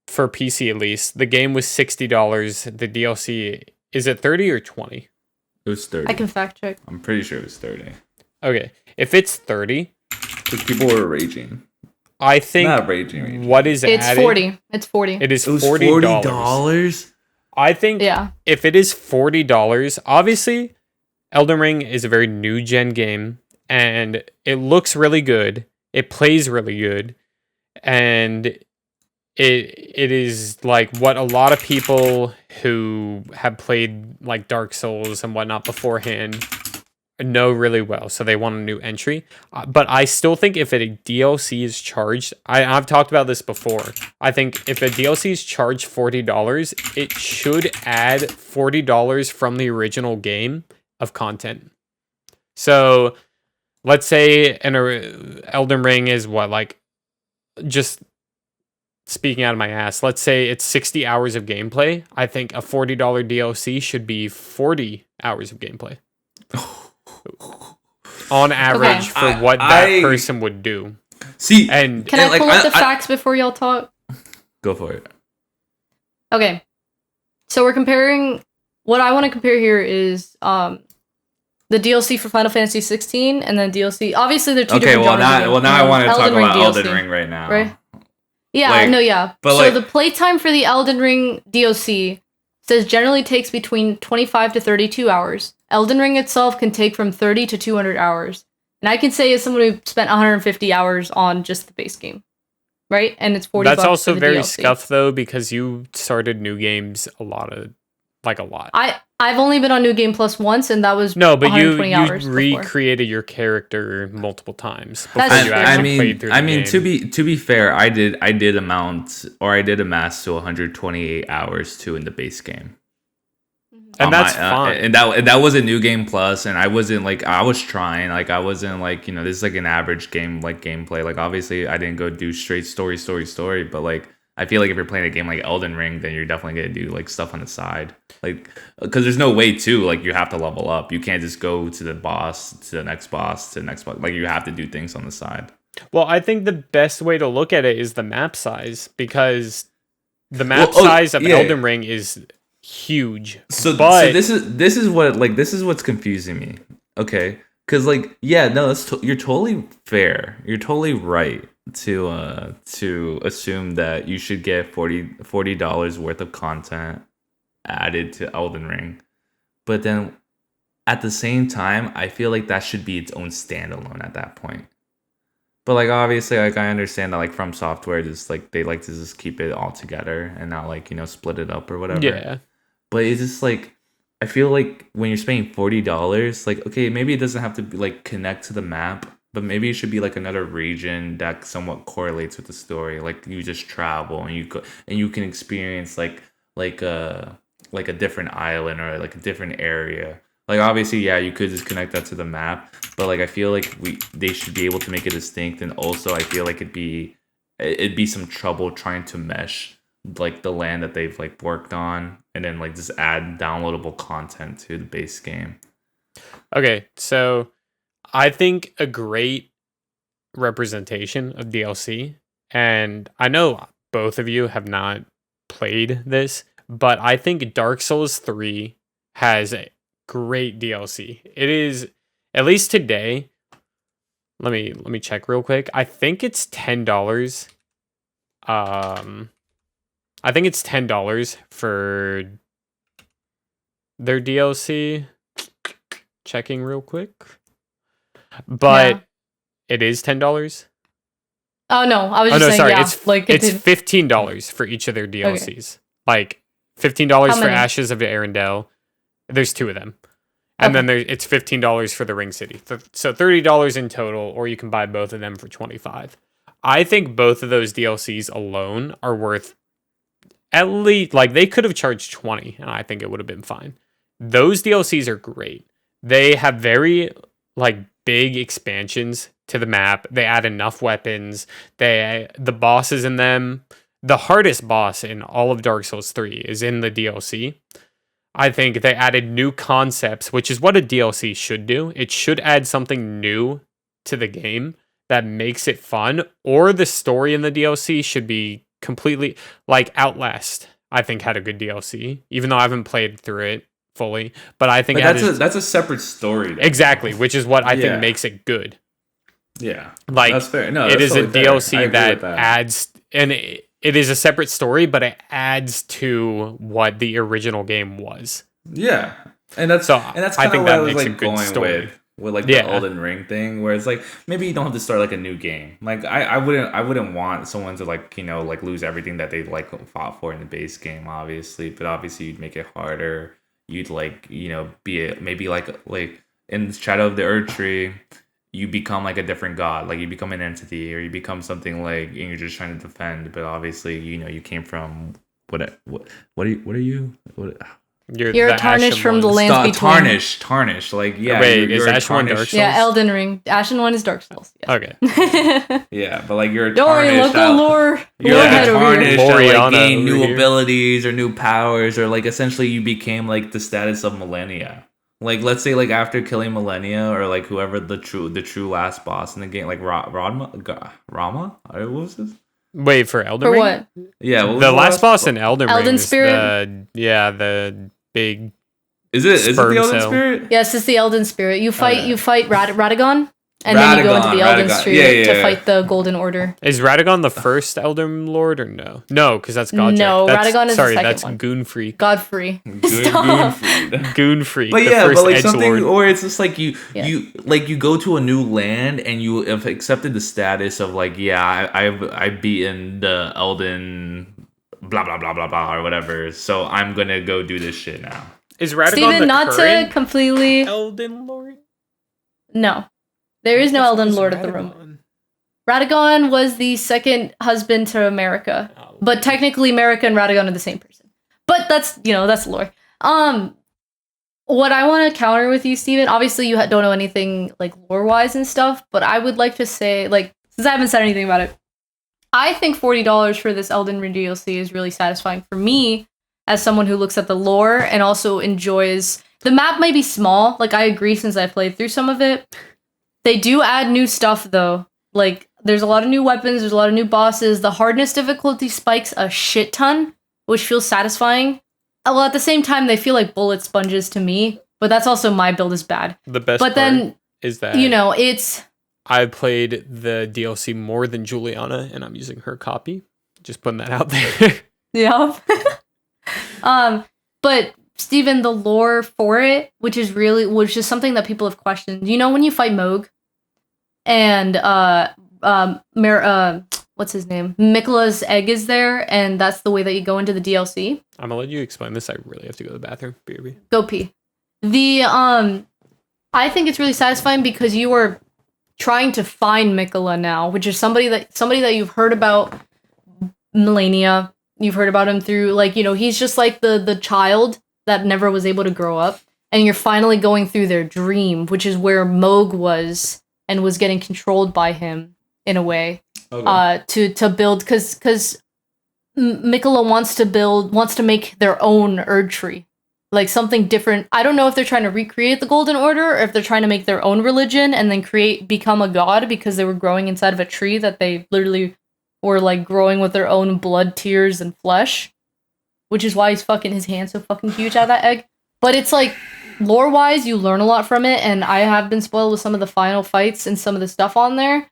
Speaker 3: For PC at least, the game was $60. The DLC, is it 30 or 20?
Speaker 2: It was 30.
Speaker 1: I can fact check.
Speaker 2: I'm pretty sure it was 30.
Speaker 3: Okay, if it's 30,
Speaker 2: because people were raging.
Speaker 3: I think
Speaker 2: Not raging.
Speaker 3: What is
Speaker 1: it's
Speaker 3: added?
Speaker 1: 40. It's 40.
Speaker 3: It is
Speaker 2: $40.
Speaker 3: I think if it is $40, obviously Elden Ring is a very new gen game and it looks really good. It plays really good, and it is like what a lot of people who have played like Dark Souls and whatnot beforehand know really well, so they want a new entry. But I still think if a DLC is charged, I've talked about this before. I think if a DLC is charged $40, it should add $40 from the original game of content. So let's say an Elden Ring is what, like, just speaking out of my ass, let's say it's 60 hours of gameplay. I think a $40 DLC should be 40 hours of gameplay. On average, for what that person would do.
Speaker 2: See,
Speaker 3: and
Speaker 1: can I pull up the facts before y'all talk?
Speaker 2: Go for it.
Speaker 1: Okay, so we're comparing. What I want to compare here is the DLC for Final Fantasy 16 and then DLC. Obviously, they're two different genres.
Speaker 2: Now I want to talk about
Speaker 1: DLC,
Speaker 2: Elden Ring right now.
Speaker 1: Right? Yeah,
Speaker 2: But
Speaker 1: so the playtime for the Elden Ring DLC says generally takes between 25 to 32 hours. Elden Ring itself can take from 30 to 200 hours. And I can say as someone who spent 150 hours on just the base game. Right? And it's 40
Speaker 3: That's also very
Speaker 1: DLC.
Speaker 3: scuffed, though, because you started New Games a lot.
Speaker 1: I've only been on New Game Plus once, and that was
Speaker 3: no, but
Speaker 1: 120
Speaker 3: you
Speaker 1: hours
Speaker 3: recreated your character multiple times before
Speaker 1: That's
Speaker 3: you
Speaker 1: true.
Speaker 3: actually played through the game.
Speaker 2: To be fair, I did amass to 128 hours too in the base game.
Speaker 3: And that's fine.
Speaker 2: And that was a New Game Plus, and I wasn't like, I was trying, like I wasn't like, you know, this is like an average game, like gameplay. Like obviously I didn't go do straight story, but like I feel like if you're playing a game like Elden Ring, then you're definitely gonna do like stuff on the side, like because there's no way to, like, you have to level up. You can't just go to the boss, to the next boss, to the next boss. Like you have to do things on the side.
Speaker 3: Well, I think the best way to look at it is the map size, because the map size of Elden Ring is huge.
Speaker 2: So this is what's confusing me. Okay, because like, yeah, no, you're totally fair. You're totally right to assume that you should get $40 worth of content added to Elden Ring, but then at the same time, I feel like that should be its own standalone at that point. But like obviously, like I understand that like From Software just like they like to just keep it all together and not like, you know, split it up or whatever.
Speaker 3: Yeah.
Speaker 2: But it's just like, I feel like when you're spending $40, like, okay, maybe it doesn't have to be like connect to the map, but maybe it should be like another region that somewhat correlates with the story. Like you just travel and you can experience like a different island or like a different area. Like obviously, yeah, you could just connect that to the map, but like I feel like they should be able to make it distinct, and also I feel like it'd be some trouble trying to mesh like the land that they've like worked on and then like just add downloadable content to the base game.
Speaker 3: Okay, so I think a great representation of DLC, and I know both of you have not played this, but I think Dark Souls 3 has a great DLC. It is, at least today, let me check real quick. I think it's $10. I think it's $10 for their DLC. Checking real quick. But it is $10.
Speaker 1: Oh no, I was just saying,
Speaker 3: sorry,
Speaker 1: yeah.
Speaker 3: It's $15 for each of their DLCs. Okay. Like $15 for Ashes of Arendelle. There's 2 of them. And then it's $15 for the Ring City. So $30 in total, or you can buy both of them for $25. I think both of those DLCs alone are worth at least like they could have charged 20 and I think it would have been fine. Those DLCs are great. They have very like big expansions to the map. They add enough weapons. The bosses in them, the hardest boss in all of Dark Souls 3 is in the DLC. I think they added new concepts, which is what a DLC should do. It should add something new to the game that makes it fun, or the story in the DLC should be completely like Outlast. I think had a good DLC, even though I haven't played through it fully, but I think
Speaker 2: that's a separate story though.
Speaker 3: Exactly, which is what I think makes it good.
Speaker 2: Yeah,
Speaker 3: like
Speaker 2: that's fair. No,
Speaker 3: it is a
Speaker 2: totally
Speaker 3: DLC that adds, and it is a separate story, but it adds to what the original game was.
Speaker 2: Yeah, and that's kind of what I was like going with like the Elden Ring thing, where it's like maybe you don't have to start like a new game. Like I wouldn't want someone to like like lose everything that they like fought for in the base game, obviously, but obviously you'd make it harder. You'd like be maybe like in Shadow of the Earth Tree, you become like a different god, like you become an entity, or you become something like, and you're just trying to defend. But obviously, you came from what are you?
Speaker 1: You're tarnished from the lands between.
Speaker 2: Tarnished. Like
Speaker 3: Wait, is Ashen One Dark Souls?
Speaker 1: Yeah, Elden Ring. Ashen One is Dark Souls. Yes.
Speaker 3: Okay.
Speaker 2: Yeah, but like you're
Speaker 1: don't worry, local lore.
Speaker 2: You're tarnished, like gain new abilities or new powers, or like essentially you became like the status of Millennia. Like let's say like after killing Millennia, or like whoever the true last boss in the game, like Rama. What was this?
Speaker 3: Wait, for Elden
Speaker 1: Ring?
Speaker 3: For
Speaker 1: what?
Speaker 3: Yeah, what the last boss in Elden Ring is Spirit? The big.
Speaker 2: Is it the Elden Spirit?
Speaker 1: Yes, it's the Elden Spirit. You fight Radagon, and then you go into the Elden Spirit to fight the Golden Order.
Speaker 3: Is Radagon the first Elden Lord or no? No, because that's Godric.
Speaker 1: No, Radagon is the second
Speaker 3: that's
Speaker 1: one.
Speaker 3: Goonfrey.
Speaker 1: Godfrey.
Speaker 3: Goonfrey.
Speaker 2: But yeah, but like something, or it's just like you go to a new land and you have accepted the status of like, I've beaten the Elden blah blah blah blah blah or whatever, so I'm gonna go do this shit now.
Speaker 3: Is Radagon
Speaker 1: Steven,
Speaker 3: the
Speaker 1: not to completely
Speaker 3: Elden Lord?
Speaker 1: No. There is no Elden Lord at the room. Radagon was the second husband to America. But technically America and Radagon are the same person. But that's lore. What I want to counter with you, Steven, obviously you don't know anything like lore-wise and stuff, but I would like to say, like, since I haven't said anything about it, I think $40 for this Elden Ring DLC is really satisfying for me as someone who looks at the lore and also enjoys... The map might be small, like I agree since I played through some of it. They do add new stuff though. Like there's a lot of new weapons, there's a lot of new bosses. The hardness difficulty spikes a shit ton, which feels satisfying. Well, at the same time, they feel like bullet sponges to me, but that's also my build is bad.
Speaker 3: The best part then, is that
Speaker 1: it's...
Speaker 3: I played the DLC more than Juliana, and I'm using her copy. Just putting that out there.
Speaker 1: Yeah. But Steven, the lore for it, which is something that people have questioned. When you fight Moog and what's his name? Mikola's egg is there, and that's the way that you go into the DLC.
Speaker 3: I'm gonna let you explain this. I really have to go to the bathroom. BRB.
Speaker 1: Go pee. I think it's really satisfying because you are trying to find Mikola now, which is somebody that you've heard about Millennia. You've heard about him through he's just like the child that never was able to grow up, and you're finally going through their dream, which is where Moog was and was getting controlled by him in a way. Okay. To build because Mikola wants to make their own Erd Tree, like something different. I don't know if they're trying to recreate the Golden Order or if they're trying to make their own religion and then become a god because they were growing inside of a tree that they literally were like growing with their own blood, tears, and flesh, which is why his hands so fucking huge out of that egg. But it's like lore wise, you learn a lot from it, and I have been spoiled with some of the final fights and some of the stuff on there.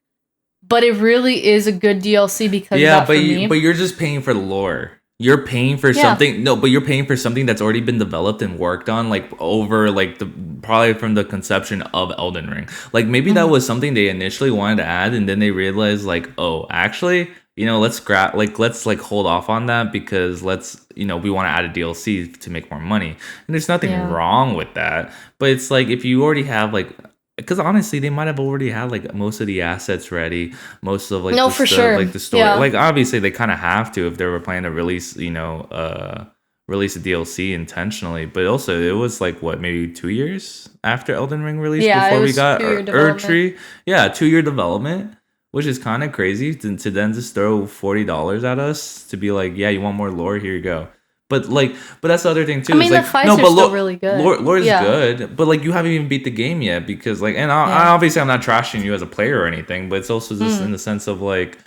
Speaker 1: But it really is a good DLC because of that for me.
Speaker 2: But you're just paying for the lore. You're paying for something. No, but you're paying for something that's already been developed and worked on, like over like probably from the conception of Elden Ring. Like maybe that was something they initially wanted to add, and then they realized like, oh, actually, let's hold off on that because we want to add a DLC to make more money. And there's nothing wrong with that. But it's like if you already have like because honestly, they might have already had like most of the assets ready, most of like
Speaker 1: No,
Speaker 2: the
Speaker 1: for
Speaker 2: stuff,
Speaker 1: sure.
Speaker 2: like the story.
Speaker 1: Yeah.
Speaker 2: Like obviously, they kind of have to if they were planning to release, release a DLC intentionally. But also, it was like what, maybe 2 years after Elden Ring released
Speaker 1: Yeah, it
Speaker 2: before we
Speaker 1: was
Speaker 2: got
Speaker 1: 2-year
Speaker 2: Erd
Speaker 1: development.
Speaker 2: Tree. Yeah, 2 year development, which is kind of crazy to then just throw $40 at us to be like, yeah, you want more lore? Here you go. But like, but that's the other thing too.
Speaker 1: I mean,
Speaker 2: Is
Speaker 1: the
Speaker 2: like,
Speaker 1: fights
Speaker 2: no,
Speaker 1: are
Speaker 2: but
Speaker 1: still really good.
Speaker 2: lore is
Speaker 1: Yeah.
Speaker 2: good, but like you haven't even beat the game yet because like, and I
Speaker 1: Yeah.
Speaker 2: obviously I'm not trashing you as a player or anything, but it's also just in the sense of like,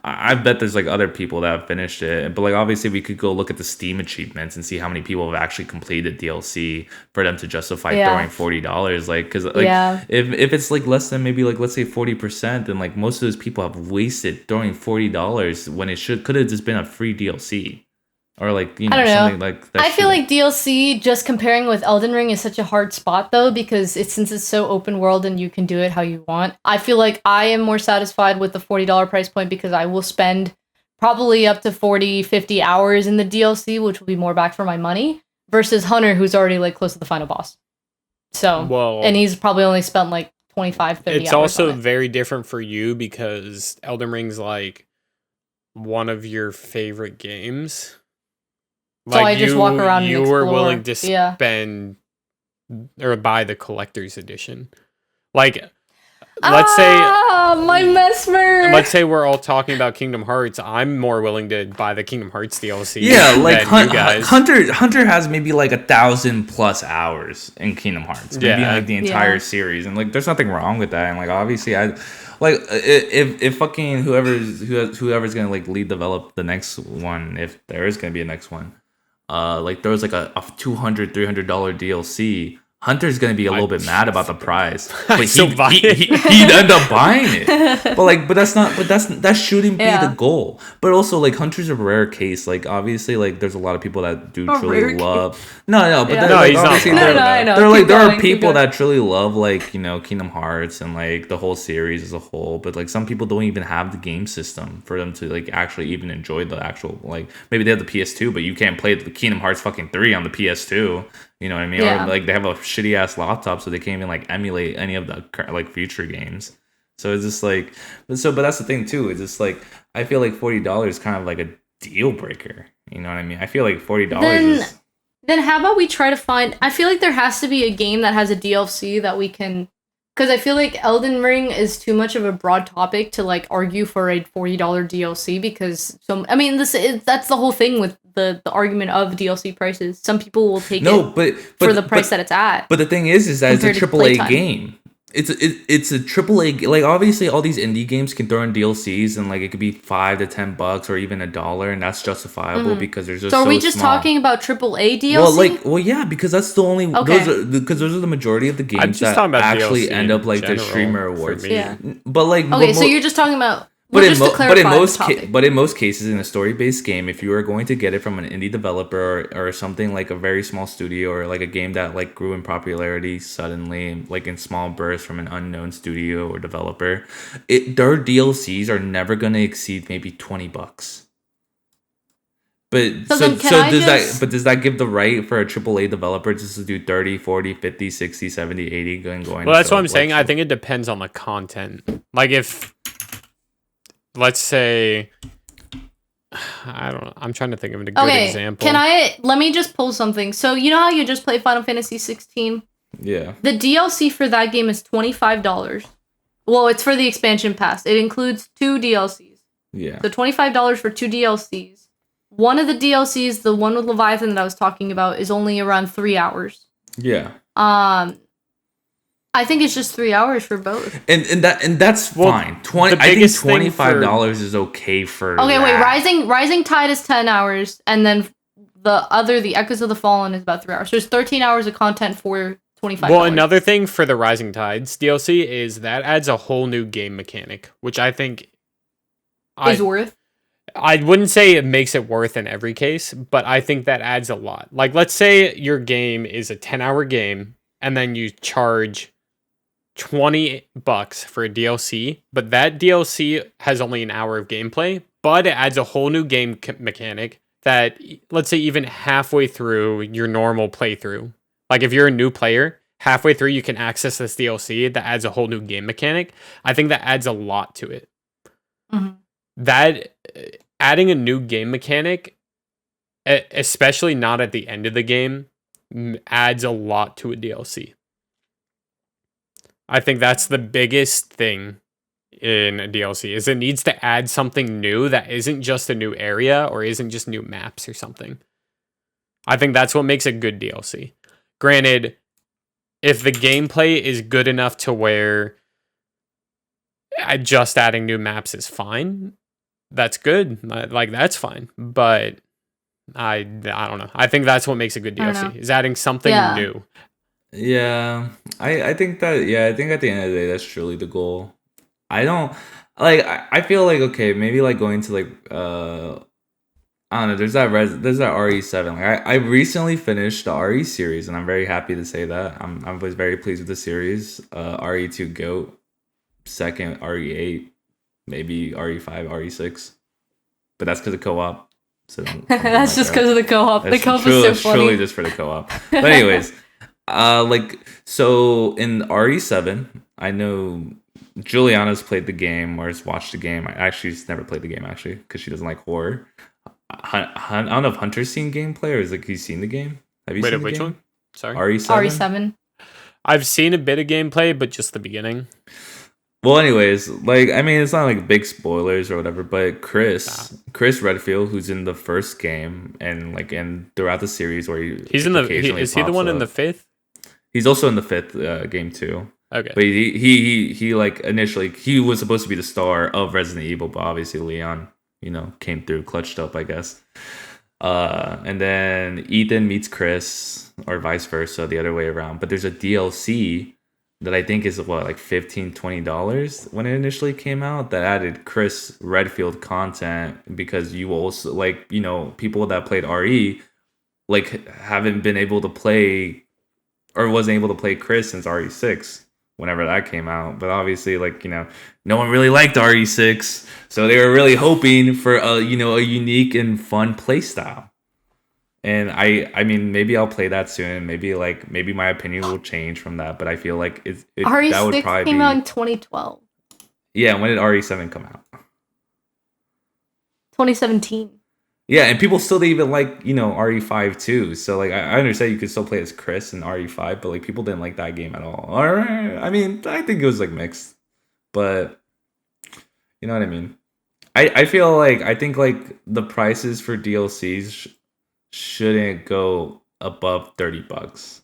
Speaker 2: I bet there's like other people that have finished it, but like obviously we could go look at the Steam achievements and see how many people have actually completed DLC for them to justify
Speaker 1: Yeah.
Speaker 2: throwing $40. Like, because like
Speaker 1: Yeah.
Speaker 2: if it's like less than maybe like let's say 40%, then like most of those people have wasted throwing $40 when it could have just been a free DLC. Or like,
Speaker 1: I don't know.
Speaker 2: something like that.
Speaker 1: I feel like DLC, just comparing with Elden Ring, is such a hard spot though, because since it's so open world and you can do it how you want. I feel like I am more satisfied with the $40 price point because I will spend probably up to 40, 50 hours in the DLC, which will be more back for my money, versus Hunter, who's already like close to the final boss. So,
Speaker 3: Well,
Speaker 1: and he's probably only spent like 25, 30
Speaker 3: it's
Speaker 1: hours
Speaker 3: also
Speaker 1: on it.
Speaker 3: very different for you because Elden Ring's like one of your favorite games.
Speaker 1: So I just walk around and
Speaker 3: you were willing to
Speaker 1: explore. Yeah.
Speaker 3: spend or buy the collector's edition. Like, let's say
Speaker 1: my Mesmer.
Speaker 3: let's say we're all talking about Kingdom Hearts. I'm more willing to buy the Kingdom Hearts DLC.
Speaker 2: Yeah, like
Speaker 3: than you guys.
Speaker 2: Hunter has maybe like 1,000+ hours in Kingdom Hearts, maybe
Speaker 3: Yeah.
Speaker 2: like the entire series, and like there's nothing wrong with that. And like obviously, I like if fucking whoever's gonna like lead develop the next one, if there is gonna be a next one, like there was like a $200-$300 DLC. Hunter's gonna be a little bit mad about the price, but he'd end up buying it. But that shouldn't be the goal. But also like Hunter's a rare case. Like obviously like there's a lot of people that do truly love. No, but
Speaker 3: No,
Speaker 2: like,
Speaker 3: he's not
Speaker 2: obviously
Speaker 3: wrong.
Speaker 1: I know.
Speaker 2: there
Speaker 1: Keep
Speaker 2: are
Speaker 1: going,
Speaker 2: people
Speaker 1: keep going.
Speaker 2: that truly love like Kingdom Hearts and like the whole series as a whole. But like some people don't even have the game system for them to like actually even enjoy the actual like maybe they have the PS2, but you can't play the Kingdom Hearts fucking 3 on the PS2. You know what I mean?
Speaker 1: Yeah.
Speaker 2: Or like they have a shitty ass laptop, so they can't even like emulate any of the like future games. So it's just like, but that's the thing too. It's just like I feel like $40 is kind of like a deal breaker. You know what I mean? I feel like $40
Speaker 1: Then how about we try to find? I feel like there has to be a game that has a DLC that we can, because I feel like Elden Ring is too much of a broad topic to like argue for a $40 DLC because that's the whole thing with the argument of DLC prices. Some people will take it for the price that it's at.
Speaker 2: But the thing is that it's a
Speaker 1: compared to
Speaker 2: AAA
Speaker 1: playtime.
Speaker 2: game. It's a AAA like obviously all these indie games can throw in DLCs and like it could be $5 to $10 or even $1 and that's justifiable because there's just
Speaker 1: So are we just
Speaker 2: small.
Speaker 1: talking about AAA DLC?
Speaker 2: Well, yeah, because that's the only those are the majority of the games
Speaker 3: just
Speaker 2: that
Speaker 3: talking about
Speaker 2: actually
Speaker 3: DLC
Speaker 2: end up like
Speaker 3: in
Speaker 2: their
Speaker 3: general
Speaker 2: streamer
Speaker 3: for
Speaker 2: awards.
Speaker 3: me.
Speaker 1: Yeah.
Speaker 2: But like
Speaker 1: Okay, so you're just talking about.
Speaker 2: but
Speaker 1: Just to clarify the topic.
Speaker 2: in most cases in a story-based game, if you are going to get it from an indie developer or something like a very small studio or like a game that like grew in popularity suddenly, like in small bursts from an unknown studio or developer, their DLCs are never going to exceed maybe $20. But does that give the right for a AAA developer just to do 30, 40, 50, 60, 70, 80 going?
Speaker 3: Well, that's what I'm saying. I think it depends on the content. Like if let's say I don't know. I'm trying to think of a good example.
Speaker 1: Let me just pull something. So you know how you just played Final Fantasy 16?
Speaker 2: Yeah.
Speaker 1: The DLC for that game is $25. Well, it's for the expansion pass. It includes 2 DLCs.
Speaker 2: Yeah.
Speaker 1: So $25 for 2 DLCs. One of the DLCs, the one with Leviathan that I was talking about, is only around 3 hours.
Speaker 2: Yeah.
Speaker 1: I think it's just 3 hours for both.
Speaker 2: And that's fine. I think $25 is okay for.
Speaker 1: Okay,
Speaker 2: that.
Speaker 1: wait. Rising Tide is 10 hours, and then the Echoes of the Fallen is about 3 hours. So there's 13 hours of content for $25.
Speaker 3: Well, another thing for the Rising Tides DLC is that adds a whole new game mechanic, which I think
Speaker 1: is worth.
Speaker 3: I wouldn't say it makes it worth in every case, but I think that adds a lot. Like, let's say your game is a 10-hour game, and then you charge $20 for a DLC, but that DLC has only an hour of gameplay, but it adds a whole new game mechanic that, let's say, even halfway through your normal playthrough, like if you're a new player, halfway through you can access this DLC that adds a whole new game mechanic. I think that adds a lot to it.
Speaker 1: Mm-hmm.
Speaker 3: That adding a new game mechanic, especially not at the end of the game, adds a lot to a DLC. I think that's the biggest thing in a DLC, is it needs to add something new that isn't just a new area or isn't just new maps or something. I think that's what makes a good DLC. Granted, if the gameplay is good enough to where just adding new maps is fine, that's good. Like, that's fine. But I don't know. I think that's what makes a good DLC, is adding something new.
Speaker 2: Yeah, I think that, I think at the end of the day, that's truly the goal. I don't, like, I feel like, okay, maybe, like, going to, like, I don't know, there's that RE7. Like, I recently finished the RE series, and I'm very happy to say that. I was very pleased with the series. RE2 GOAT, second RE8, maybe RE5, RE6. But that's because of co-op. So
Speaker 1: that's just because of the co-op. The co-op is so funny.
Speaker 2: Truly just for the co-op. But anyways, like, so in RE7, I know Juliana's played the game or has watched the game. She's never played the game, actually, because she doesn't like horror. I don't know if Hunter's seen gameplay, or is like he's seen the game. Have you seen the
Speaker 3: which
Speaker 2: game?
Speaker 3: one? Sorry.
Speaker 1: RE7.
Speaker 3: I've seen a bit of gameplay, but just the beginning.
Speaker 2: Well, anyways, like, I mean, it's not like big spoilers or whatever, but Chris Redfield, who's in the first game and like throughout the series, where
Speaker 3: he's in is he the one in the fifth?
Speaker 2: He's also in the fifth game too.
Speaker 3: Okay.
Speaker 2: But he like initially he was supposed to be the star of Resident Evil, but obviously Leon, came through, clutched up, I guess. And then Ethan meets Chris, or vice versa, the other way around. But there's a DLC that I think is like $15-$20 when it initially came out, that added Chris Redfield content, because you also, like, people that played RE like haven't been able to play, or wasn't able to play Chris since RE6 whenever that came out. But obviously, like, no one really liked RE6, so they were really hoping for a unique and fun playstyle. And I mean, maybe I'll play that soon. Maybe my opinion will change from that. But I feel like
Speaker 1: RE6
Speaker 2: that would probably
Speaker 1: came out in 2012.
Speaker 2: Yeah, when did RE7 come out?
Speaker 1: 2017.
Speaker 2: Yeah, and people still didn't even like, RE5 too. So, like, I understand you could still play as Chris in RE5, but like people didn't like that game at all. Or, I mean, I think it was like mixed. But you know what I mean? I feel like, I think like the prices for DLCs shouldn't go above $30.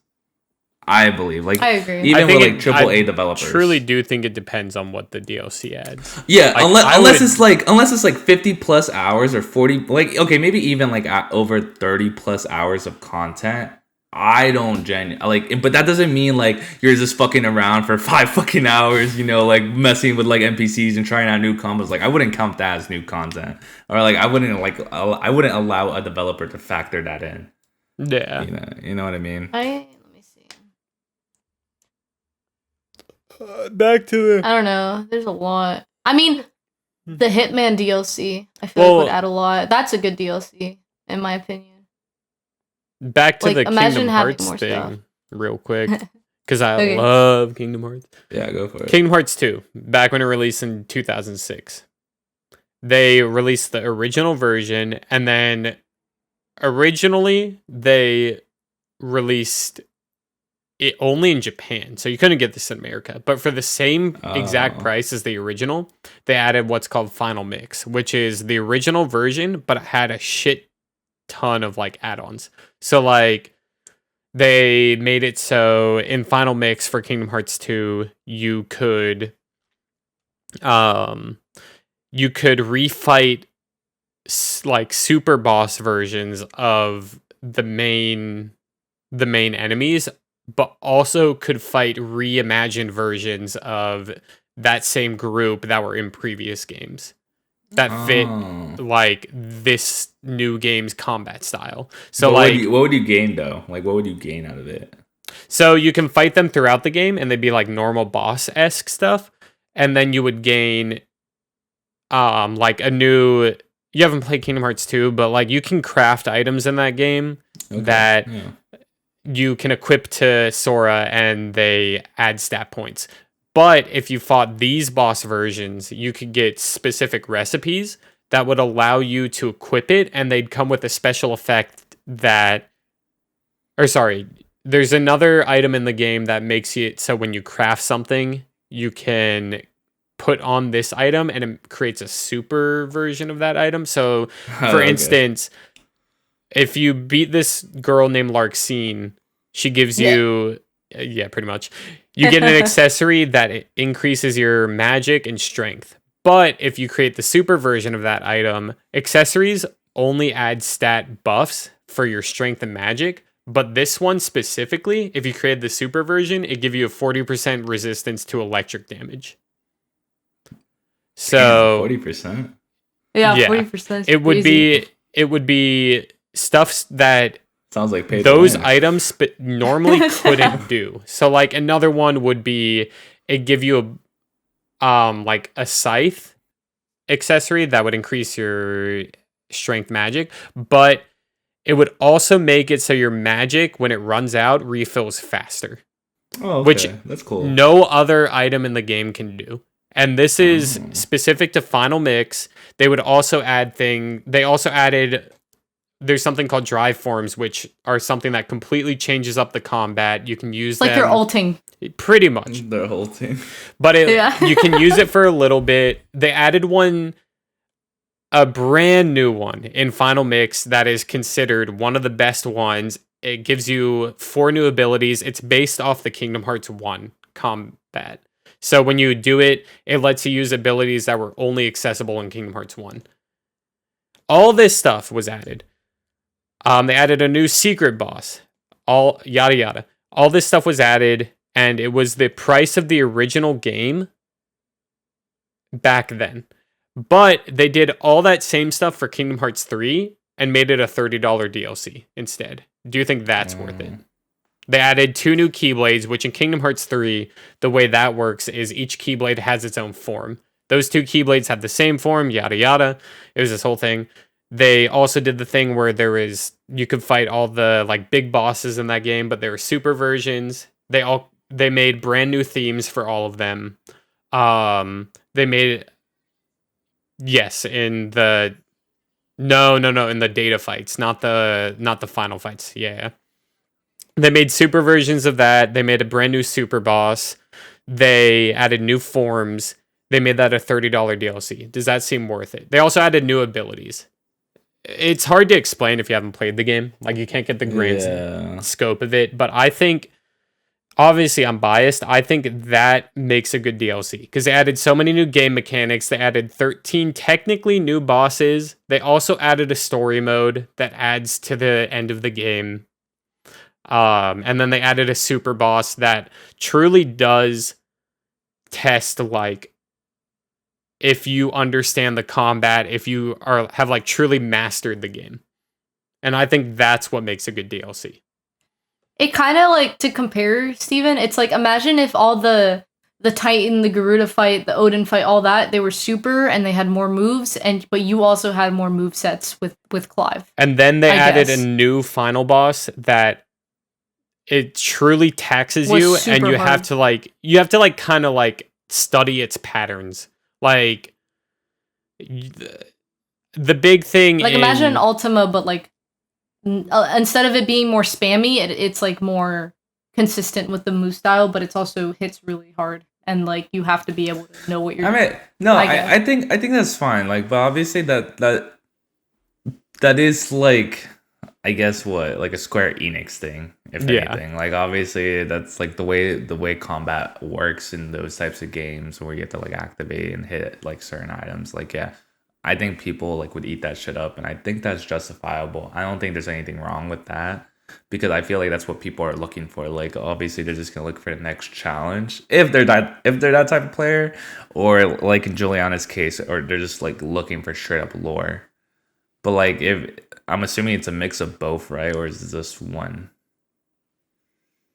Speaker 2: I believe, like,
Speaker 1: I agree.
Speaker 2: Even with like AAA developers.
Speaker 3: I truly do think it depends on what the DLC adds.
Speaker 2: Yeah, like, unless it's like 50 plus hours or 40, like, okay, maybe even like over 30 plus hours of content. I don't but that doesn't mean like you're just fucking around for 5 fucking hours, like messing with like NPCs and trying out new combos. Like, I wouldn't count that as new content, or like I wouldn't allow a developer to factor that in.
Speaker 3: Yeah,
Speaker 2: you know what I mean.
Speaker 1: Let me see.
Speaker 3: Back to
Speaker 1: I don't know. There's a lot. I mean, the Hitman DLC, I feel like would add a lot. That's a good DLC, in my opinion.
Speaker 3: Back to the Kingdom Hearts
Speaker 1: thing
Speaker 3: stuff. Real quick, because I love Kingdom Hearts.
Speaker 2: Yeah, go for it.
Speaker 3: Kingdom Hearts 2, back when it released in 2006. They released the original version, and then originally they released it only in Japan, so you couldn't get this in America. But for the same exact price as the original, they added what's called Final Mix, which is the original version, but it had a shit ton of like add-ons. So like they made it so in Final Mix for Kingdom Hearts 2, you could refight like super boss versions of the main enemies, but also could fight reimagined versions of that same group that were in previous games that fit like this new game's combat style. So
Speaker 2: what
Speaker 3: like
Speaker 2: what would you gain though? Like, what would you gain out of it?
Speaker 3: So you can fight them throughout the game, and they'd be like normal boss-esque stuff, and then you would gain like a new. You haven't played Kingdom Hearts 2, but like you can craft items in that game that you can equip to Sora and they add stat points. But if you fought these boss versions, you could get specific recipes that would allow you to equip it, and they'd come with a special effect that... Or sorry, there's another item in the game that makes it so when you craft something, you can put on this item and it creates a super version of that item. So, for instance, if you beat this girl named Larxene, she gives you... Yeah, pretty much. You get an accessory that increases your magic and strength. But if you create the super version of that item, accessories only add stat buffs for your strength and magic. But this one specifically, if you create the super version, it gives you a 40% resistance to electric damage. So
Speaker 2: 40%?
Speaker 1: Yeah, 40%.
Speaker 3: It would be stuff that
Speaker 2: sounds like
Speaker 3: those items normally couldn't do. So like another one would be it give you a like a scythe accessory that would increase your strength magic, but it would also make it so your magic when it runs out refills faster.
Speaker 2: Oh, okay.
Speaker 3: Which
Speaker 2: that's cool.
Speaker 3: No other item in the game can do. And this is specific to Final Mix. They would also they also added... There's something called drive forms, which are something that completely changes up the combat. You can use
Speaker 1: like you're ulting.
Speaker 3: Pretty much.
Speaker 2: They're ulting.
Speaker 3: But you can use it for a little bit. They added a brand new one in Final Mix that is considered one of the best ones. It gives you 4 new abilities. It's based off the Kingdom Hearts 1 combat. So when you do it, it lets you use abilities that were only accessible in Kingdom Hearts 1. All this stuff was added. They added a new secret boss. All yada yada. All this stuff was added, and it was the price of the original game back then. But they did all that same stuff for Kingdom Hearts 3 and made it a $30 DLC instead. Do you think that's worth it? They added 2 new Keyblades, which in Kingdom Hearts 3, the way that works is each Keyblade has its own form. Those 2 Keyblades have the same form, yada yada. It was this whole thing. They also did the thing where you could fight all the like big bosses in that game, but there were super versions. They made brand new themes for all of them. They made in the in the data fights, not the final fights. Yeah. They made super versions of that. They made a brand new super boss. They added new forms. They made that a $30 DLC. Does that seem worth it? They also added new abilities. It's hard to explain if you haven't played the game. Like, you can't get the grand scope of it. But I think, obviously I'm biased, I think that makes a good DLC. Because they added so many new game mechanics. They added 13 technically new bosses. They also added a story mode that adds to the end of the game. And then they added a super boss that truly does test, like, if you understand the combat, if you have like truly mastered the game. And I think that's what makes a good DLC.
Speaker 1: It kind of like, to compare, Steven, it's like, imagine if all the Titan, the Garuda fight, the Odin fight, all that, they were super and they had more moves, but you also had more movesets with Clive.
Speaker 3: And then they added a new final boss that it truly taxes you, and you have to kind of like study its patterns. Like, the big thing,
Speaker 1: like, imagine an Ultima, but like instead of it being more spammy, it's like more consistent with the move style, but it's also hits really hard, and like you have to be able to know what you're doing.
Speaker 2: I think that's fine. Like, but obviously that is like, I guess what, like a Square Enix thing, if anything. Like, obviously that's like the way combat works in those types of games where you have to like activate and hit like certain items. Like, yeah, I think people like would eat that shit up, and I think that's justifiable. I don't think there's anything wrong with that, because I feel like that's what people are looking for. Like, obviously they're just gonna look for the next challenge if they're that type of player, or like in Juliana's case, or they're just like looking for straight up lore. But like, if I'm assuming it's a mix of both, right? Or is it just one?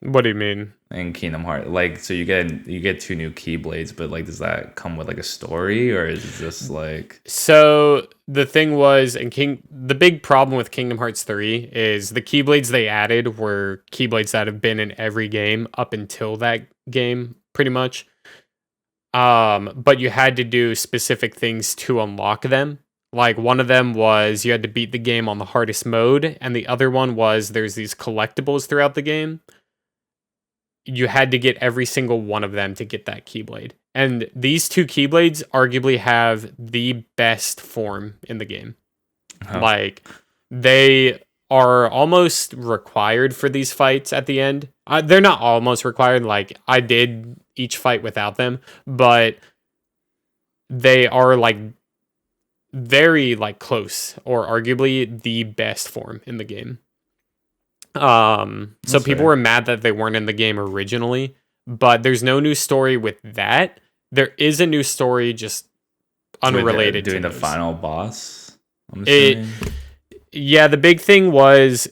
Speaker 3: What do you mean?
Speaker 2: In Kingdom Hearts, like, so you get 2 new Keyblades, but like, does that come with like a story, or is it just like?
Speaker 3: So the thing was, the big problem with Kingdom Hearts 3 is the Keyblades they added were Keyblades that have been in every game up until that game, pretty much. But you had to do specific things to unlock them. Like, one of them was you had to beat the game on the hardest mode, and the other one was there's these collectibles throughout the game. You had to get every single one of them to get that Keyblade. And these 2 Keyblades arguably have the best form in the game. Oh. Like, they are almost required for these fights at the end. They're not almost required. Like, I did each fight without them, but they are, like, very, like, close, or arguably the best form in the game. So people were mad that they weren't in the game originally, but there's no new story with that. There is a new story just unrelated to
Speaker 2: doing the final boss.
Speaker 3: Yeah, the big thing was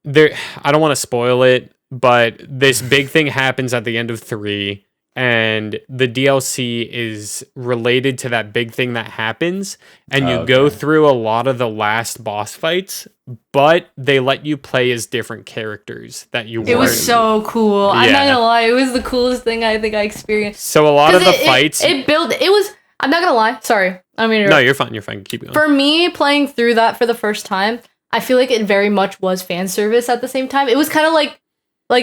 Speaker 3: there. I don't want to spoil it, but this big thing happens at the end of 3. And the DLC is related to that big thing that happens. And you go through a lot of the last boss fights, but they let you play as different characters that you weren't.
Speaker 1: It was so cool. Yeah. I'm not gonna lie, it was the coolest thing I think I experienced.
Speaker 3: So a lot of the fights...
Speaker 1: I'm not gonna lie, sorry. I mean,
Speaker 3: no, you're fine. Keep going.
Speaker 1: For me, playing through that for the first time, I feel like it very much was fan service at the same time. It was kind of like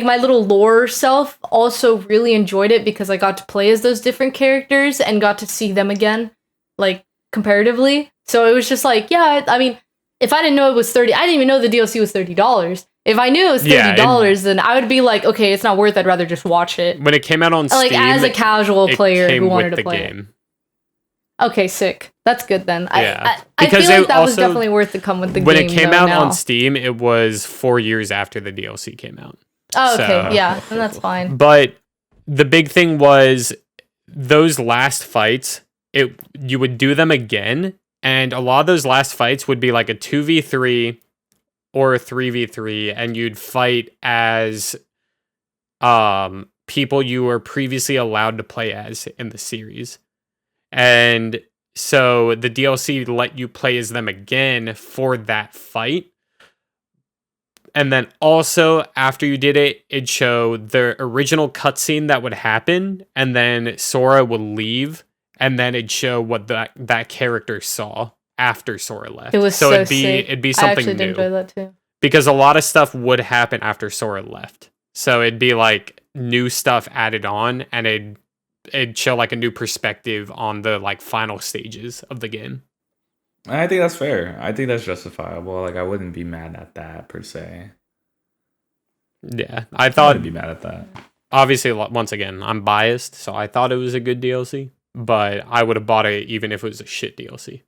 Speaker 1: my little lore self also really enjoyed it because I got to play as those different characters and got to see them again, like, comparatively. So it was just like, yeah, I mean, if I didn't know it was $30, I didn't even know the DLC was $30. If I knew it was $30, then I would be like, okay, it's not worth it. I'd rather just watch it.
Speaker 3: When it came out on Steam,
Speaker 1: like, as a casual player who wanted to play it. Okay, sick. That's good then. Yeah. I feel like that was definitely worth to come with the game.
Speaker 3: When it came out on Steam, it was 4 years after the DLC came out.
Speaker 1: Oh, okay, so, yeah, and that's fine.
Speaker 3: But the big thing was those last fights, you would do them again, and a lot of those last fights would be like a 2v3 or a 3v3, and you'd fight as people you were previously allowed to play as in the series. And so the DLC let you play as them again for that fight. And then also, after you did it, it'd show the original cutscene that would happen, and then Sora would leave, and then it'd show what that character saw after Sora left.
Speaker 1: It was so
Speaker 3: it'd
Speaker 1: sick.
Speaker 3: be something
Speaker 1: I actually
Speaker 3: new.
Speaker 1: did enjoy that too.
Speaker 3: Because a lot of stuff would happen after Sora left. So it'd be like new stuff added on, and it'd show like a new perspective on the like final stages of the game.
Speaker 2: I think that's fair. I think that's justifiable. Like, I wouldn't be mad at that per se.
Speaker 3: Yeah, I thought
Speaker 2: I'd be mad at that.
Speaker 3: Obviously, once again, I'm biased, so I thought it was a good DLC, but I would have bought it even if it was a shit DLC.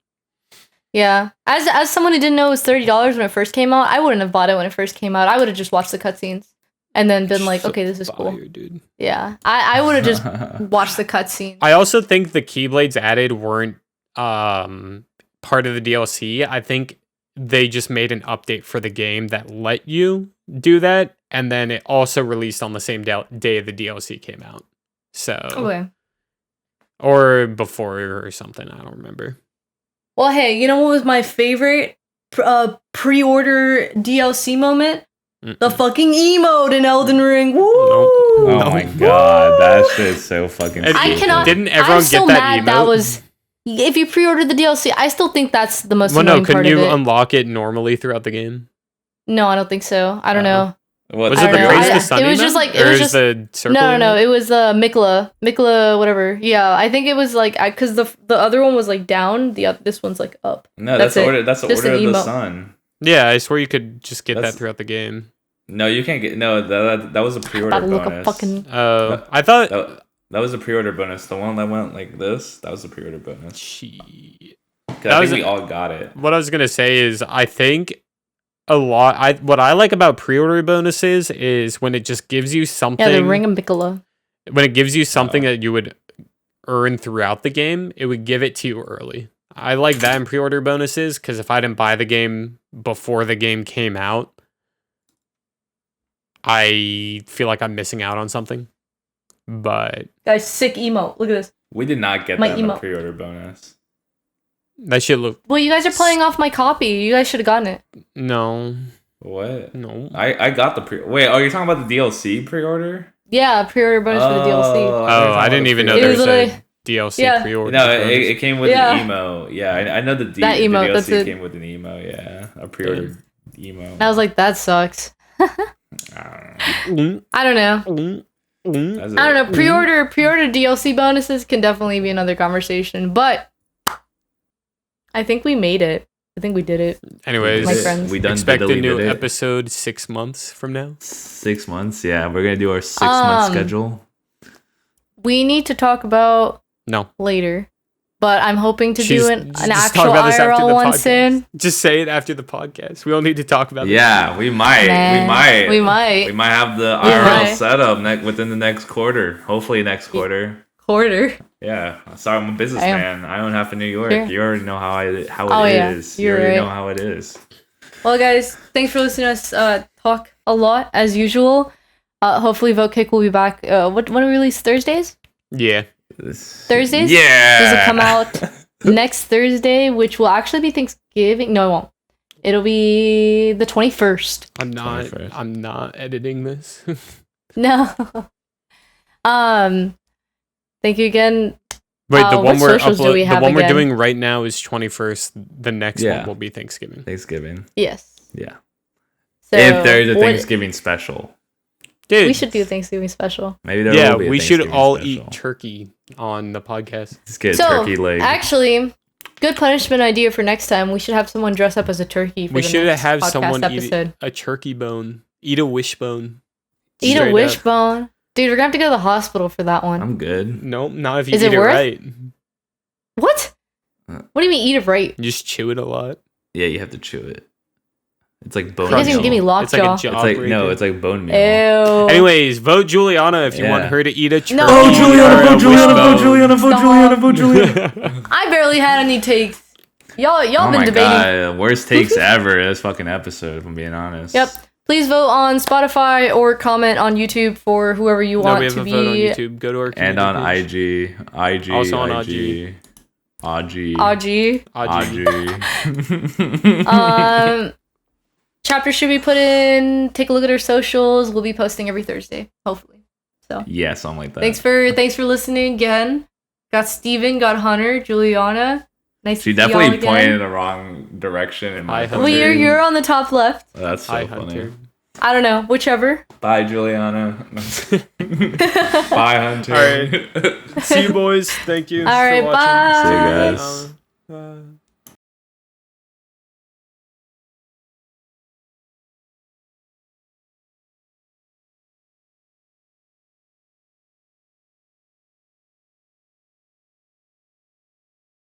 Speaker 1: Yeah, as someone who didn't know it was $30 when it first came out, I wouldn't have bought it when it first came out. I would have just watched the cutscenes and then been like, okay, this is cool. Dude. Yeah, I would have just watched the cutscenes.
Speaker 3: I also think the Keyblades added weren't part of the DLC. I think they just made an update for the game that let you do that, and then it also released on the same day the DLC came out. So,
Speaker 1: okay.
Speaker 3: Or before or something, I don't remember.
Speaker 1: Well, hey, you know what was my favorite pre-order DLC moment? The fucking emote in Elden Ring. Woo!
Speaker 2: Oh my god, that shit is so fucking stupid.
Speaker 1: I cannot.
Speaker 3: Didn't everyone
Speaker 1: I'm still
Speaker 3: get that
Speaker 1: mad
Speaker 3: emote?
Speaker 1: That was. If you pre-ordered the DLC, I still think that's the most annoying part of it.
Speaker 3: Couldn't you unlock it normally throughout the game?
Speaker 1: No, I don't think so. I don't know.
Speaker 3: Was it the Praise the Sun?
Speaker 1: It was just like it was just
Speaker 3: the circle.
Speaker 1: No. It was Mikla, whatever. Yeah, I think it was like because the other one was like down. This one's like up.
Speaker 2: No, that's the order. That's the Order of the Sun.
Speaker 3: Yeah, I swear you could just get that throughout the game.
Speaker 2: No, you can't get. No, that was a pre-order bonus.
Speaker 3: I thought
Speaker 2: that was a pre-order bonus. The one that went like this, that was a pre-order bonus.
Speaker 3: Shit.
Speaker 2: I think we all got it.
Speaker 3: What I was gonna say is, I think what I like about pre-order bonuses is when it just gives you something.
Speaker 1: Yeah, the Ring of Mikla.
Speaker 3: When it gives you something that you would earn throughout the game, it would give it to you early. I like that in pre-order bonuses because if I didn't buy the game before the game came out, I feel like I'm missing out on something. But
Speaker 1: Guys, sick emote. Look at this.
Speaker 2: We did not get
Speaker 1: My
Speaker 2: that in the
Speaker 1: emote.
Speaker 2: pre-order bonus.
Speaker 3: that should look
Speaker 1: Well, you guys are playing off my copy. You guys should have gotten it.
Speaker 3: no.
Speaker 2: What? I got the Wait, oh, you're talking about the DLC pre-order?
Speaker 1: Yeah, pre-order bonus for the DLC.
Speaker 3: Oh, I didn't even know
Speaker 1: It
Speaker 3: there
Speaker 1: was
Speaker 3: was
Speaker 1: literally-
Speaker 3: a DLC
Speaker 1: Yeah.
Speaker 3: pre-order.
Speaker 2: No, it came with
Speaker 1: Yeah.
Speaker 2: an emo. Yeah, I know the
Speaker 1: That emote, that's
Speaker 2: DLC
Speaker 1: it.
Speaker 2: came with an emo. Yeah, a pre-order emo.
Speaker 1: I was like, that sucks.
Speaker 3: Mm,
Speaker 1: I don't know.
Speaker 3: mm, mm.
Speaker 2: That's
Speaker 1: I don't
Speaker 2: it.
Speaker 1: know. Pre-order DLC bonuses can definitely be another conversation, but I think we made it. I think we did it.
Speaker 3: Anyways,
Speaker 1: My friends.
Speaker 2: We done
Speaker 3: expect a new
Speaker 2: deleted it.
Speaker 3: episode 6 months from now.
Speaker 2: 6 months. Yeah, we're gonna do our 6 month schedule.
Speaker 1: We need to talk about
Speaker 3: No.
Speaker 1: later, but I'm hoping to
Speaker 3: She's-
Speaker 1: do an
Speaker 3: just
Speaker 1: actual
Speaker 3: talk about this after
Speaker 1: IRL
Speaker 3: the
Speaker 1: one
Speaker 3: podcast.
Speaker 1: soon.
Speaker 3: Just say it after the podcast. We don't need to talk about
Speaker 2: Yeah, we might.
Speaker 1: Man,
Speaker 2: we might.
Speaker 1: we might.
Speaker 2: We might have the
Speaker 1: We
Speaker 2: IRL
Speaker 1: might.
Speaker 2: setup within the next quarter. Hopefully next quarter.
Speaker 1: Quarter.
Speaker 2: Yeah. Sorry, I'm a businessman. I own half of New York.
Speaker 1: Sure.
Speaker 2: You already know how it
Speaker 1: Oh, yeah.
Speaker 2: is.
Speaker 1: You're
Speaker 2: You already
Speaker 1: right.
Speaker 2: know how it is.
Speaker 1: Well, guys, thanks for listening to us talk a lot as usual. Hopefully, VoteKick will be back. When do we release? Thursdays?
Speaker 3: Yeah.
Speaker 1: Thursdays?
Speaker 2: Yeah.
Speaker 1: Does it come out next Thursday, which will actually be Thanksgiving? No, it won't. It'll be the 21st.
Speaker 3: I'm not
Speaker 2: 21st.
Speaker 3: I'm not editing this.
Speaker 1: No. Thank you again.
Speaker 3: Wait, the
Speaker 1: what
Speaker 3: one we're
Speaker 1: socials do we
Speaker 3: the
Speaker 1: have
Speaker 3: one we're
Speaker 1: again?
Speaker 3: doing right now is 21st. The next
Speaker 2: Yeah.
Speaker 3: one will be Thanksgiving.
Speaker 2: Thanksgiving.
Speaker 1: Yes.
Speaker 2: Yeah.
Speaker 1: So
Speaker 2: If there's a
Speaker 1: what-
Speaker 2: Thanksgiving special.
Speaker 3: Dude.
Speaker 1: we should do a Thanksgiving special.
Speaker 2: Maybe there
Speaker 3: Yeah,
Speaker 2: will be a
Speaker 3: we should
Speaker 2: Thanksgiving
Speaker 3: all
Speaker 2: special.
Speaker 3: eat turkey on the podcast.
Speaker 2: Just get a
Speaker 1: So,
Speaker 2: turkey leg.
Speaker 1: actually, good punishment idea for next time. We should have someone dress up as a turkey for
Speaker 3: We
Speaker 1: the
Speaker 3: should
Speaker 1: next
Speaker 3: have
Speaker 1: podcast
Speaker 3: someone
Speaker 1: episode.
Speaker 3: eat a turkey bone. Eat a wishbone.
Speaker 1: Eat
Speaker 3: Straight
Speaker 1: a
Speaker 3: up.
Speaker 1: wishbone. Dude, we're gonna have to go to the hospital for that one.
Speaker 2: I'm good.
Speaker 3: Nope, not if you
Speaker 1: Is
Speaker 3: eat
Speaker 1: it
Speaker 3: it
Speaker 1: worth?
Speaker 3: right.
Speaker 1: What? What do you mean eat it right?
Speaker 3: You just chew it a lot.
Speaker 2: Yeah, you have to chew it. It's like bone
Speaker 1: You guys
Speaker 2: meal.
Speaker 1: even give me
Speaker 3: It's like a
Speaker 1: lockjaw.
Speaker 3: jaw
Speaker 2: It's like
Speaker 3: breaker.
Speaker 2: it's like bone meal.
Speaker 1: Ew.
Speaker 3: Anyways, vote Juliana if you
Speaker 2: Yeah.
Speaker 3: want her to eat a turkey.
Speaker 1: No.
Speaker 2: Oh,
Speaker 1: Oh,
Speaker 2: Juliana,
Speaker 3: or a
Speaker 2: vote Juliana, vote
Speaker 3: wishbone.
Speaker 2: Juliana, vote
Speaker 1: Stop.
Speaker 2: Juliana, vote Juliana.
Speaker 1: I barely had any takes. Y'all
Speaker 2: Oh
Speaker 1: been
Speaker 2: my
Speaker 1: debating.
Speaker 2: god, worst takes ever in this fucking episode, if I'm being honest.
Speaker 1: Yep. Please vote on Spotify or comment on YouTube for whoever you
Speaker 3: No,
Speaker 1: want
Speaker 3: we have
Speaker 1: to
Speaker 3: a vote on
Speaker 1: be.
Speaker 3: YouTube. Go to our
Speaker 2: And
Speaker 3: community
Speaker 2: on
Speaker 3: page.
Speaker 2: IG.
Speaker 3: Also on
Speaker 2: IG. IG.
Speaker 1: Aji.
Speaker 2: IG.
Speaker 1: Chapter should be put in. Take a look at our socials. We'll be posting every Thursday, hopefully. So
Speaker 2: Yeah, something like that.
Speaker 1: thanks for listening again. Got Steven, got Hunter, Juliana. Nice
Speaker 2: She
Speaker 1: to see y'all
Speaker 2: definitely
Speaker 1: again.
Speaker 2: pointed in the wrong direction in my
Speaker 3: Hi,
Speaker 1: Well,
Speaker 3: Hunter.
Speaker 1: you're on the top left.
Speaker 2: That's so
Speaker 3: Hi,
Speaker 2: funny.
Speaker 3: Hunter.
Speaker 1: I don't know, whichever.
Speaker 2: Bye, Juliana. Bye, Hunter.
Speaker 3: All right. See you, boys. Thank you.
Speaker 1: All right,
Speaker 3: for watching.
Speaker 1: bye.
Speaker 2: See you guys.